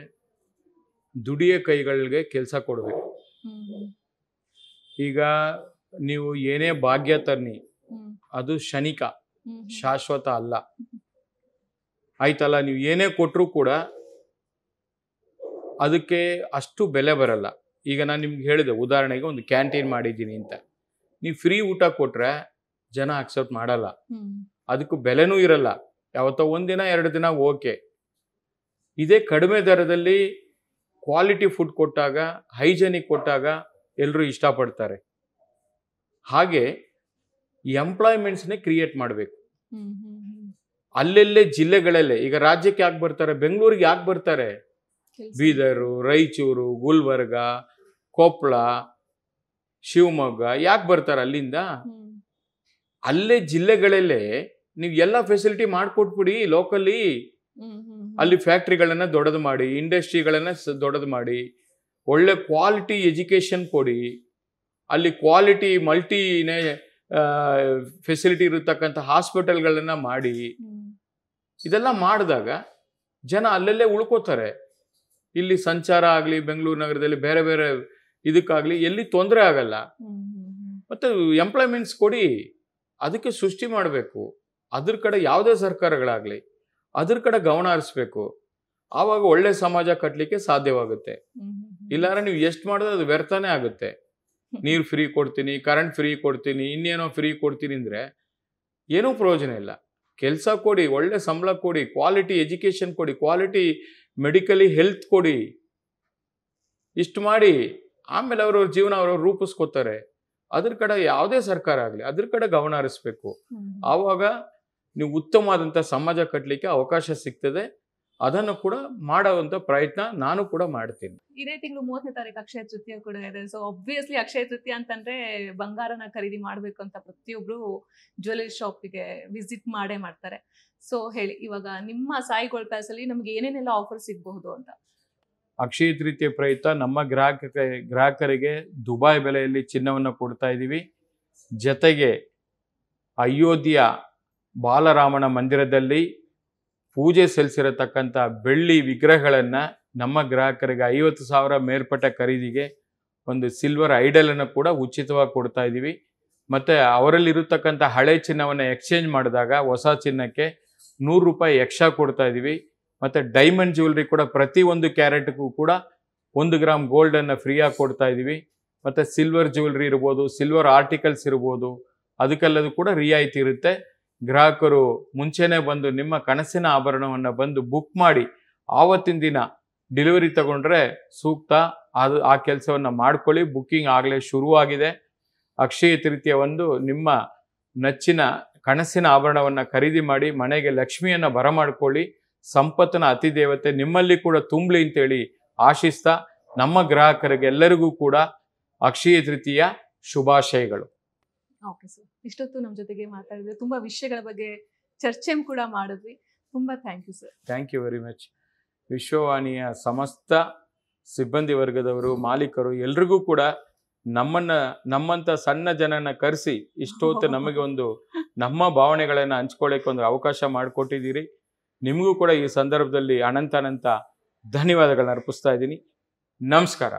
ದುಡಿಯ ಕೈಗಳಿಗೆ ಕೆಲಸ ಕೊಡಬೇಕು. ಈಗ ನೀವು ಏನೇ ಭಾಗ್ಯ ತನ್ನಿ, ಅದು ಕ್ಷಣಿಕ, ಶಾಶ್ವತ ಅಲ್ಲ. ಆಯ್ತಲ್ಲ, ನೀವು ಏನೇ ಕೊಟ್ಟರು ಕೂಡ ಅದಕ್ಕೆ ಅಷ್ಟು ಬೆಲೆ ಬರಲ್ಲ. ಈಗ ನಾನು ನಿಮ್ಗೆ ಹೇಳಿದೆ, ಉದಾಹರಣೆಗೆ ಒಂದು ಕ್ಯಾಂಟೀನ್ ಮಾಡಿದ್ದೀನಿ ಅಂತ, ನೀವು ಫ್ರೀ ಊಟ ಕೊಟ್ರೆ ಜನ ಅಕ್ಸೆಪ್ಟ್ ಮಾಡಲ್ಲ, ಅದಕ್ಕೂ ಬೆಲೆನೂ ಇರಲ್ಲ. ಯಾವತ್ತೋ ಒಂದಿನ 2 ದಿನ ಓಕೆ. ಇದೇ ಕಡಿಮೆ ದರದಲ್ಲಿ ಕ್ವಾಲಿಟಿ ಫುಡ್ ಕೊಟ್ಟಾಗ, ಹೈಜೆನಿಕ್ ಕೊಟ್ಟಾಗ ಎಲ್ಲರೂ ಇಷ್ಟಪಡ್ತಾರೆ. ಹಾಗೆ ಎಂಪ್ಲಾಯ್ಮೆಂಟ್ಸ್ನೇ ಕ್ರಿಯೇಟ್ ಮಾಡಬೇಕು. ಅಲ್ಲೆಲ್ಲೇ ಜಿಲ್ಲೆಗಳಲ್ಲೇ, ಈಗ ರಾಜ್ಯಕ್ಕೆ ಯಾಕೆ ಬರ್ತಾರೆ, ಬೆಂಗಳೂರಿಗೆ ಯಾಕೆ ಬರ್ತಾರೆ? ಬೀದರು, ರಾಯಚೂರು, ಗುಲ್ಬರ್ಗ, ಕೊಪ್ಪಳ, ಶಿವಮೊಗ್ಗ ಯಾಕೆ ಬರ್ತಾರೆ? ಅಲ್ಲಿಂದ ಅಲ್ಲೇ ಜಿಲ್ಲೆಗಳಲ್ಲೇ ನೀವು ಎಲ್ಲ ಫೆಸಿಲಿಟಿ ಮಾಡಿಕೊಟ್ಬಿಡಿ. ಲೋಕಲ್ಲಿ ಅಲ್ಲಿ ಫ್ಯಾಕ್ಟ್ರಿಗಳನ್ನ ದೊಡ್ಡದು ಮಾಡಿ, ಇಂಡಸ್ಟ್ರಿಗಳನ್ನ ದೊಡ್ಡದು ಮಾಡಿ, ಒಳ್ಳೆ ಕ್ವಾಲಿಟಿ ಎಜುಕೇಶನ್ ಕೊಡಿ. ಅಲ್ಲಿ ಕ್ವಾಲಿಟಿ ಮಲ್ಟಿನೇ ಫೆಸಿಲಿಟಿ ಇರತಕ್ಕಂಥ ಹಾಸ್ಪಿಟಲ್ಗಳನ್ನ ಮಾಡಿ. ಇದೆಲ್ಲ ಮಾಡಿದಾಗ ಜನ ಅಲ್ಲಲ್ಲೇ ಉಳ್ಕೋತಾರೆ. ಇಲ್ಲಿ ಸಂಚಾರ ಆಗಲಿ, ಬೆಂಗಳೂರು ನಗರದಲ್ಲಿ ಬೇರೆ ಬೇರೆ ಇದಕ್ಕಾಗಲಿ ಎಲ್ಲಿ ತೊಂದರೆ ಆಗಲ್ಲ. ಮತ್ತೆ ಎಂಪ್ಲಾಯ್ಮೆಂಟ್ಸ್ ಕೊಡಿ, ಅದಕ್ಕೆ ಸೃಷ್ಟಿ ಮಾಡಬೇಕು. ಅದ್ರ ಕಡೆ ಯಾವುದೇ ಸರ್ಕಾರಗಳಾಗಲಿ ಅದ್ರ ಕಡೆ ಗಮನ ಹರಿಸ್ಬೇಕು. ಆವಾಗ ಒಳ್ಳೆ ಸಮಾಜ ಕಟ್ಟಲಿಕ್ಕೆ ಸಾಧ್ಯವಾಗುತ್ತೆ. ಇಲ್ಲಾಂದ್ರೆ ನೀವು ಎಷ್ಟು ಮಾಡಿದ್ರೆ ಅದು ವ್ಯರ್ಥನೇ ಆಗುತ್ತೆ. ನೀರು ಫ್ರೀ ಕೊಡ್ತೀನಿ, ಕರೆಂಟ್ ಫ್ರೀ ಕೊಡ್ತೀನಿ, ಇನ್ನೇನೋ ಫ್ರೀ ಕೊಡ್ತೀನಿ ಅಂದರೆ ಏನೂ ಪ್ರಯೋಜನ ಇಲ್ಲ. ಕೆಲಸ ಕೊಡಿ, ಒಳ್ಳೆ ಸಂಬಳ ಕೊಡಿ, ಕ್ವಾಲಿಟಿ ಎಜುಕೇಶನ್ ಕೊಡಿ, ಕ್ವಾಲಿಟಿ ಮೆಡಿಕಲಿ ಹೆಲ್ತ್ ಕೊಡಿ. ಇಷ್ಟು ಮಾಡಿ ಆಮೇಲೆ ಅವ್ರವ್ರ ಜೀವನ ಅವ್ರವ್ರು ರೂಪಿಸ್ಕೋತಾರೆ. ಅದ್ರ ಕಡೆ ಯಾವುದೇ ಸರ್ಕಾರ ಆಗಲಿ ಅದ್ರ ಕಡೆ ಗಮನ ಹರಿಸ್ಬೇಕು. ಆವಾಗ ನೀವು ಉತ್ತಮವಾದಂಥ ಸಮಾಜ ಕಟ್ಟಲಿಕ್ಕೆ ಅವಕಾಶ ಸಿಗ್ತದೆ. ಅದನ್ನು ಕೂಡ ಮಾಡುವಂಥ ಪ್ರಯತ್ನ ನಾನು ಕೂಡ ಮಾಡ್ತೀನಿ.
ಇದೇ ತಿಂಗಳು 30ನೇ ತಾರೀಕು ಅಕ್ಷಯ ತೃತೀಯ ಕೂಡ ಇದೆ. ಸೊ ಆಬ್ವಿಯಸ್ಲಿ ಅಕ್ಷಯ ತೃತೀಯ ಅಂತಂದ್ರೆ ಬಂಗಾರನ ಖರೀದಿ ಮಾಡ್ಬೇಕು ಅಂತ ಪ್ರತಿಯೊಬ್ರು ಜ್ಯುವೆಲರಿ ಶಾಪಿಗೆ ವಿಸಿಟ್ ಮಾಡೇ ಮಾಡ್ತಾರೆ. ಸೊ ಹೇಳಿ, ಇವಾಗ ನಿಮ್ಮ ಸಾಯಿ ಗೋಲ್ಡ್ ಪ್ಯಾಲೇಸ್ ಅಲ್ಲಿ ನಮ್ಗೆ ಏನೇನೆಲ್ಲ ಆಫರ್ ಸಿಗಬಹುದು ಅಂತ?
ಅಕ್ಷಯ ತೃತೀಯ ಪ್ರಯುಕ್ತ ನಮ್ಮ ಗ್ರಾಹಕರಿಗೆ ದುಬೈ ಬೆಲೆಯಲ್ಲಿ ಚಿನ್ನವನ್ನು ಕೊಡ್ತಾ ಇದ್ದೀವಿ. ಜೊತೆಗೆ ಅಯೋಧ್ಯೆಯ ಬಾಲರಾಮನ ಮಂದಿರದಲ್ಲಿ ಪೂಜೆ ಸಲ್ಲಿಸಿರತಕ್ಕಂಥ ಬೆಳ್ಳಿ ವಿಗ್ರಹಗಳನ್ನು ನಮ್ಮ ಗ್ರಾಹಕರಿಗೆ 50,000 ಮೇಲ್ಪಟ್ಟ ಖರೀದಿಗೆ ಒಂದು ಸಿಲ್ವರ್ ಐಡಲನ್ನು ಕೂಡ ಉಚಿತವಾಗಿ ಕೊಡ್ತಾ ಇದ್ದೀವಿ. ಮತ್ತು ಅವರಲ್ಲಿರತಕ್ಕಂಥ ಹಳೆ ಚಿನ್ನವನ್ನು ಎಕ್ಸ್ಚೇಂಜ್ ಮಾಡಿದಾಗ ಹೊಸ ಚಿನ್ನಕ್ಕೆ ₹100 ಎಕ್ಸ್ಟ್ರಾ ಕೊಡ್ತಾ ಇದ್ದೀವಿ. ಮತ್ತು ಡೈಮಂಡ್ ಜ್ಯುವೆಲ್ರಿ ಕೂಡ ಪ್ರತಿ 1 ಕ್ಯಾರೆಟ್ಗೂ ಕೂಡ 1 ಗ್ರಾಮ್ ಗೋಲ್ಡನ್ನು ಫ್ರೀಯಾಗಿ ಕೊಡ್ತಾ ಇದ್ದೀವಿ. ಮತ್ತು ಸಿಲ್ವರ್ ಜ್ಯುವೆಲ್ರಿ ಇರ್ಬೋದು, ಸಿಲ್ವರ್ ಆರ್ಟಿಕಲ್ಸ್ ಇರ್ಬೋದು, ಅದಕ್ಕೆಲ್ಲದೂ ಕೂಡ ರಿಯಾಯಿತಿ ಇರುತ್ತೆ. ಗ್ರಾಹಕರು ಮುಂಚೆನೇ ಬಂದು ನಿಮ್ಮ ಕನಸಿನ ಆಭರಣವನ್ನು ಬಂದು ಬುಕ್ ಮಾಡಿ ಆವತ್ತಿನ ದಿನ ಡೆಲಿವರಿ ತಗೊಂಡ್ರೆ ಸೂಕ್ತ. ಆ ಕೆಲಸವನ್ನು ಮಾಡ್ಕೊಳ್ಳಿ. ಬುಕ್ಕಿಂಗ್ ಆಗಲೇ ಶುರುವಾಗಿದೆ. ಅಕ್ಷಯ ತೃತೀಯವಂದು ನಿಮ್ಮ ನೆಚ್ಚಿನ ಕನಸಿನ ಆಭರಣವನ್ನು ಖರೀದಿ ಮಾಡಿ ಮನೆಗೆ ಲಕ್ಷ್ಮಿಯನ್ನು ಬರಮಾಡ್ಕೊಳ್ಳಿ. ಸಂಪತ್ತಿನ ಅತಿದೇವತೆ ನಿಮ್ಮಲ್ಲಿ ಕೂಡ ತುಂಬಲಿ ಅಂತೇಳಿ ಆಶಿಸ್ತಾ ನಮ್ಮ ಗ್ರಾಹಕರಿಗೆ ಎಲ್ಲರಿಗೂ ಕೂಡ ಅಕ್ಷಯ ತೃತೀಯ ಶುಭಾಶಯಗಳು.
ಓಕೆ ಸರ್, ಇಷ್ಟೊತ್ತು ನಮ್ಮ ಜೊತೆಗೆ ಮಾತಾಡಿದ್ರೆ ತುಂಬಾ ವಿಷಯಗಳ ಬಗ್ಗೆ ಚರ್ಚೆ ಕೂಡ ಮಾಡಿದ್ವಿ. ತುಂಬಾ thank you sir.
Thank you very much. ವಿಶ್ವವಾಣಿಯ ಸಮಸ್ತ ಸಿಬ್ಬಂದಿ ವರ್ಗದವರು, ಮಾಲೀಕರು ಎಲ್ರಿಗೂ ಕೂಡ ನಮ್ಮಂಥ ಸಣ್ಣ ಜನನ ಕರೆಸಿ ಇಷ್ಟೊತ್ತು ನಮಗೆ ಒಂದು ನಮ್ಮ ಭಾವನೆಗಳನ್ನು ಹಂಚ್ಕೊಳ್ಳೋಕೆ ಒಂದು ಅವಕಾಶ ಮಾಡಿಕೊಟ್ಟಿದ್ದೀರಿ. ನಿಮಗೂ ಕೂಡ ಈ ಸಂದರ್ಭದಲ್ಲಿ ಅನಂತ ಧನ್ಯವಾದಗಳನ್ನ ಅರ್ಪಿಸ್ತಾ ಇದ್ದೀನಿ. ನಮಸ್ಕಾರ.